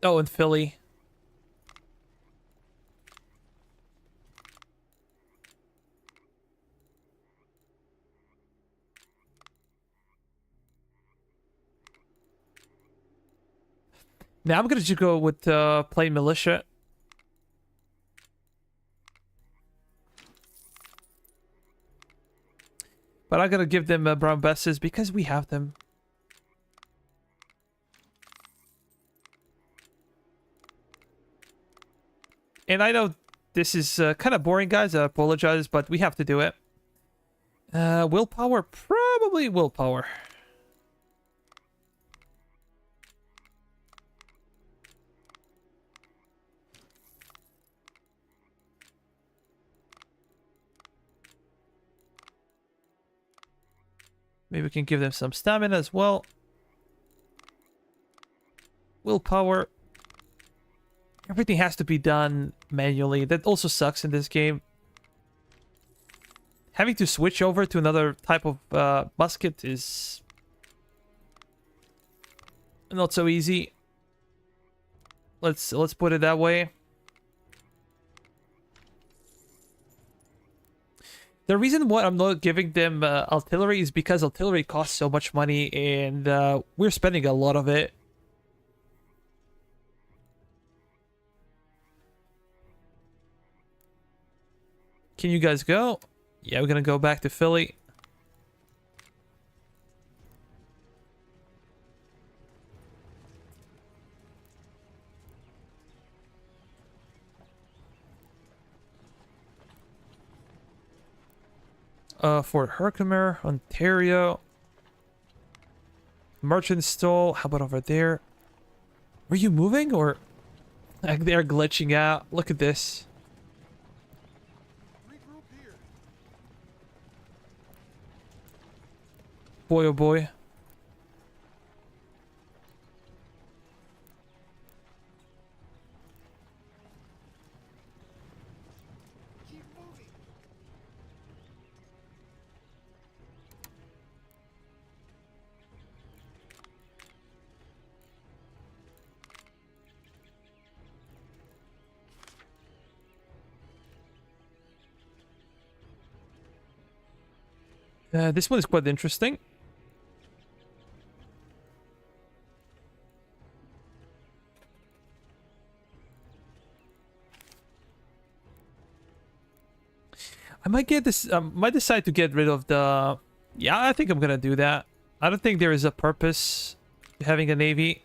Oh, in Philly. Now I'm gonna just go with plain militia. But I'm gonna give them brown besses because we have them. And I know this is kind of boring, guys. I apologize, but we have to do it. Willpower? Probably willpower. Maybe we can give them some stamina as well. Willpower. Everything has to be done manually. That also sucks in this game. Having to switch over to another type of musket is not so easy. Let's put it that way. The reason why I'm not giving them artillery is because artillery costs so much money, and we're spending a lot of it. Can you guys go? Yeah, we're gonna go back to Philly. Fort Herkimer, Ontario. Merchant Stall. How about over there? Were you moving or they're glitching out? Look at this. Regroup here. Boy, oh boy. Keep moving. This one is quite interesting. I might get this. Might decide to get rid of the. Yeah, I think I'm gonna do that. I don't think there is a purpose to having a navy.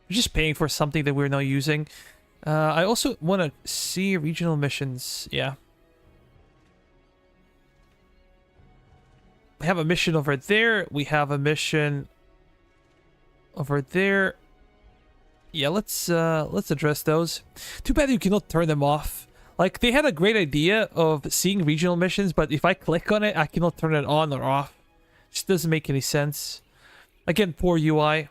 We're just paying for something that we're not using. I also want to see regional missions. Yeah. We have a mission over there. We have a mission over there. Yeah, let's address those. Too bad you cannot turn them off. Like, they had a great idea of seeing regional missions, but if I click on it, I cannot turn it on or off. Just doesn't make any sense. Again, poor UI.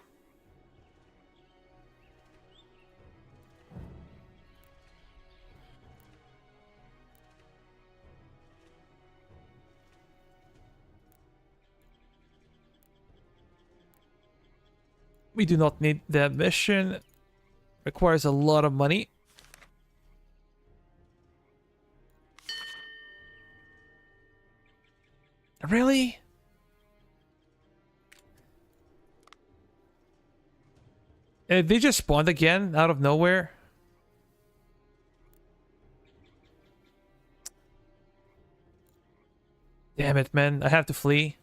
We do not need that mission. Requires a lot of money. Really? They just spawned again out of nowhere. Damn it, man. I have to flee.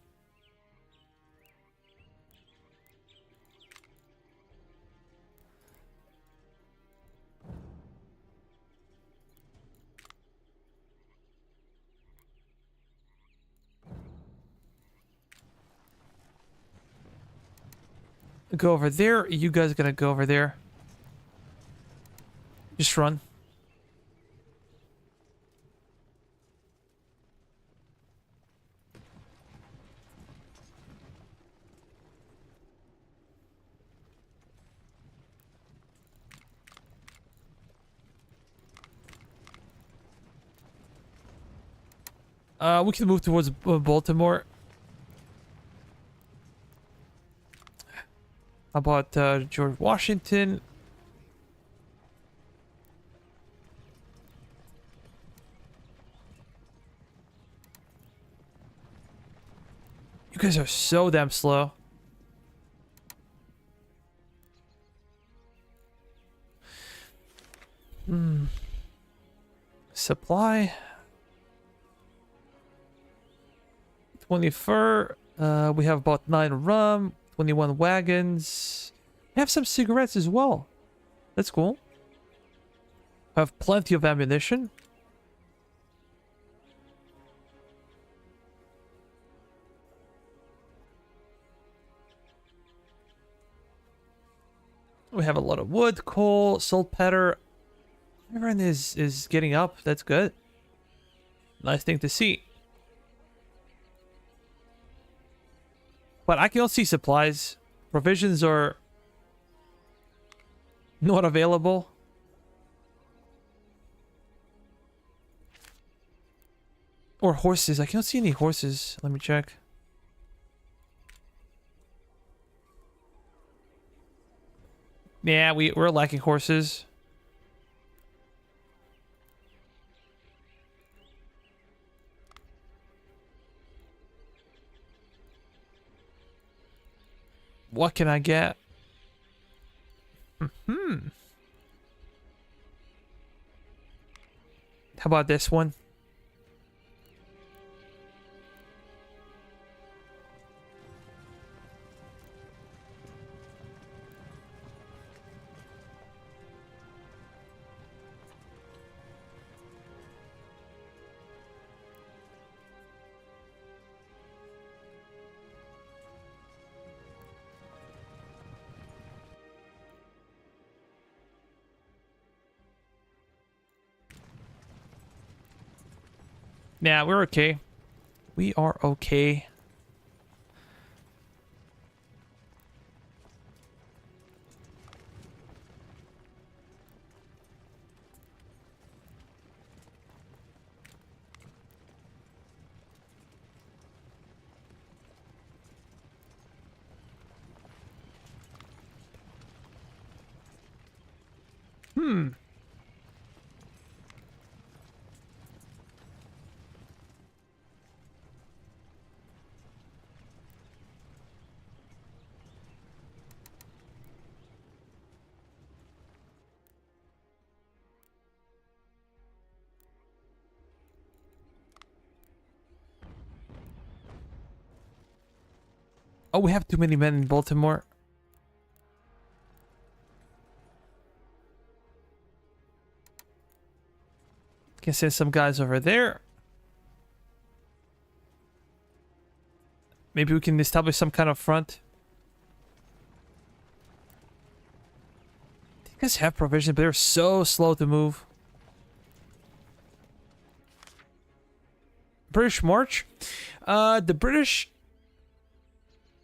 Go over there. You guys gonna go over there. Just run. We can move towards Baltimore. How about George Washington? You guys are so damn slow. Supply. 20 fur. We have about 9 rum. 21 wagons. We have some cigarettes as well. That's cool. I have plenty of ammunition. We have a lot of wood, coal, saltpeter. Everyone is getting up. That's good. Nice thing to see. But I can also see supplies. Provisions are not available. Or horses. I can't see any horses. Let me check. Yeah, we're lacking horses. What can I get? Hmm. How about this one? Yeah, we're okay. We are okay. Hmm. Oh, we have too many men in Baltimore. Can send some guys over there. Maybe we can establish some kind of front. These guys have provisions, but they're so slow to move. British march. The British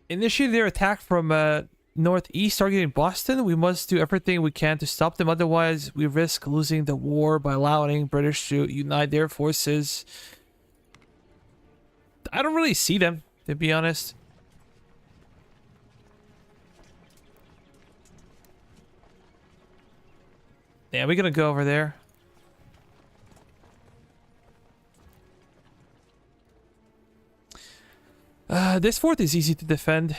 initiated their attack from northeast, targeting Boston. We must do everything we can to stop them. Otherwise, we risk losing the war by allowing British to unite their forces. I don't really see them, to be honest. Yeah, we're gonna go over there. This fort is easy to defend.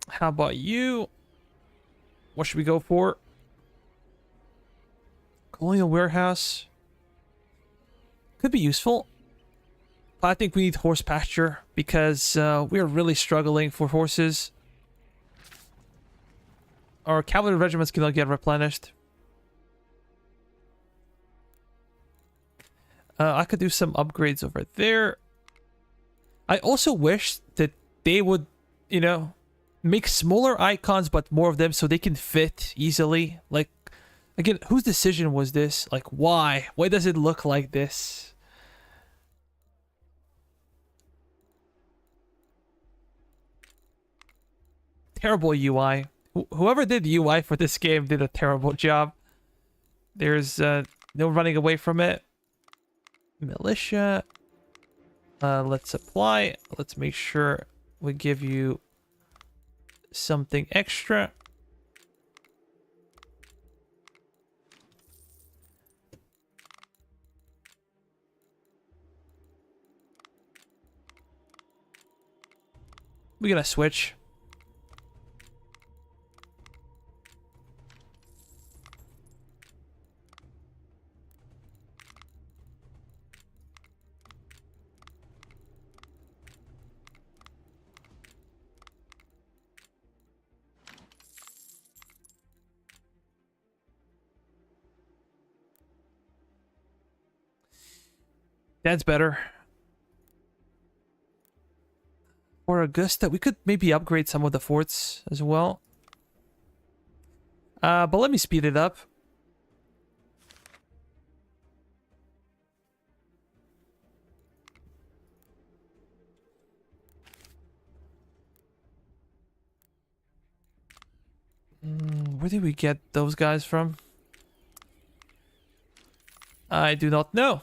How about you? What should we go for? Colonial warehouse. Could be useful. I think we need horse pasture because we're really struggling for horses. Our cavalry regiments cannot get replenished. I could do some upgrades over there. I also wish that they would, you know, make smaller icons but more of them so they can fit easily. Like, again, whose decision was this? Like, why? Why does it look like this? Terrible UI. Whoever did UI for this game did a terrible job. There's no running away from it. Militia. Let's supply. Let's make sure we give you something extra. We're gonna switch. That's better. For Augusta, we could maybe upgrade some of the forts as well. But let me speed it up. Where did we get those guys from? I do not know.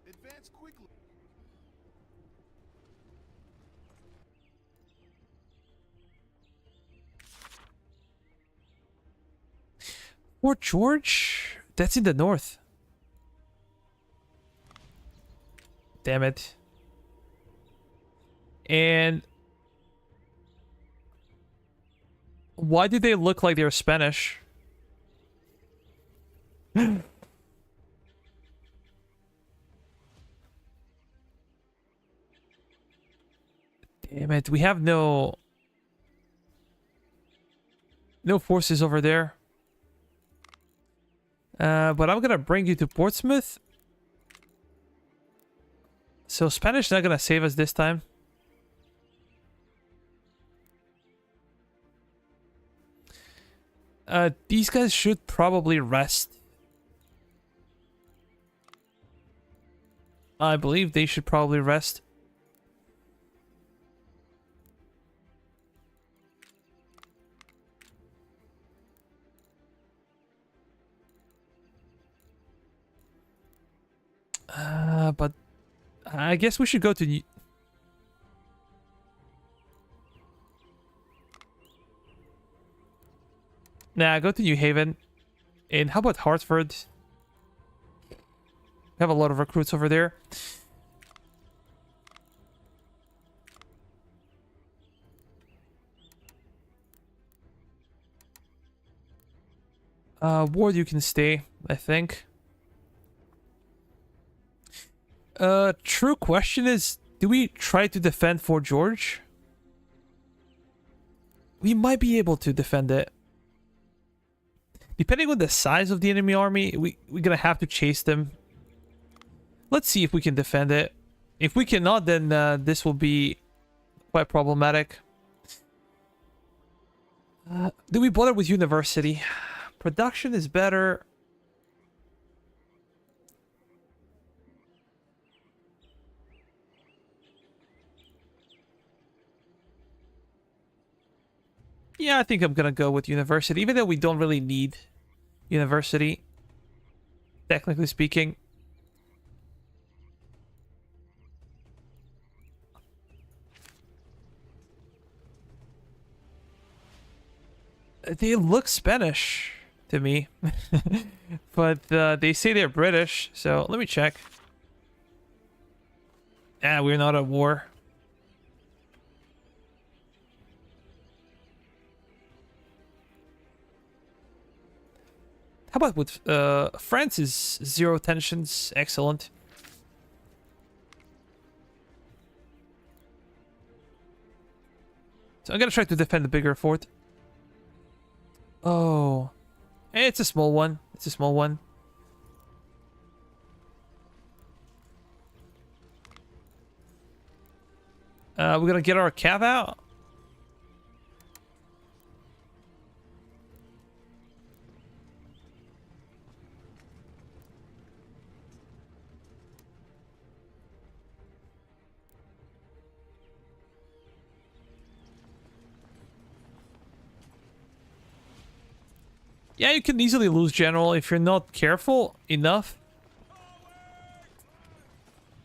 Advance quickly. Fort George? That's in the north. Damn it. And why do they look like they're Spanish? Damn it. We have no forces over there. But I'm gonna bring you to Portsmouth. So Spanish not gonna save us this time. These guys should probably rest. I believe they should probably rest. But I guess we should go to go to New Haven. And how about Hartford? We have a lot of recruits over there. Ward, you can stay, I think. True question is, do we try to defend Fort George? We might be able to defend it. Depending on the size of the enemy army, we're gonna have to chase them. Let's see if we can defend it. If we cannot, then this will be quite problematic. Do we bother with university? Production is better. Yeah, I think I'm gonna go with university, even though we don't really need university, technically speaking. They look Spanish to me, but they say they're British, so let me check. Ah, we're not at war. How about with France is 0 tensions? Excellent. So I'm gonna try to defend the bigger fort. Oh, it's a small one. It's a small one. We're gonna get our cav out. Yeah, you can easily lose general if you're not careful enough.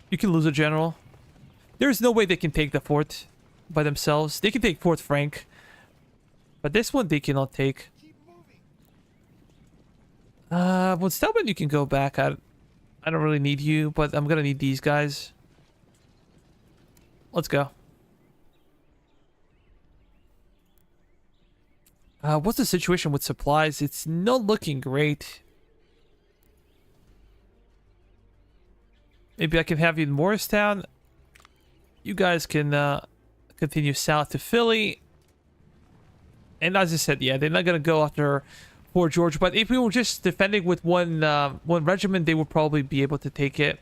You can lose a general. There's no way they can take the fort by themselves. They can take Fort Frank, but this one they cannot take. Well, Stelman, you can go back. I don't really need you, but I'm gonna need these guys. Let's go. What's the situation with supplies? It's not looking great. Maybe I can have you in Morristown. You guys can continue south to Philly. And as I said, yeah, they're not gonna go after Fort George. But if we were just defending with one regiment, they would probably be able to take it.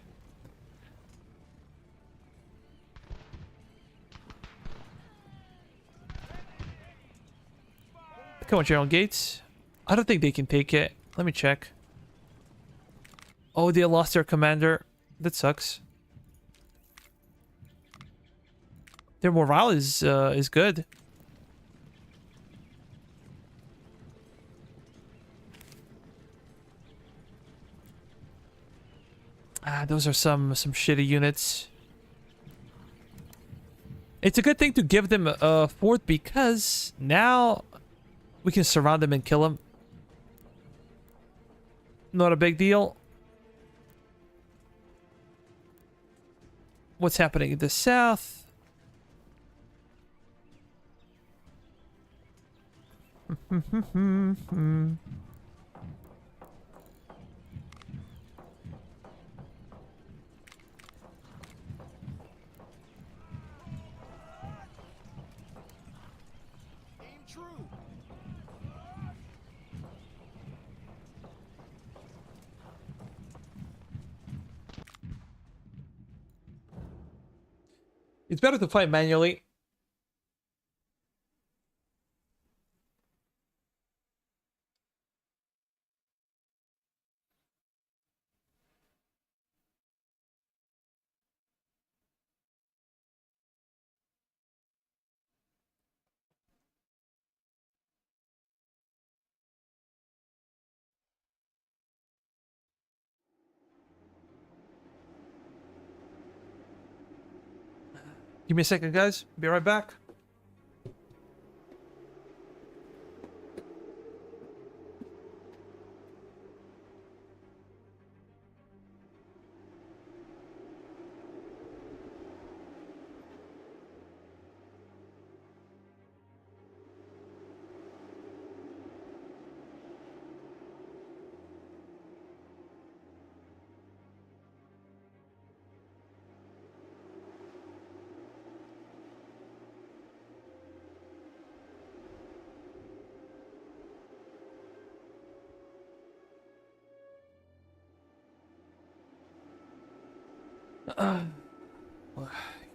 Come on, General Gates. I don't think they can take it. Let me check. Oh, they lost their commander. That sucks. Their morale is good. Ah, those are some shitty units. It's a good thing to give them a fort because now we can surround them and kill them. Not a big deal. What's happening in the south? Aim true. It's better to fight manually. Give me a second, guys. Be right back.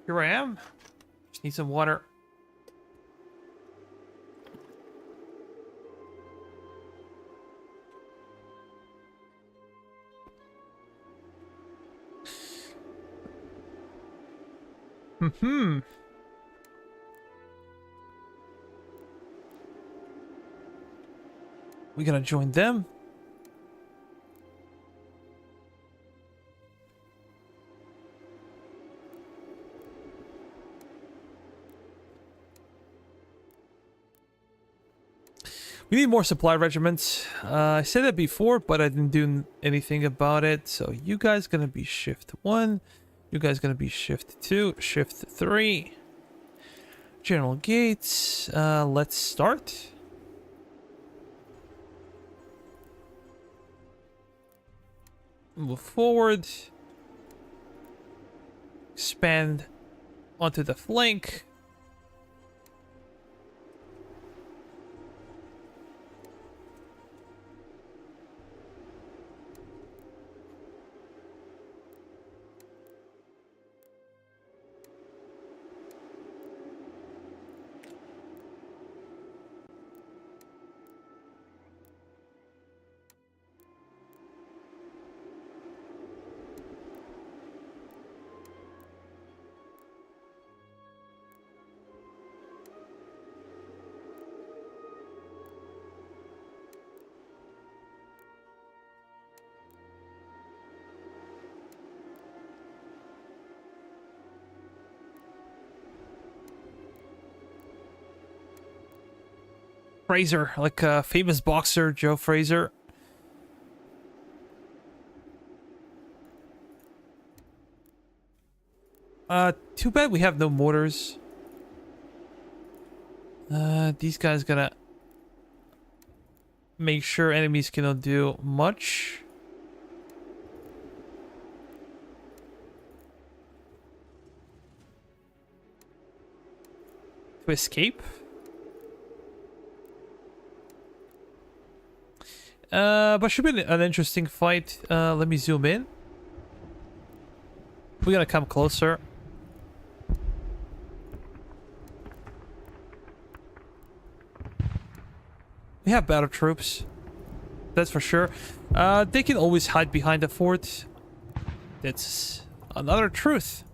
Here I am. Just need some water. Hmm. We gonna join them? We need more supply regiments. I said that before, but I didn't do anything about it. So you guys gonna be shift 1. You guys gonna be shift 2, shift 3. General Gates. Let's start. Move forward. Expand onto the flank. Fraser, like a famous boxer, Joe Fraser. Too bad we have no mortars. These guys gonna make sure enemies cannot do much. to escape. But should be an interesting fight. Let me zoom in. We're gonna come closer. We have better troops. That's for sure. They can always hide behind the fort. That's another truth.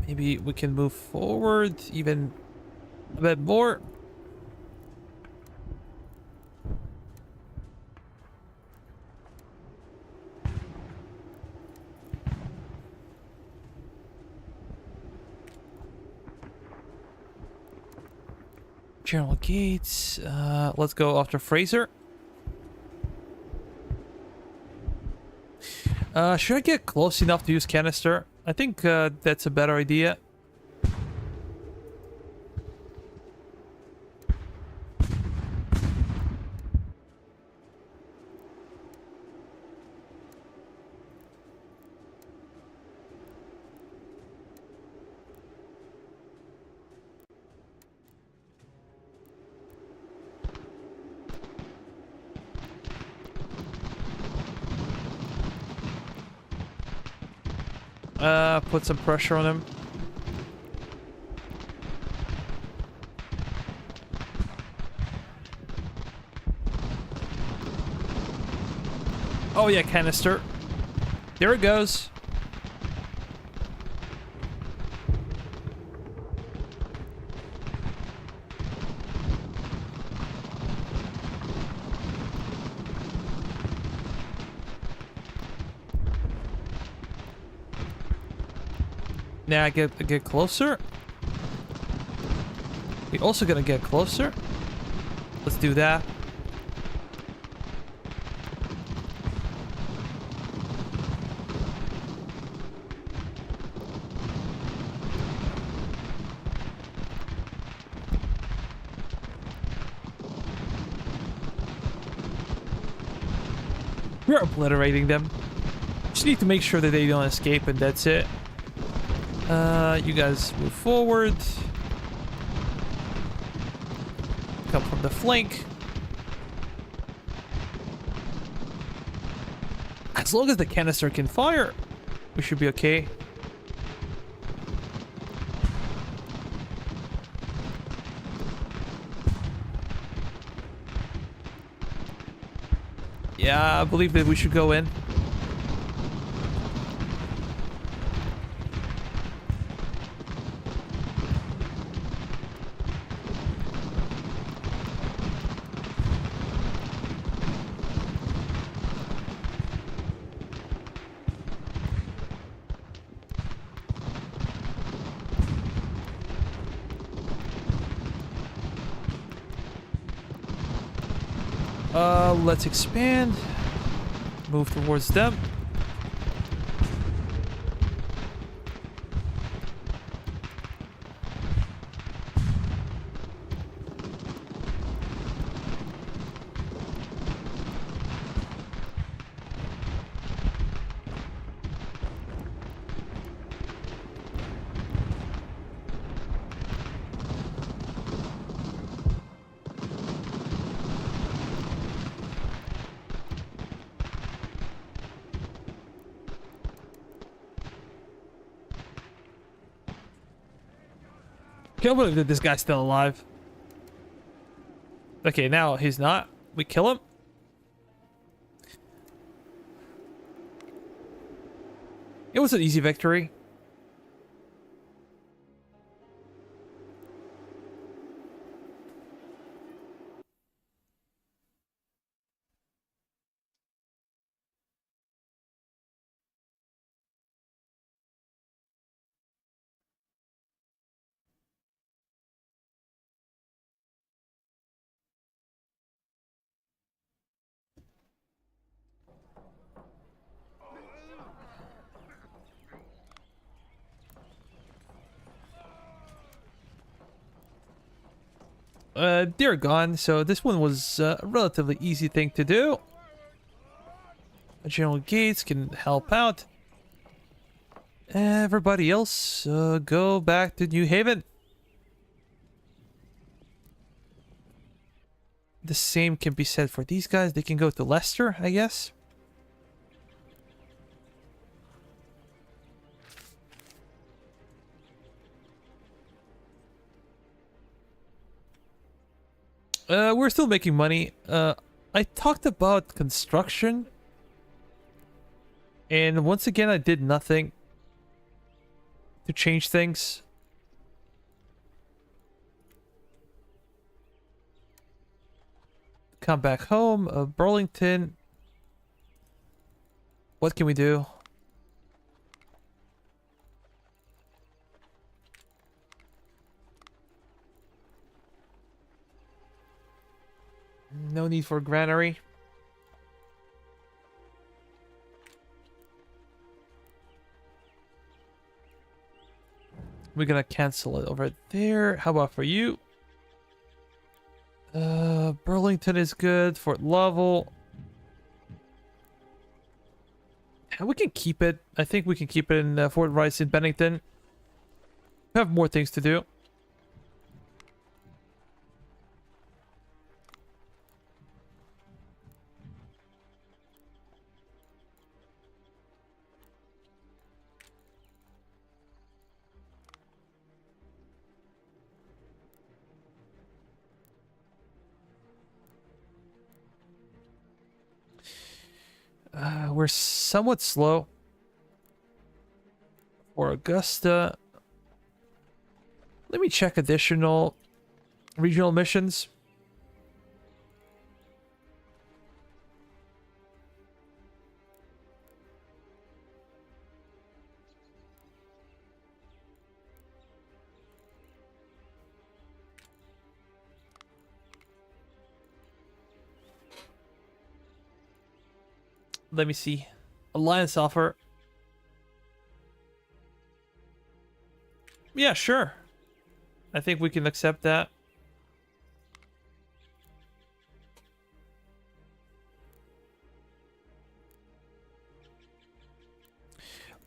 Maybe we can move forward even a bit more. General Gates. Let's go after Fraser. Should I get close enough to use canister? I think that's a better idea. Put some pressure on him. Oh yeah, canister. There it goes. Now I get closer. We also gonna get closer. Let's do that. We're obliterating them. Just need to make sure that they don't escape, and that's it. You guys move forward. Come from the flank. As long as the canister can fire, we should be okay. Yeah, I believe that we should go in. Let's expand. Move towards them. Can't believe that this guy's still alive. Okay, now he's not. We kill him. It was an easy victory. They're gone, so this one was a relatively easy thing to do. General Gates can help out. Everybody else, go back to New Haven. The same can be said for these guys. They can go to Leicester, I guess. We're still making money. I talked about construction. And once again, I did nothing to change things. Come back home. Burlington. What can we do? No need for granary. We're gonna cancel it over there. How about for you? Burlington is good. Fort Lovell. We can keep it. I think we can keep it in Fort Rice in Bennington. We have more things to do. We're somewhat slow for Augusta. Let me check additional regional missions. Let me see. Alliance offer. Yeah, sure. I think we can accept that.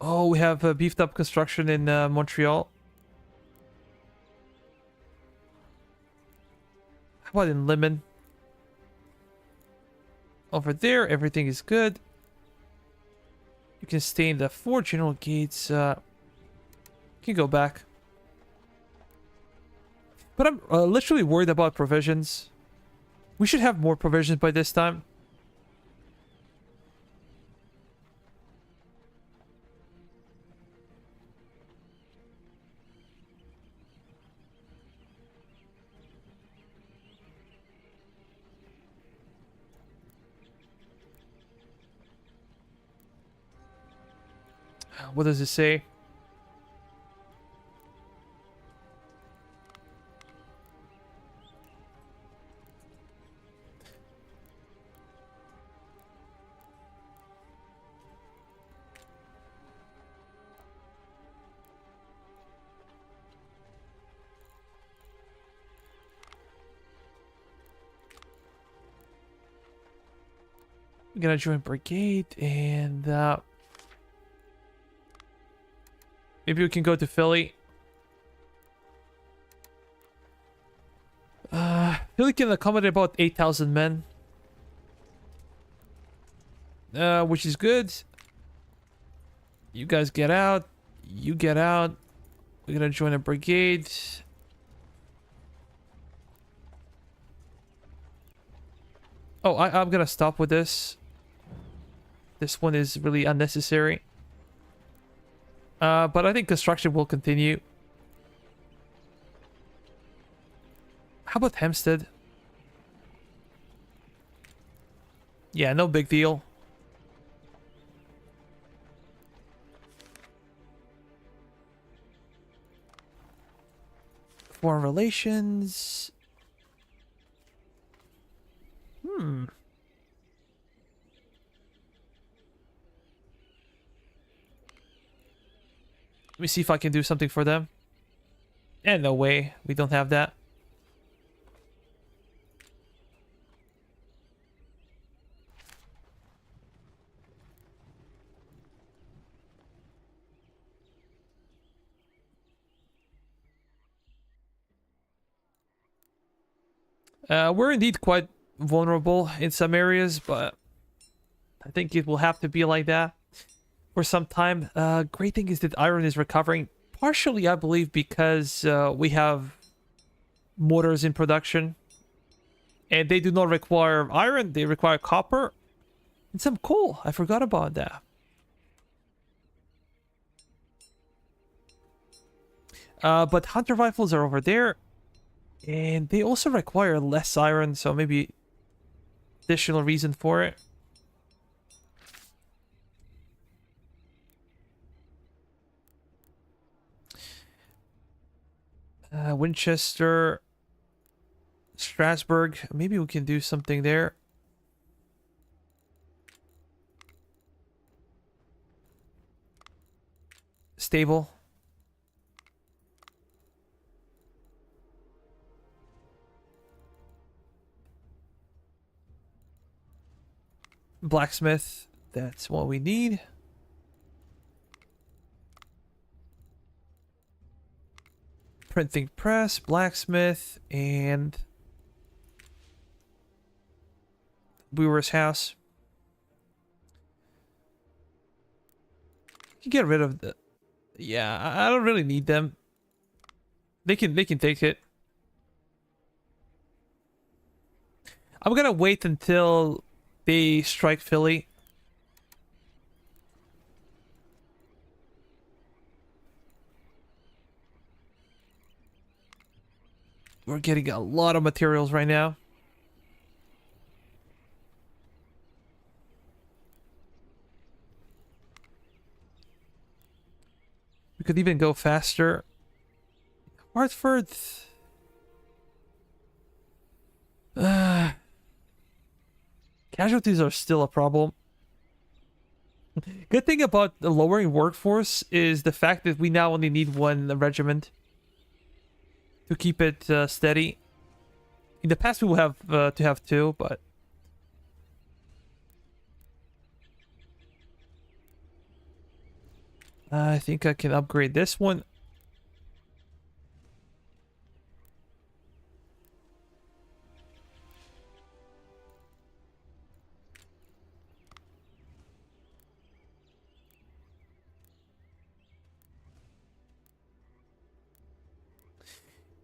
Oh, we have beefed up construction in Montreal. How about in Limon? Over there, everything is good. You can stay in the Fort General Gates. You can go back. But I'm literally worried about provisions. We should have more provisions by this time. What does it say? I'm gonna join brigade and maybe we can go to Philly. Philly can accommodate about 8,000 men. Which is good. You guys get out. You get out. We're gonna join a brigade. Oh, I'm gonna stop with this. This one is really unnecessary. But I think construction will continue. How about Hempstead? Yeah, no big deal. Foreign relations. Let me see if I can do something for them. No way. We don't have that. We're indeed quite vulnerable in some areas, but I think it will have to be like that for some time. Great thing is that iron is recovering, partially, I believe, because we have mortars in production. And they do not require iron, they require copper. And some coal. I forgot about that. But hunter rifles are over there. And they also require less iron, so maybe additional reason for it. Winchester, Strasbourg. Maybe we can do something there. Stable. Blacksmith. That's what we need. Printing press, blacksmith, and Brewer's house. You can get rid of the... Yeah, I don't really need them. They can take it. I'm gonna wait until they strike Philly. We're getting a lot of materials right now. We could even go faster. Hartford. Casualties are still a problem. Good thing about the lowering workforce is the fact that we now only need one regiment to keep it steady. In the past, we will have to have two, but I think I can upgrade this one.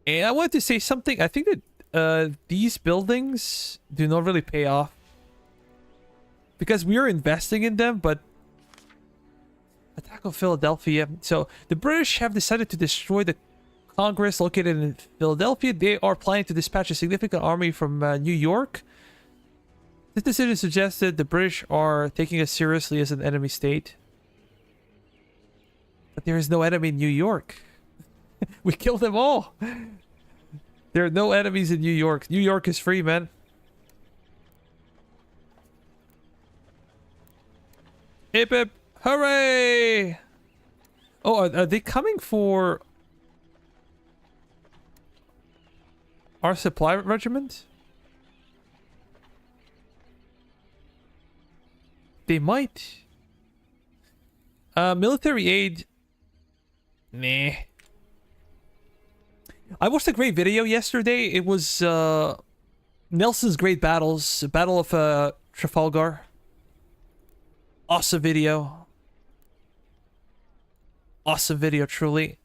And I wanted to say something. I think that these buildings do not really pay off. Because we are investing in them, but... Attack on Philadelphia. So, the British have decided to destroy the Congress located in Philadelphia. They are planning to dispatch a significant army from New York. This decision suggests that the British are taking us seriously as an enemy state. But there is no enemy in New York. We killed them all. There are no enemies in New York. New York is free, man. Hip hip. Hooray! Oh, are they coming for our supply regiment? They might. Military aid. Nah. I watched a great video yesterday. It was Nelson's Great Battles, Battle of Trafalgar. Awesome video. Awesome video, truly.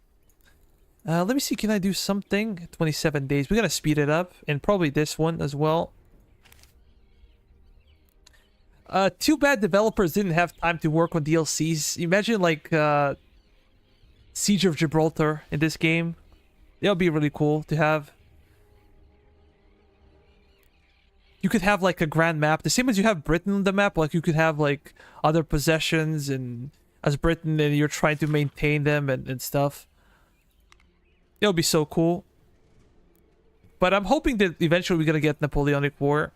Let me see, can I do something? 27 days. We gotta speed it up, and probably this one as well. Too bad developers didn't have time to work on DLCs. Imagine like Siege of Gibraltar in this game. That would be really cool to have. You could have like a grand map, the same as you have Britain on the map. Like you could have like other possessions and as Britain, and you're trying to maintain them and stuff. It would be so cool. But I'm hoping that eventually we're gonna get Napoleonic War.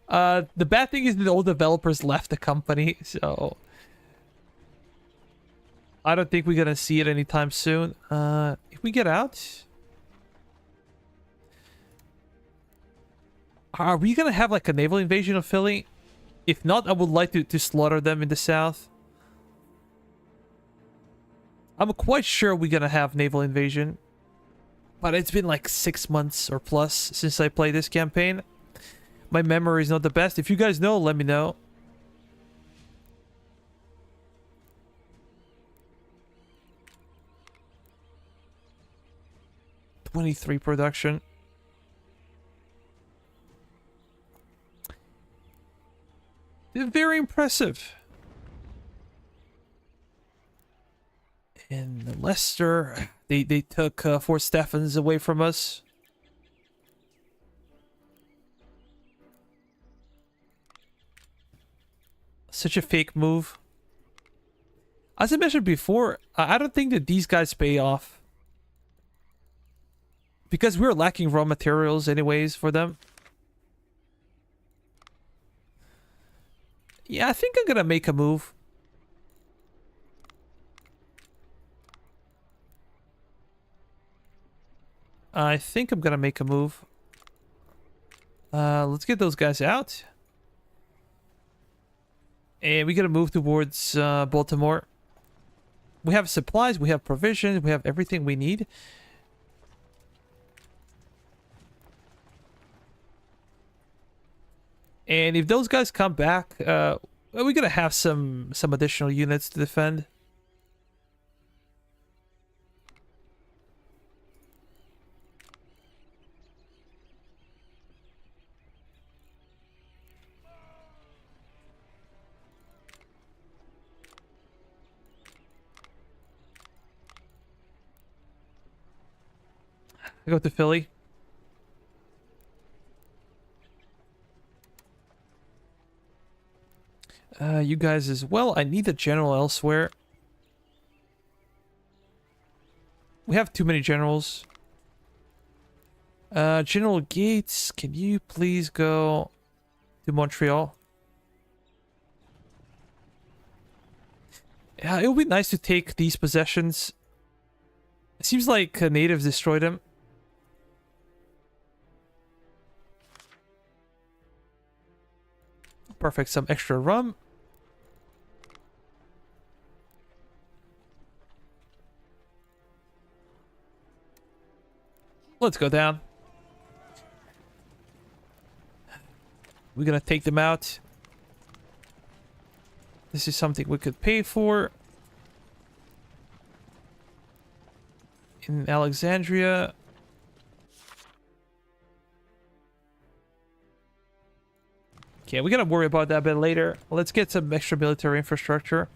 The bad thing is that all developers left the company, so I don't think we're gonna see it anytime soon. If we get out, are we gonna have like a naval invasion of Philly? If not, I would like to slaughter them in the south. I'm quite sure we're gonna have naval invasion. But it's been like 6 months or plus since I played this campaign. My memory is not the best. If you guys know, let me know. '23 production. They're very impressive. And Leicester, they took Fort Stephens away from us. Such a fake move. As I mentioned before, I don't think that these guys pay off. Because we're lacking raw materials anyways for them. Yeah, I think I'm gonna make a move. Let's get those guys out. And we gotta move towards Baltimore. We have supplies, we have provisions, we have everything we need. And if those guys come back, we're gonna have some additional units to defend. I go to Philly. You guys as well. I need a general elsewhere. We have too many generals. General Gates, can you please go to Montreal? Yeah, it would be nice to take these possessions. It seems like natives destroyed them. Perfect, some extra rum. Let's go down. We're gonna take them out. This is something we could pay for. In Alexandria. Okay, we gotta worry about that a bit later. Let's get some extra military infrastructure.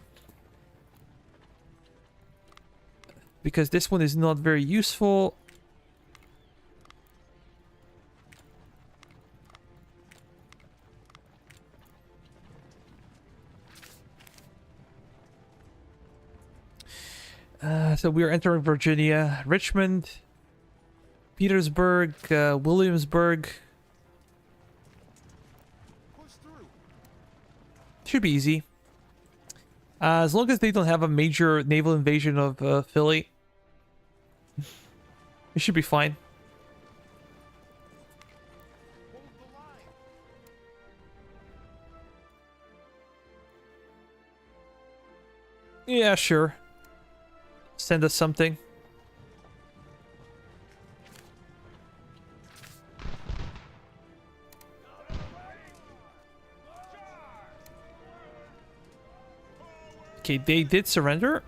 Because this one is not very useful. So we are entering Virginia, Richmond, Petersburg, Williamsburg. Should be easy. As long as they don't have a major naval invasion of Philly. It should be fine. Yeah, sure. Send us something. Okay, they did surrender.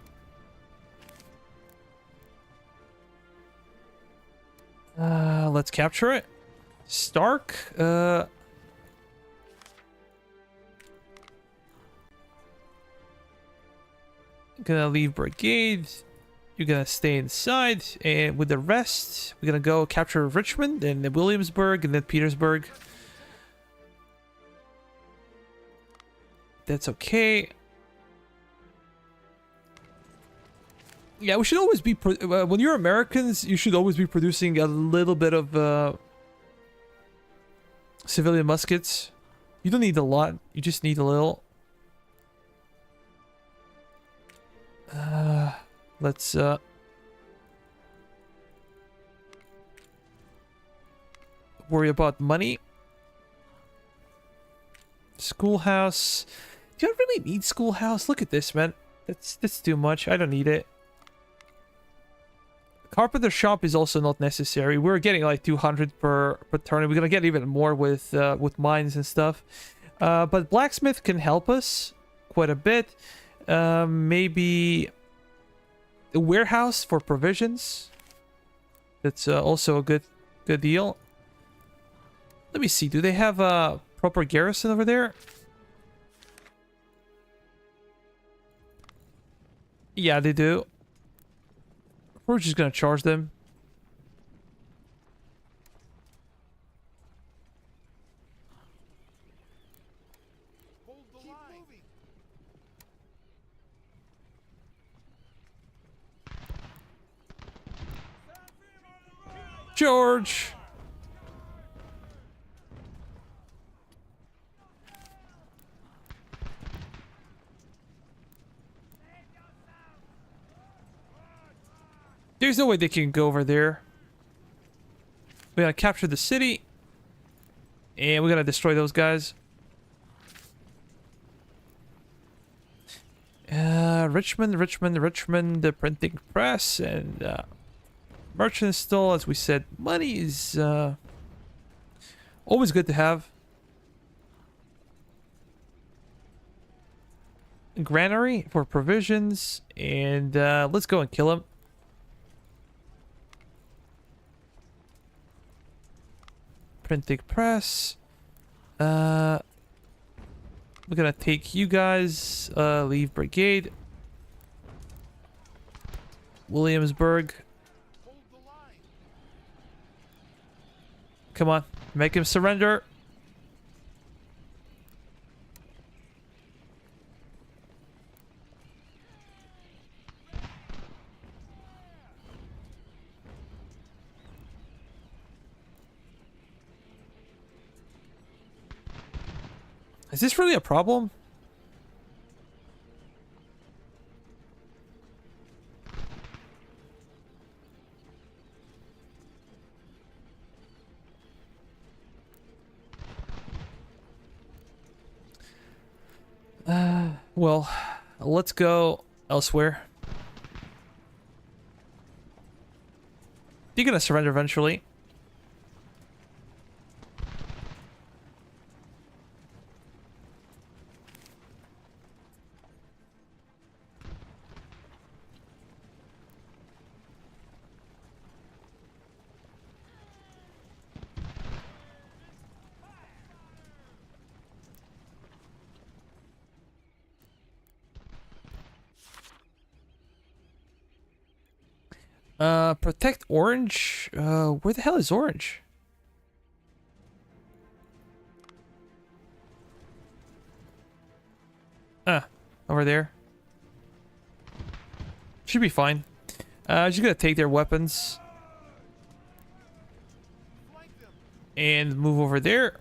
Let's capture it. Stark, gonna leave brigade. You're gonna stay inside, and with the rest, we're gonna go capture Richmond and then Williamsburg and then Petersburg. That's okay. Yeah, we should always be when you're Americans, you should always be producing a little bit of civilian muskets. You don't need a lot, you just need a little. Let's worry about money. Schoolhouse. Do I really need schoolhouse? Look at this, man. That's too much. I don't need it. Carpenter shop is also not necessary. We're getting like 200 per turn. We're gonna get even more with mines and stuff. But blacksmith can help us quite a bit. Maybe a warehouse for provisions. That's also a good deal. Let me see. Do they have a proper garrison over there? Yeah, they do. We're just gonna charge them. Hold the line. Moving. George! There's no way they can go over there. We gotta capture the city. And we gotta destroy those guys. Richmond, the printing press, and merchant stall. As we said, money is always good to have. Granary for provisions, and let's go and kill him. Printing press. We're gonna take you guys. Leave brigade. Williamsburg. Hold the line. Come on, make him surrender. Is this really a problem? Well, let's go elsewhere. You're gonna surrender eventually. Protect Orange? Where the hell is Orange? Over there. Should be fine. Just gonna take their weapons. Flank them. And move over there.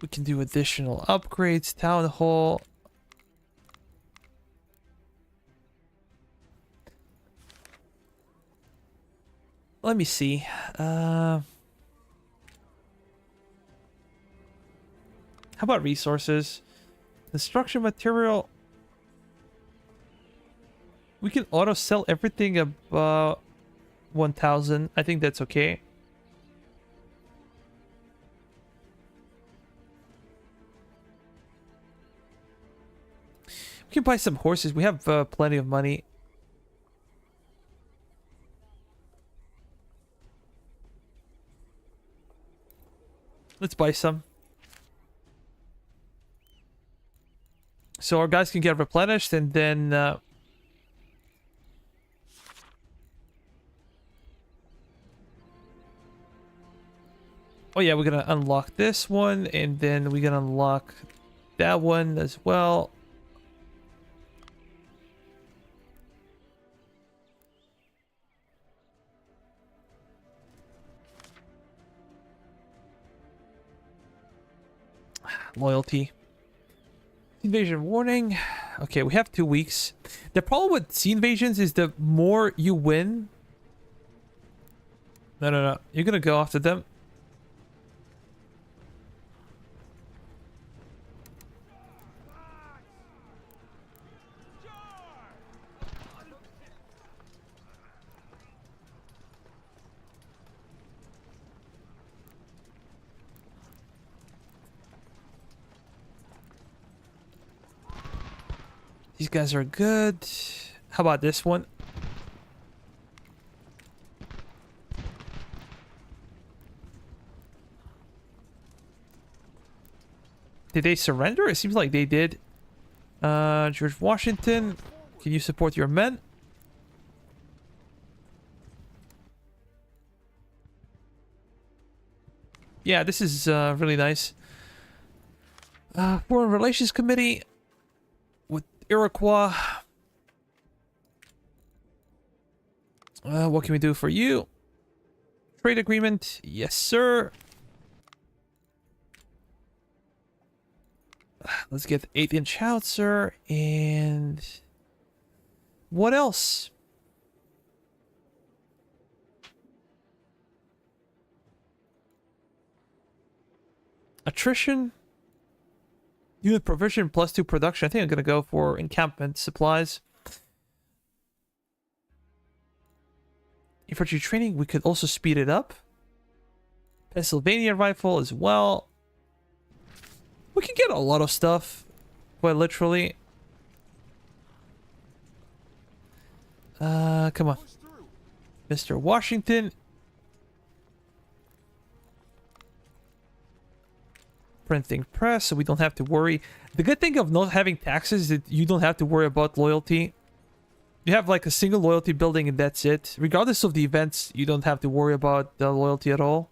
We can do additional upgrades, town hall. Let me see. How about resources? Construction material. We can auto sell everything about 1,000. I think that's okay. We can buy some horses. We have plenty of money. Let's buy some. So our guys can get replenished, and then oh yeah, we're gonna unlock this one, and then we're gonna unlock that one as well. Loyalty. Invasion warning. Okay, we have 2 weeks. The problem with sea invasions is the more you win... No. You're gonna go after them. These guys are good. How about this one? Did they surrender? It seems like they did. George Washington, can you support your men? Yeah, this is really nice. Foreign Relations Committee with Iroquois. What can we do for you? Trade agreement. Yes, sir. Let's get 8-inch howitzer. And what else? Attrition. Unit provision +2 production. I think I'm going to go for encampment supplies. Infantry training, we could also speed it up. Pennsylvania rifle as well. We can get a lot of stuff, quite literally. Come on. Mr. Washington. Printing press, so we don't have to worry. The good thing of not having taxes is that you don't have to worry about loyalty. You have like a single loyalty building and that's it. Regardless of the events, you don't have to worry about the loyalty at all.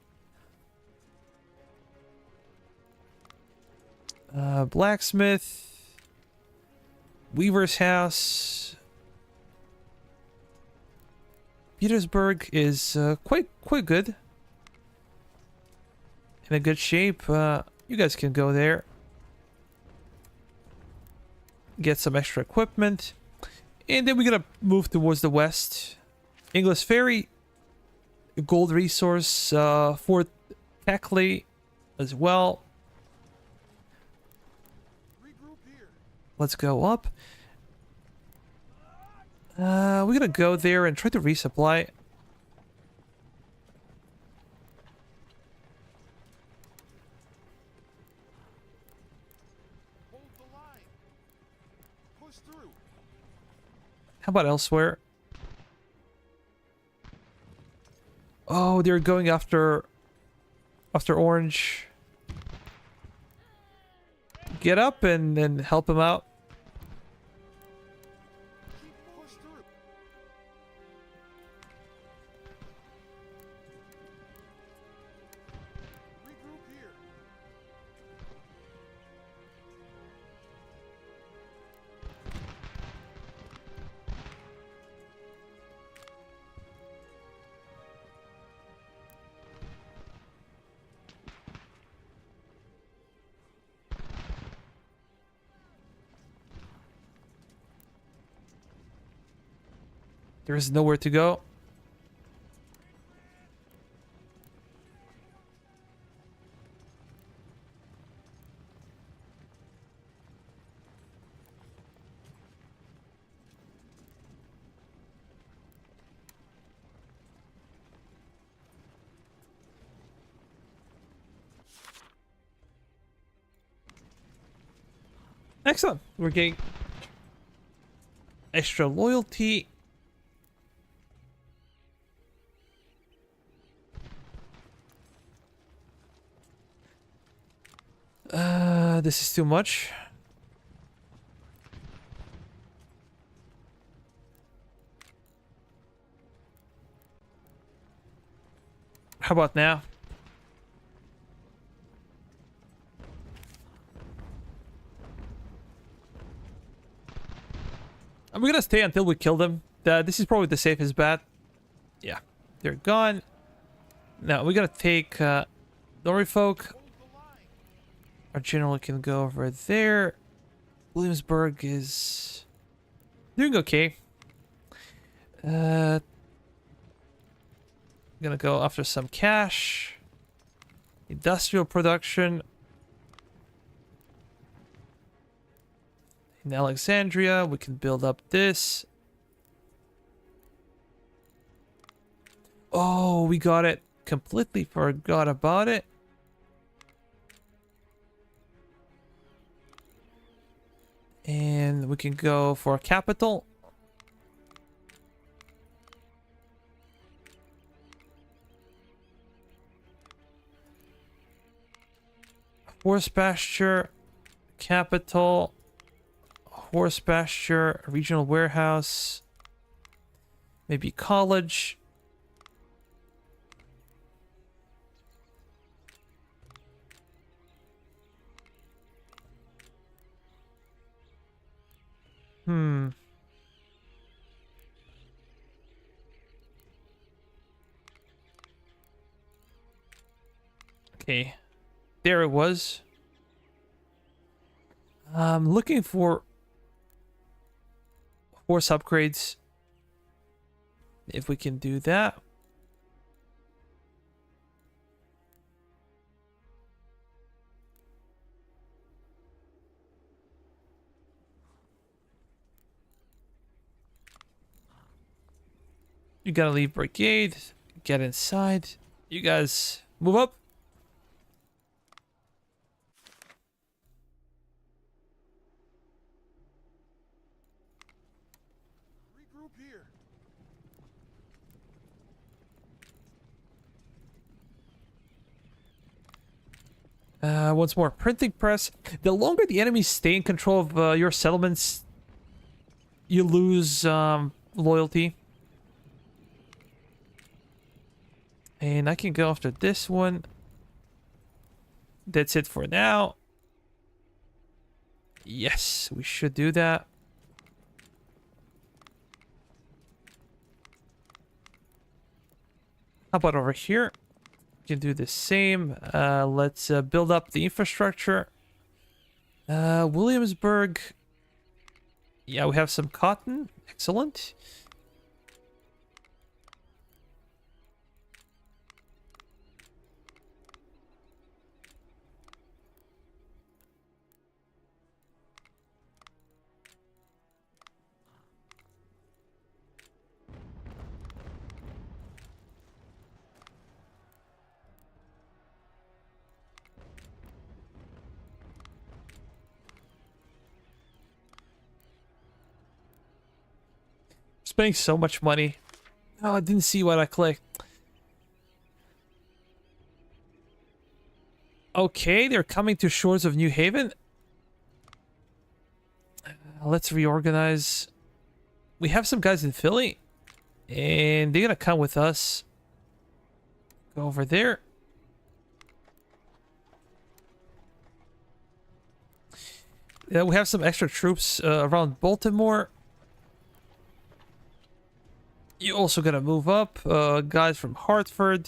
Blacksmith. Weaver's house. Petersburg is quite good. In a good shape. You guys can go there. Get some extra equipment. And then we're gonna move towards the west. English Ferry. Gold resource. Fort Peckley as well. Let's go up. We're gonna go there and try to resupply. How about elsewhere? Oh, they're going after Orange. Get up and then help him out. There is nowhere to go. Excellent. We're getting extra loyalty. This is too much. How about now? I'm gonna stay until we kill them. This is probably the safest bet. Yeah, they're gone. Now we're gonna take Norfolk. Our general can go over there. Williamsburg is doing okay. Gonna go after some cash. Industrial production. In Alexandria, we can build up this. Oh, we got it. Completely forgot about it. And then we can go for a capital. Horse pasture, capital, horse pasture, regional warehouse, maybe college. Hmm. Okay. There it was. I'm looking for horse upgrades. If we can do that. You gotta leave brigade. Get inside. You guys move up. Regroup here. Once more, printing press. The longer the enemies stay in control of your settlements, you lose loyalty. And I can go after this one. That's it for now. Yes, we should do that. How about over here? We can do the same. Let's build up the infrastructure. Williamsburg. Yeah, we have some cotton. Excellent. Spending so much money. Oh, I didn't see what I clicked. Okay, they're coming to shores of New Haven. Let's reorganize. We have some guys in Philly, and they're gonna come with us. Go over there. Yeah, we have some extra troops around Baltimore. You also gotta move up. Guys from Hartford.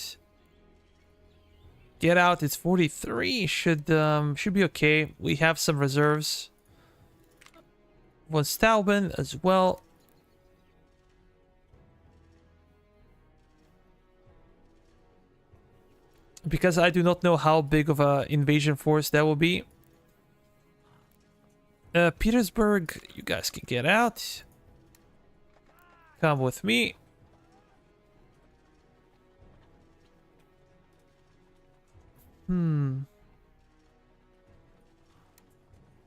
Get out. It's 43. Should be okay. We have some reserves. Von Steuben as well. Because I do not know how big of a invasion force that will be. Petersburg, you guys can get out. Come with me.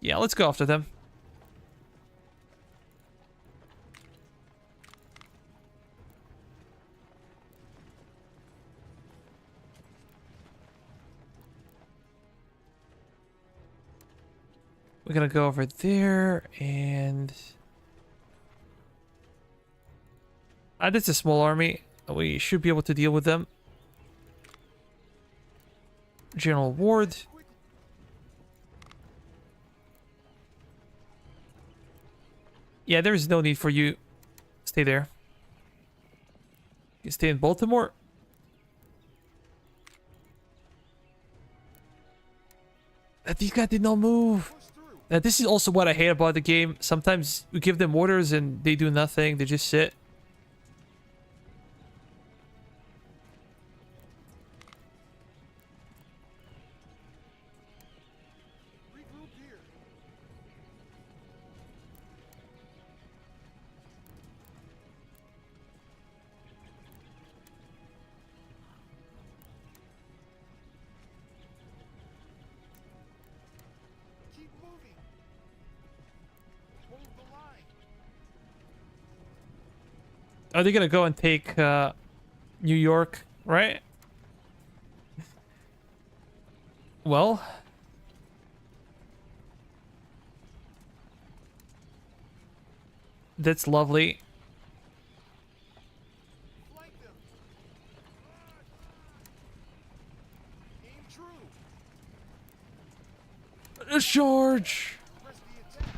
Yeah, let's go after them. We're gonna go over there and... This is a small army. We should be able to deal with them. General Ward. Yeah, there is no need for you. Stay there. You stay in Baltimore. These guys did not move. This is also what I hate about the game. Sometimes we give them orders and they do nothing. They just sit. Regroup here. Keep moving. Hold Are they gonna go and take New York, right? Well, that's lovely. Flank them. Aim true. Charge! Press the attack.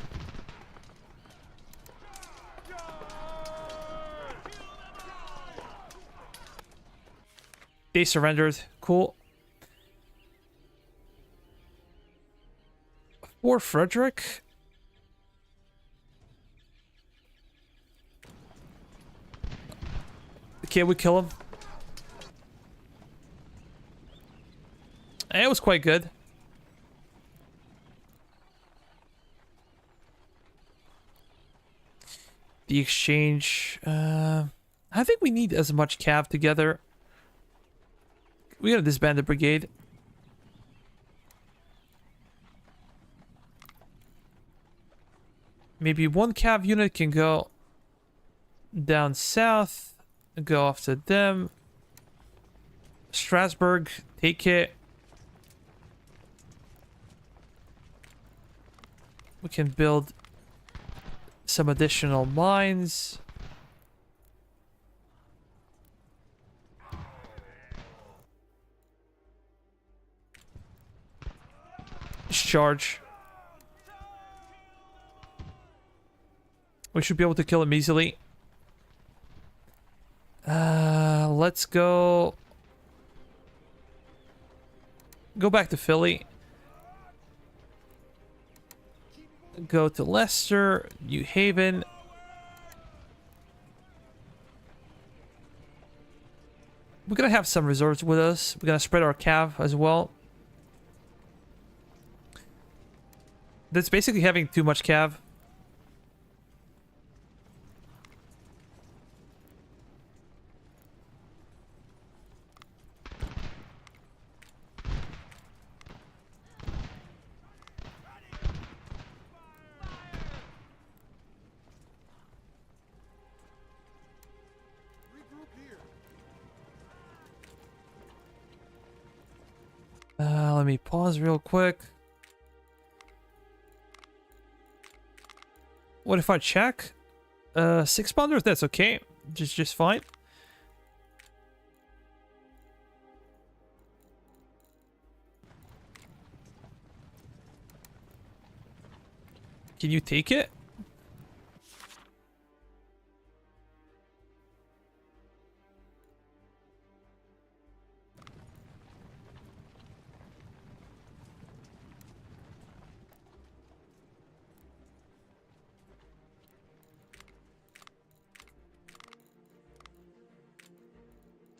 They surrendered. Cool. Fort Frederick. Okay, we kill him. It was quite good. The exchange. I think we need as much cav together. We gotta disband the brigade. Maybe one cav unit can go down south, go after them. Strasbourg, take it. We can build some additional mines. Charge. We should be able to kill him easily. Let's go. Go back to Philly. Go to Leicester, New Haven. We're gonna have some reserves with us. We're gonna spread our cav as well. That's basically having too much cav. Regroup here. Let me pause real quick. What if I check? 6 pounders, that's okay. Just fine. Can you take it?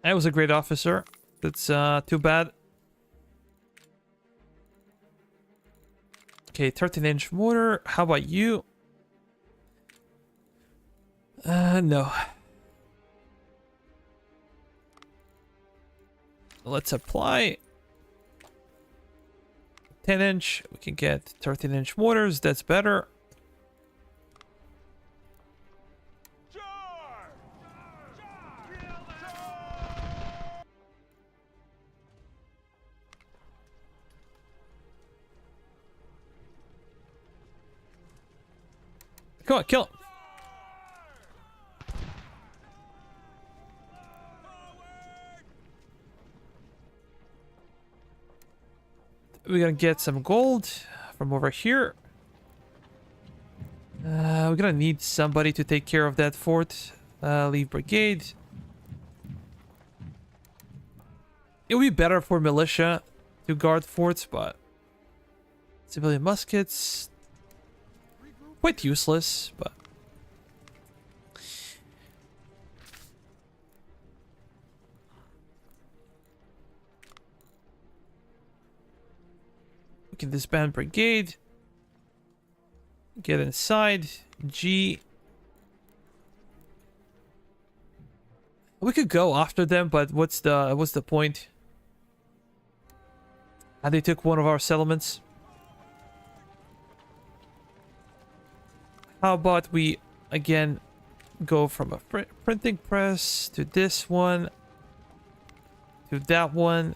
That was a great officer. That's too bad. Okay, 13-inch mortar. How about you? No. Let's apply 10-inch. We can get 13-inch mortars. That's better. Come on, kill him. We're gonna get some gold from over here. We're gonna need somebody to take care of that fort. Leave brigade. It would be better for militia to guard forts, but civilian muskets, quite useless, but we can disband brigade. Get inside. G. We could go after them, but what's the point? And they took one of our settlements. How about we again Go from a printing press to this one to that one.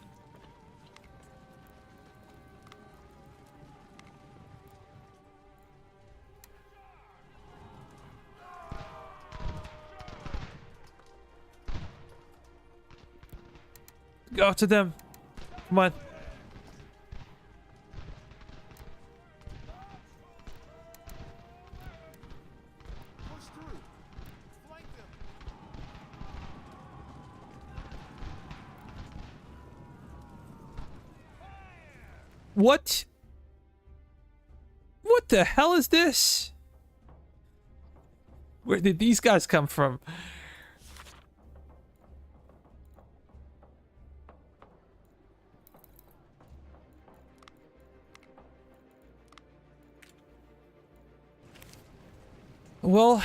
Go to them. Come on. Push through. Flank them. What? What the hell is this? Where did these guys come from? Well,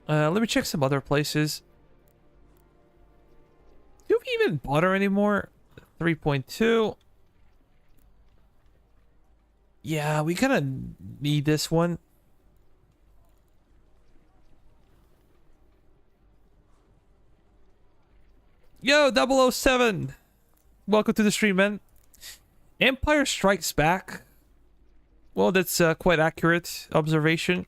let me check some other places. Do we even bother anymore? 3.2. Yeah, we kind of need this one. Yo, 007! Welcome to the stream, man. Empire Strikes Back. Well, that's quite accurate observation.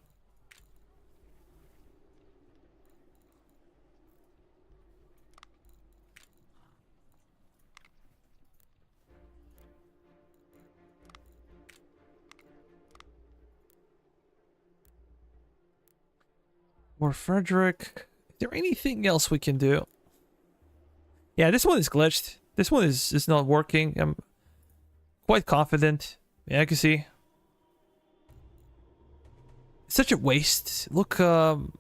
Or Frederick. Is there anything else we can do? Yeah, this one is glitched. This one is not working. I'm quite confident. Yeah, I can see. It's such a waste. Look how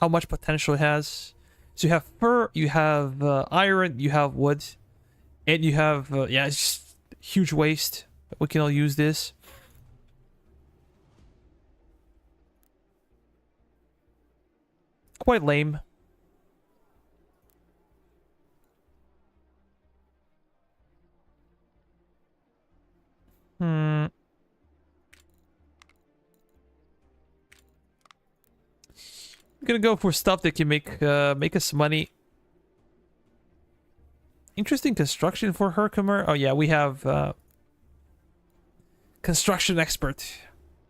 much potential it has. So you have fur, you have iron, you have wood, and you have yeah, it's just huge waste. We can all use this. Quite lame. I'm gonna go for stuff that can make us money. Interesting construction for Herkimer. Oh yeah, we have construction expert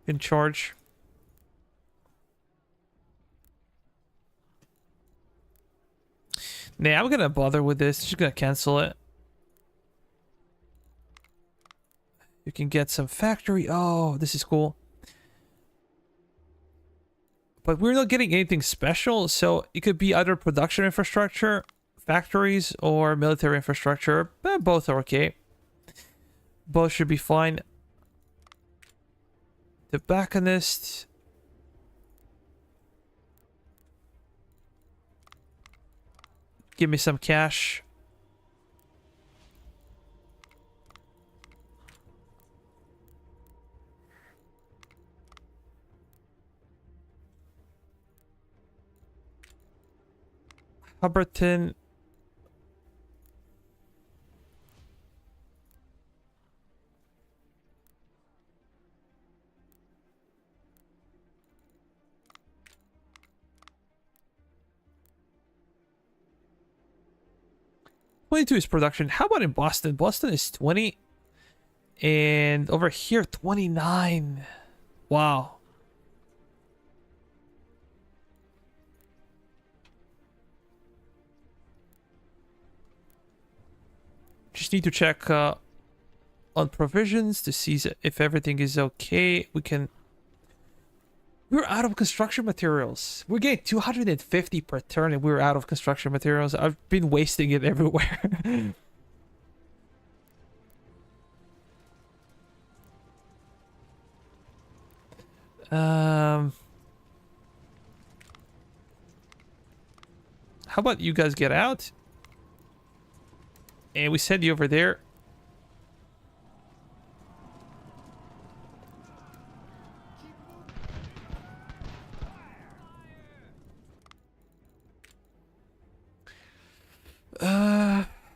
in charge. Nah, I'm gonna bother with this. Just gonna cancel it. You can get some factory. Oh, this is cool. But we're not getting anything special, so it could be either production infrastructure, factories, or military infrastructure. But both are okay. Both should be fine. Tobacconist. Give me some cash. Huberton. $22 is production. How about in Boston? Boston is 20. And over here, 29. Wow. Just need to check on provisions to see if everything is okay. We're out of construction materials. We're getting 250 per turn and we're out of construction materials. I've been wasting it everywhere. How about you guys get out? And we send you over there.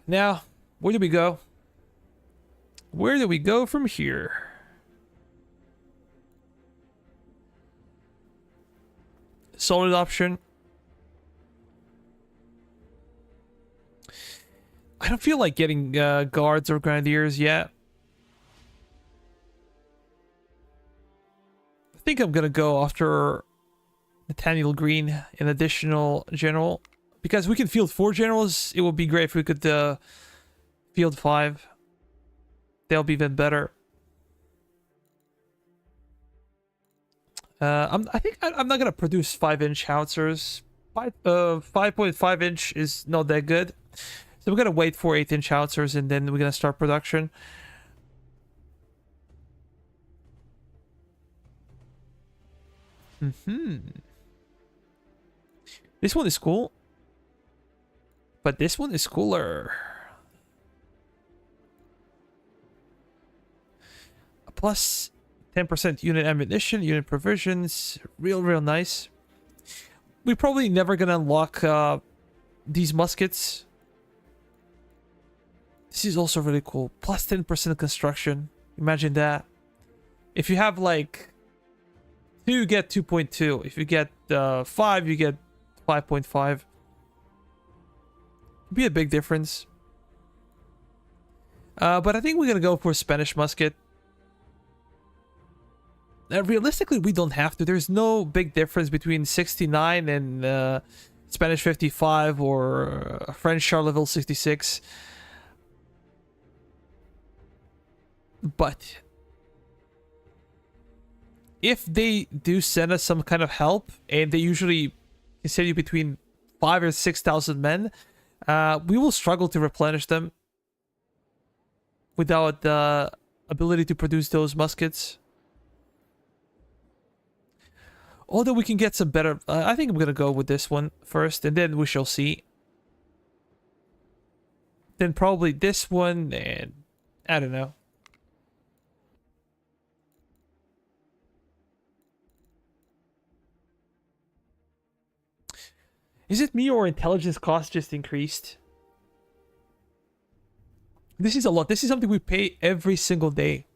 Now, where do we go? Where do we go from here? Solid option. I don't feel like getting guards or grenadiers yet. I think I'm gonna go after Nathaniel Green, an additional general. Because we can field 4 generals, it would be great if we could field 5. That'll be even better. I think I'm not gonna produce 5-inch howitzers. 5.5 inch is not that good. So we're gonna wait for 8-inch howitzers and then we're gonna start production. This one is cool. But this one is cooler. Plus 10% unit ammunition, unit provisions. Real nice. We're probably never gonna unlock these muskets. This is also really cool. Plus 10% construction. Imagine that. If you have like 2, you get 2.2. If you get 5, you get 5.5. Be a big difference. But I think we're gonna go for Spanish musket. Realistically, we don't have to. There's no big difference between 69 and Spanish 55 or French Charleville 66. But if they do send us some kind of help, and they usually can send you between 5,000 or 6,000 men, we will struggle to replenish them without the ability to produce those muskets. Although we can get some better... I think I'm going to go with this one first, and then we shall see. Then probably this one, and I don't know. Is it me or intelligence cost just increased? This is a lot. This is something we pay every single day.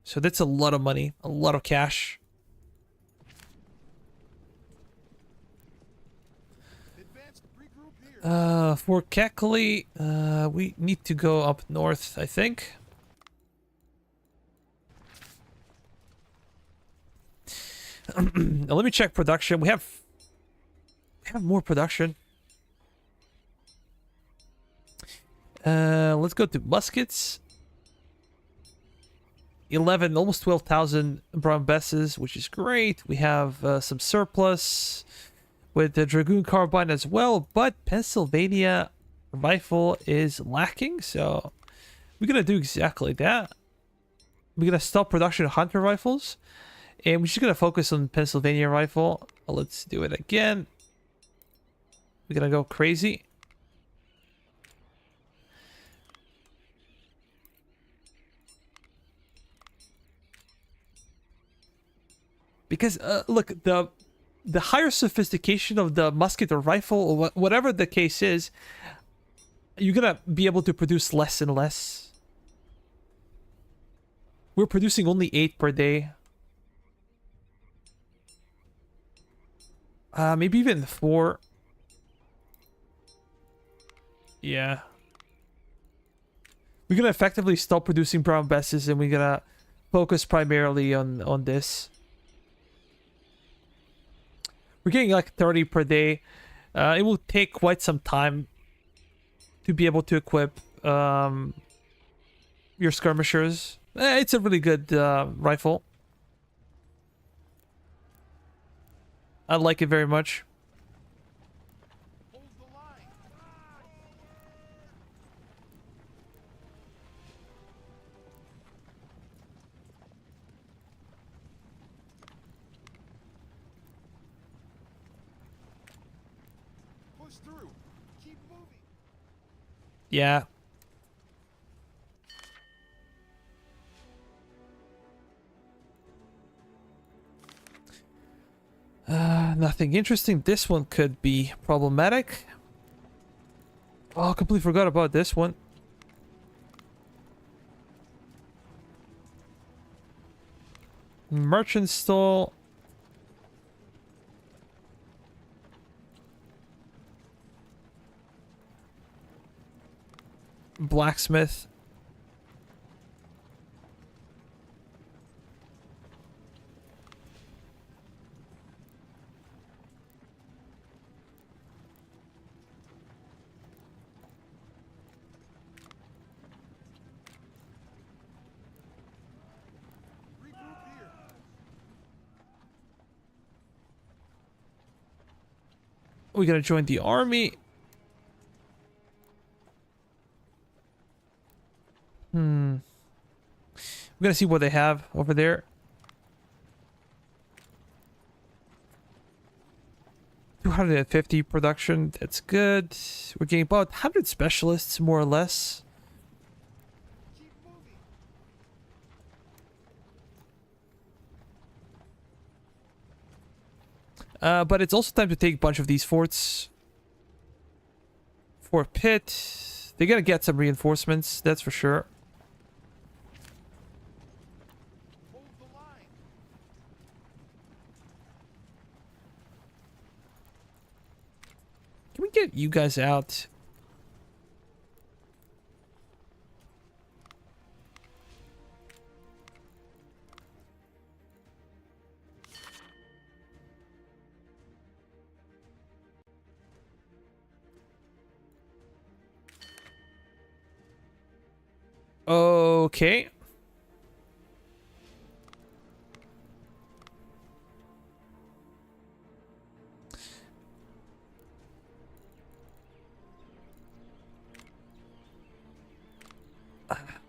So that's a lot of money. A lot of cash. For Keckley, we need to go up north, I think. Now, let me check production. We have more production. Let's go to muskets. 11, almost 12,000 brown besses, which is great. We have some surplus with the Dragoon carbine as well, but Pennsylvania rifle is lacking, so we're gonna do exactly that. We're gonna stop production of hunter rifles, and we're just gonna focus on Pennsylvania rifle. Let's do it again. We're gonna go crazy. Because look, the higher sophistication of the musket or rifle, or whatever the case is, you're gonna be able to produce less and less. We're producing only 8 per day. Maybe even 4. Yeah. We're gonna effectively stop producing brown besses, and we're gonna focus primarily on this. We're getting like 30 per day. It will take quite some time to be able to equip your skirmishers. It's a really good rifle. I like it very much. Hold the line. Push through. Keep moving. Yeah. Nothing interesting. This one could be problematic. Oh, I completely forgot about this one. Merchant stall. Blacksmith. Regroup here. We gotta join the army. We're gonna see what they have over there. 250 production. That's good. We're getting about 100 specialists, more or less. Keep moving. But it's also time to take a bunch of these forts. Fort Pitt. They're gonna get some reinforcements, that's for sure. Hold the line. Can we get you guys out? Okay.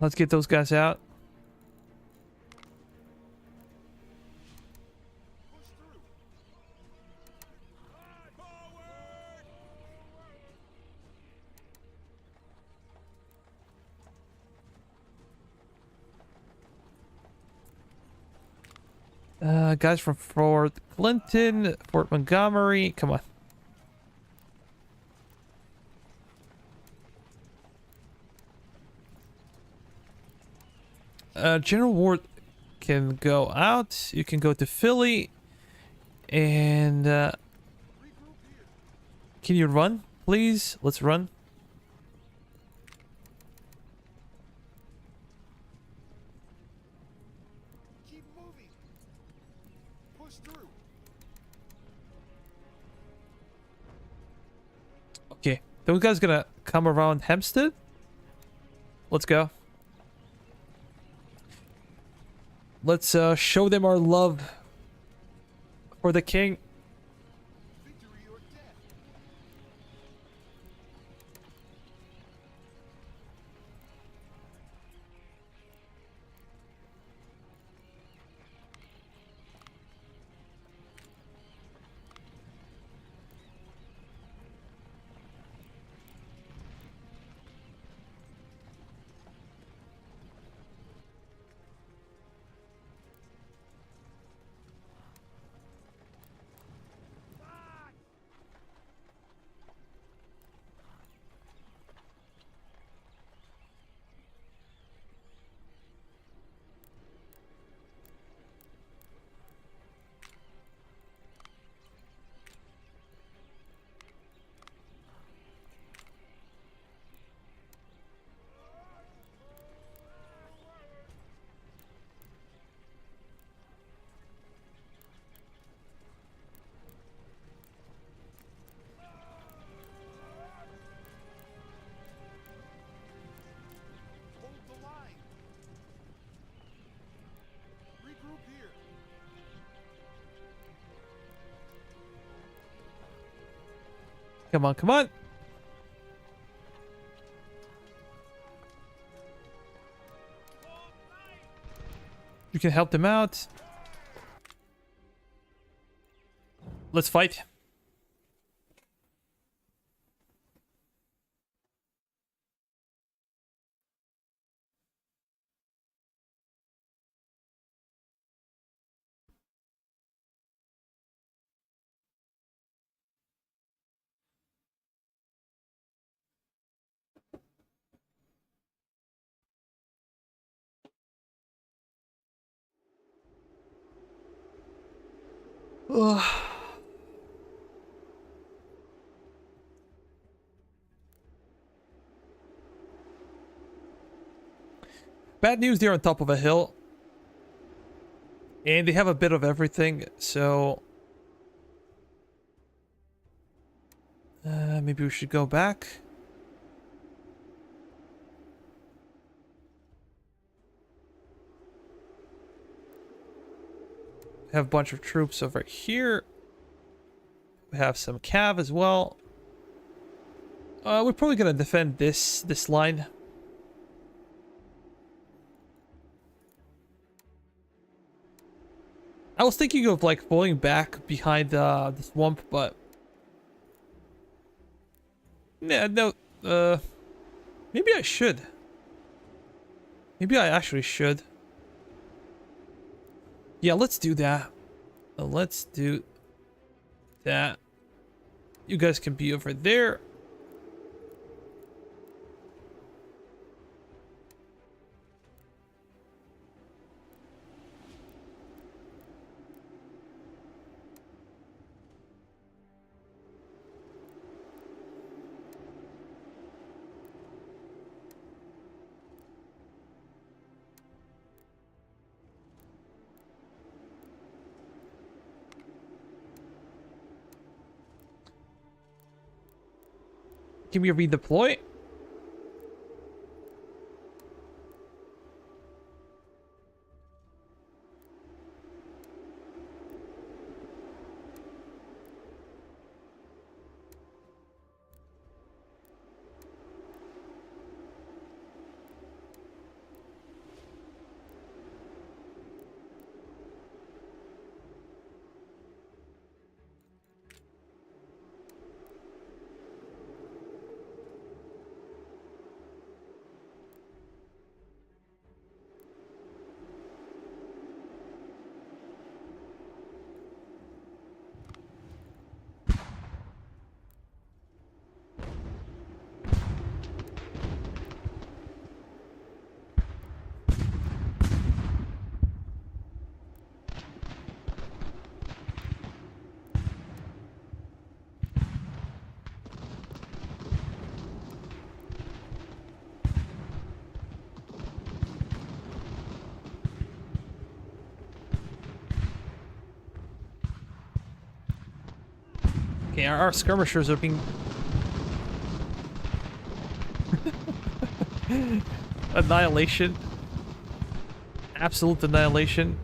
Let's get those guys out. Push through. Guys from Fort Clinton, Fort Montgomery, come on. General Ward can go out. You can go to Philly. And, Regroup here. can you run, please? Let's run. Keep moving. Push through. Okay. Those guys gonna come around Hempstead? Let's go. Let's show them our love for the king. Victory or death. Hold the line. Regroup here. Come on, come on. You can help them out. Let's fight. Bad news, they're on top of a hill. And they have a bit of everything, so... maybe we should go back. We have a bunch of troops over here. We have some cav as well. We're probably gonna defend this line. I was thinking of like falling back behind the swamp, but yeah, no. Maybe I should. Maybe I actually should. Yeah, let's do that. Let's do that. You guys can be over there. Can we redeploy? Okay, our skirmishers are being... Annihilation. Absolute annihilation.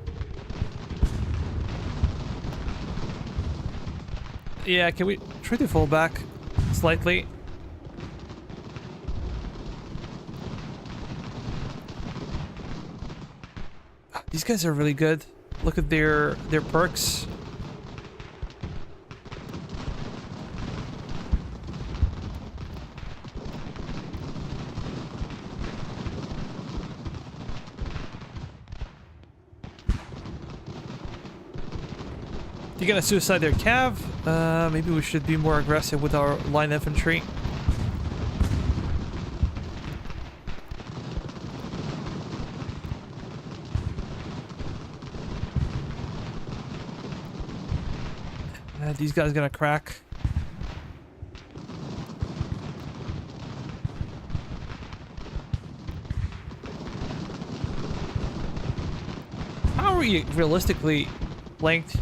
Yeah, can we try to fall back slightly? These guys are really good. Look at their perks. You're gonna suicide their cav. Maybe we should be more aggressive with our line infantry. These guys gonna crack. How are we realistically flanked?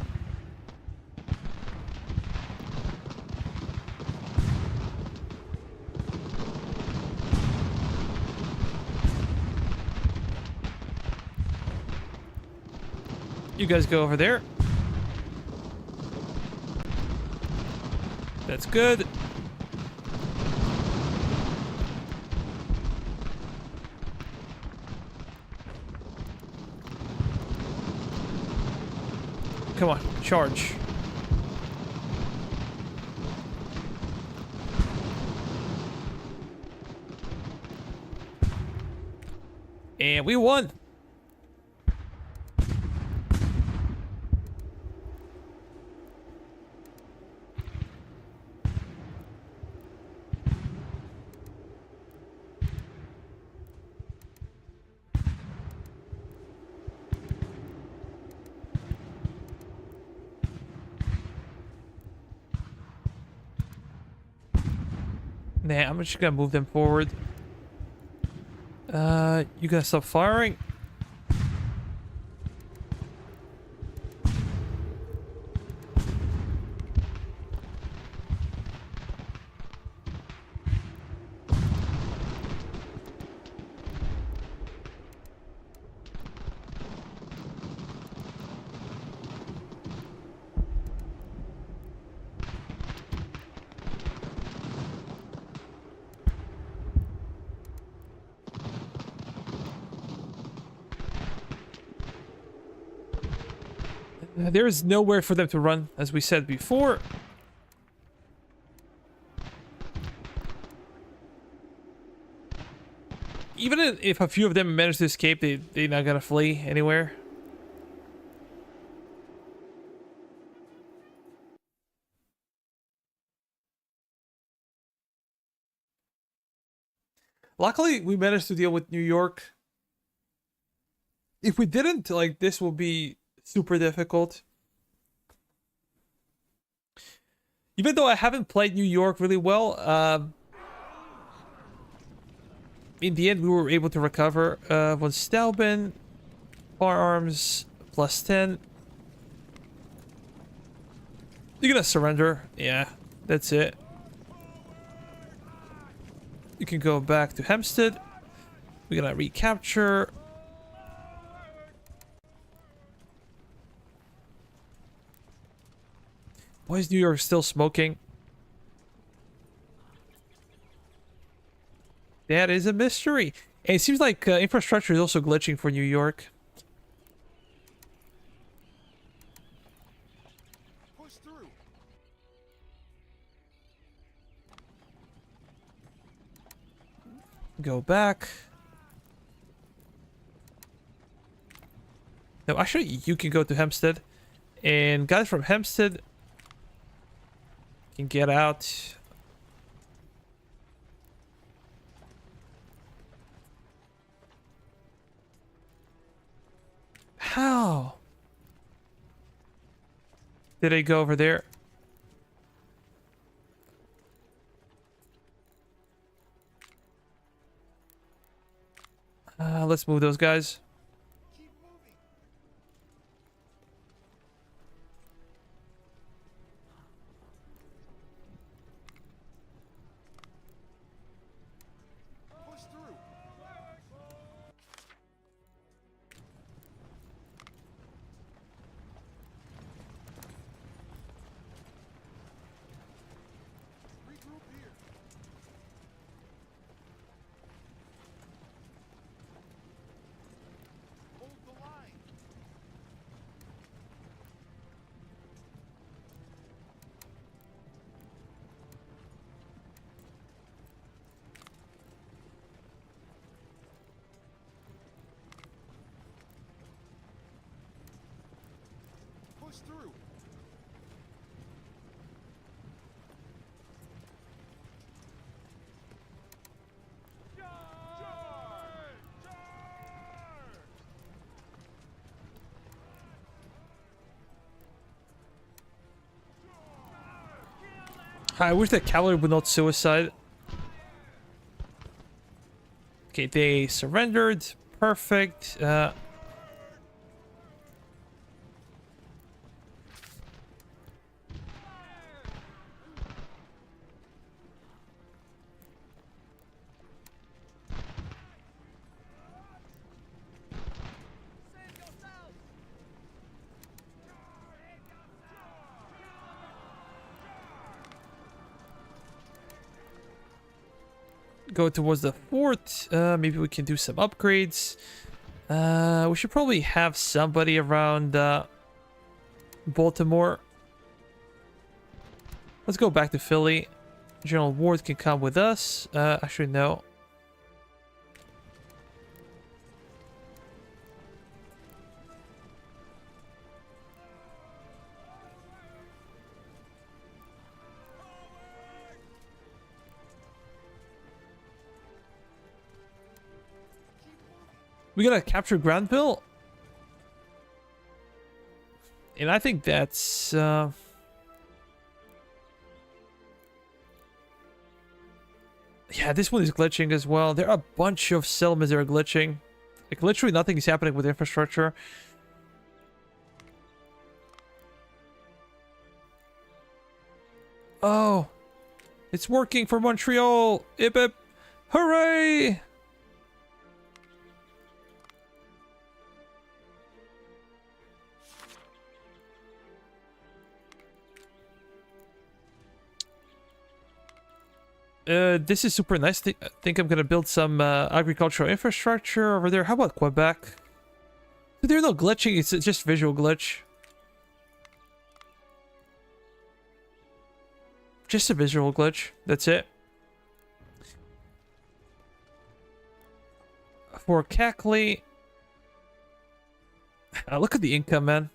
You guys go over there. That's good. Come on, charge. And we won. Nah, I'm just gonna move them forward. You gonna stop firing? There is nowhere for them to run, as we said before. Even if a few of them manage to escape, they're not gonna flee anywhere. Luckily, we managed to deal with New York. If we didn't, like, this will be super difficult. Even though I haven't played New York really well, in the end we were able to recover. Von Stauben, firearms, +10. You're gonna surrender. Yeah, that's it. You can go back to Hempstead. We're gonna recapture. Why is New York still smoking? That is a mystery. And it seems like infrastructure is also glitching for New York. Push through. Go back. No, actually, you can go to Hempstead. And guys from Hempstead can get out. How? Did they go over there? Let's move those guys. Keep moving. Push through. Regroup here. Hold the line. Push through. I wish that cavalry would not suicide. Okay, they surrendered. Perfect. Go towards the fort. Maybe we can do some upgrades. We should probably have somebody around Baltimore. Let's go back to Philly. General Ward can come with us. Actually, no. We gotta capture Granville. And I think that's... Yeah, this one is glitching as well. There are a bunch of settlements that are glitching. Like, literally nothing is happening with infrastructure. Oh, it's working for Montreal. Ip ip. Hooray! This is super nice. I think I'm gonna build some agricultural infrastructure over there. How about Quebec? There's no glitching, it's just visual glitch. Just a visual glitch, that's it. For Cackley... look at the income, man.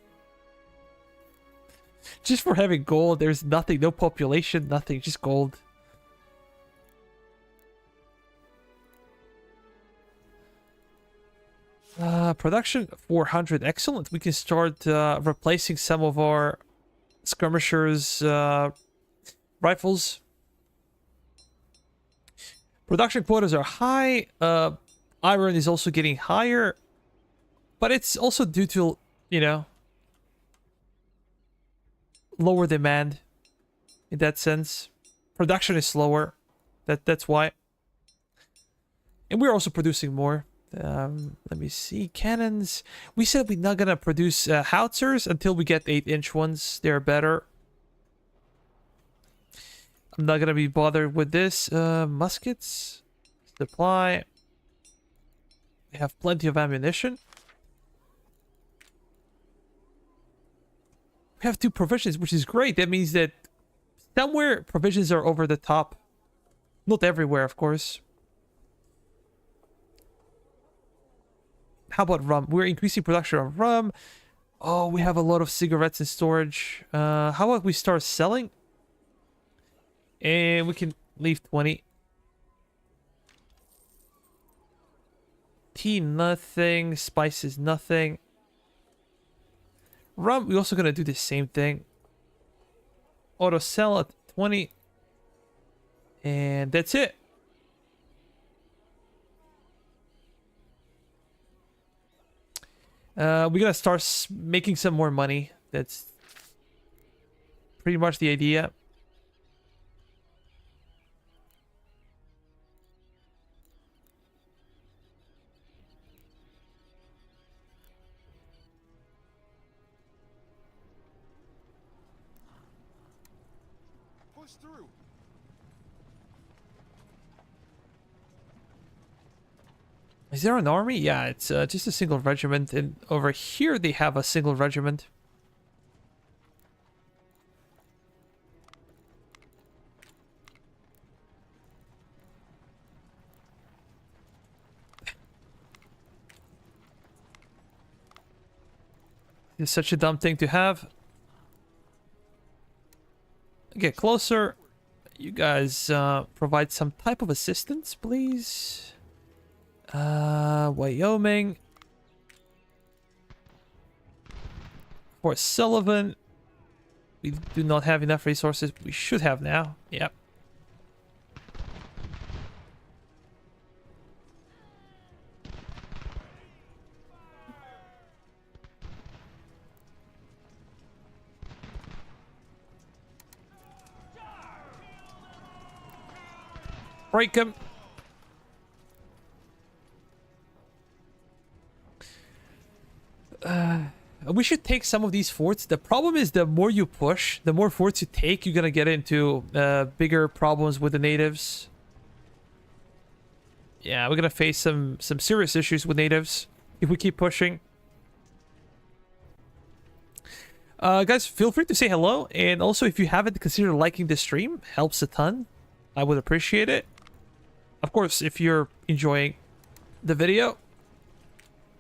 Just for having gold, there's nothing, no population, nothing, just gold. Production 400, excellent. We can start replacing some of our skirmishers' rifles. Production quotas are high. Iron is also getting higher, but it's also due to, you know, lower demand in that sense. Production is slower. That's why. And we're also producing more. Let me see. Cannons. We said we're not gonna produce howitzers until we get 8-inch ones. They're better. I'm not gonna be bothered with this. Muskets. Supply. We have plenty of ammunition. We have 2 provisions, which is great. That means that somewhere provisions are over the top. Not everywhere, of course. How about rum? We're increasing production of rum. Oh, we have a lot of cigarettes in storage. How about we start selling? And we can leave 20. Tea, nothing. Spices, nothing. Rum, we're also gonna do the same thing. Auto sell at 20. And that's it. We're gonna start making some more money. That's pretty much the idea. Push through. Is there an army? Yeah, it's just a single regiment, and over here they have a single regiment. It's such a dumb thing to have. Get closer. You guys provide some type of assistance, please. Wyoming. Fort Sullivan. We do not have enough resources. We should have now. Yep. Break him. We should take some of these forts. The problem is the more you push, the more forts you take, you're gonna get into bigger problems with the natives. Yeah, we're gonna face some serious issues with natives if we keep pushing. Guys, feel free to say hello, and also if you haven't, consider liking the stream. Helps a ton. I would appreciate it. Of course, if you're enjoying the video.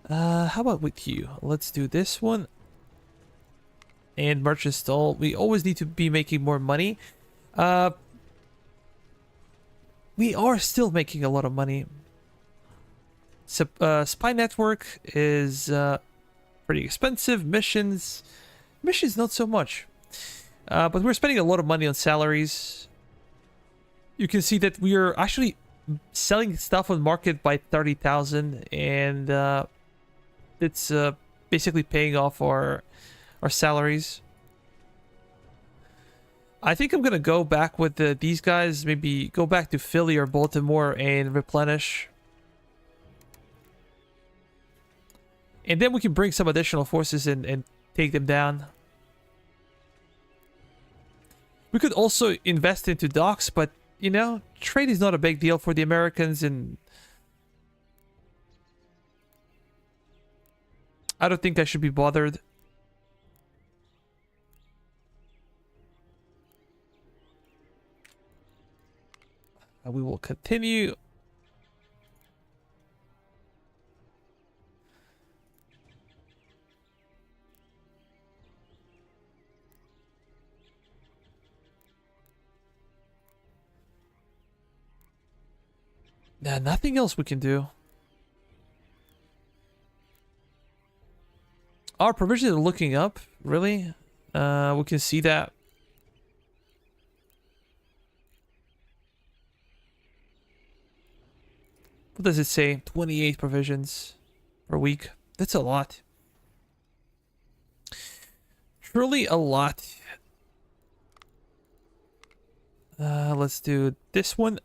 How about with you? Let's do this one. And merchant stall. We always need to be making more money. We are still making a lot of money. Spy network is pretty expensive. Missions not so much. But we're spending a lot of money on salaries. You can see that we are actually selling stuff on market by 30,000, and it's basically paying off our salaries. I think I'm gonna go back with these guys. Maybe go back to Philly or Baltimore and replenish. And then we can bring some additional forces in and take them down. We could also invest into docks, but, you know, trade is not a big deal for the Americans, and I don't think I should be bothered. We will continue. Nah, nothing else we can do. Our provisions are looking up, really. We can see that. What does it say? 28 provisions per week. That's a lot. Truly a lot. Let's do this one.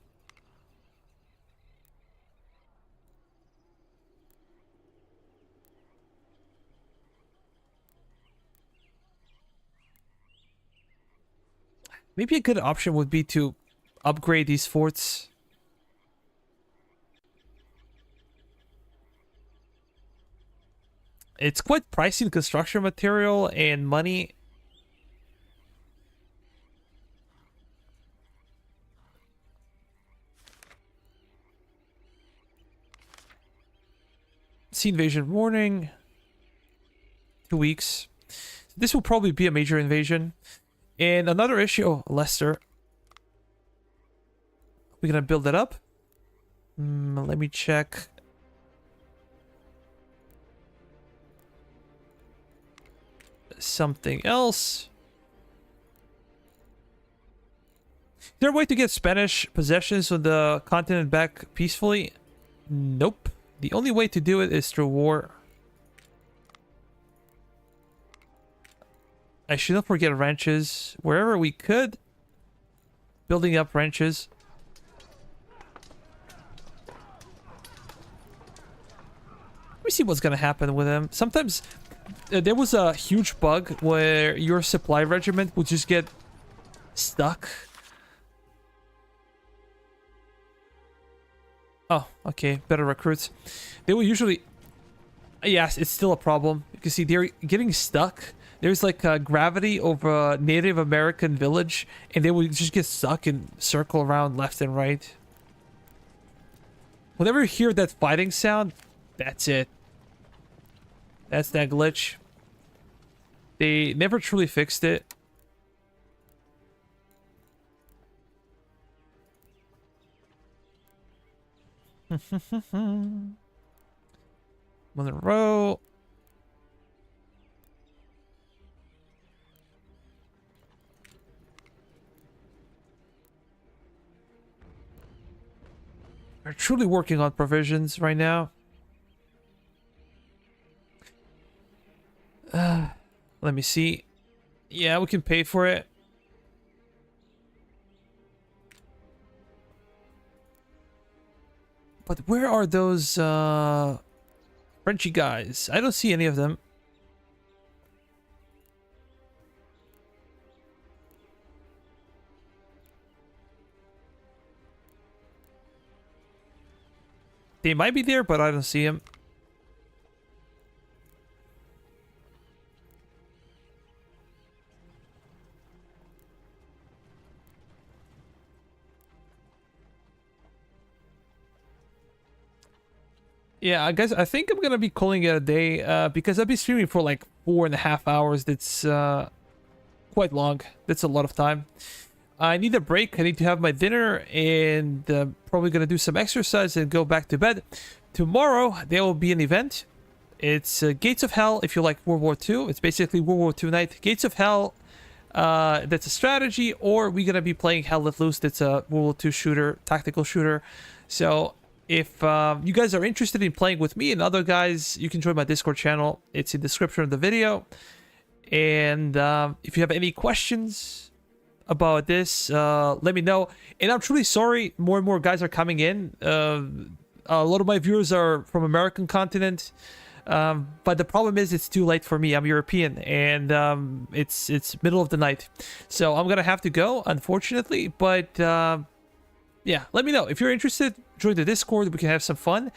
Maybe a good option would be to upgrade these forts. It's quite pricey in construction material and money. Sea invasion warning. 2 weeks. This will probably be a major invasion. And another issue, oh, Leicester. We're gonna build it up. Let me check. Something else. Is there a way to get Spanish possessions on the continent back peacefully? Nope. The only way to do it is through war. I should not forget ranches. Wherever we could. Building up ranches. Let me see what's gonna happen with them. Sometimes there was a huge bug where your supply regiment would just get stuck. Oh, okay. Better recruits. They will usually... Yes, it's still a problem. You can see they're getting stuck. There's like gravity over a Native American village, and they would just get stuck and circle around left and right. Whenever you hear that fighting sound, that's it. That's that glitch. They never truly fixed it. Monroe. We're truly working on provisions right now. Let me see. Yeah, we can pay for it. But where are those Frenchy guys? I don't see any of them. They might be there, but I don't see them. Yeah, guys, I think I'm gonna be calling it a day because I've been streaming for like 4.5 hours. That's quite long. That's a lot of time. I need a break. I need to have my dinner and probably gonna do some exercise and go back to bed. Tomorrow there will be an event. It's Gates of Hell. If you like World War II, it's basically World War II night. Gates of Hell. That's a strategy, or we're gonna be playing Hell Let Loose. That's a World War II shooter, tactical shooter. So if you guys are interested in playing with me and other guys, you can join my Discord channel. It's in the description of the video. And if you have any questions about this, let me know. And I'm truly sorry, more and more guys are coming in. A lot of my viewers are from American continent. But the problem is it's too late for me. I'm European, and it's middle of the night. So I'm gonna have to go, unfortunately. But yeah, let me know. If you're interested, join the Discord. We can have some fun.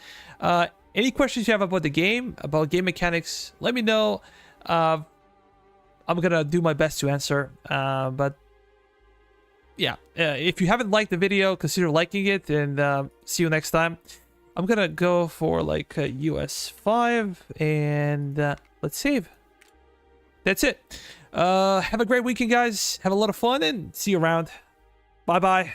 Any questions you have about the game, about game mechanics, let me know. I'm gonna do my best to answer. But yeah, if you haven't liked the video, consider liking it, and see you next time. I'm gonna go for like US 5, and let's save. That's it. Have a great weekend, guys. Have a lot of fun, and see you around. Bye bye.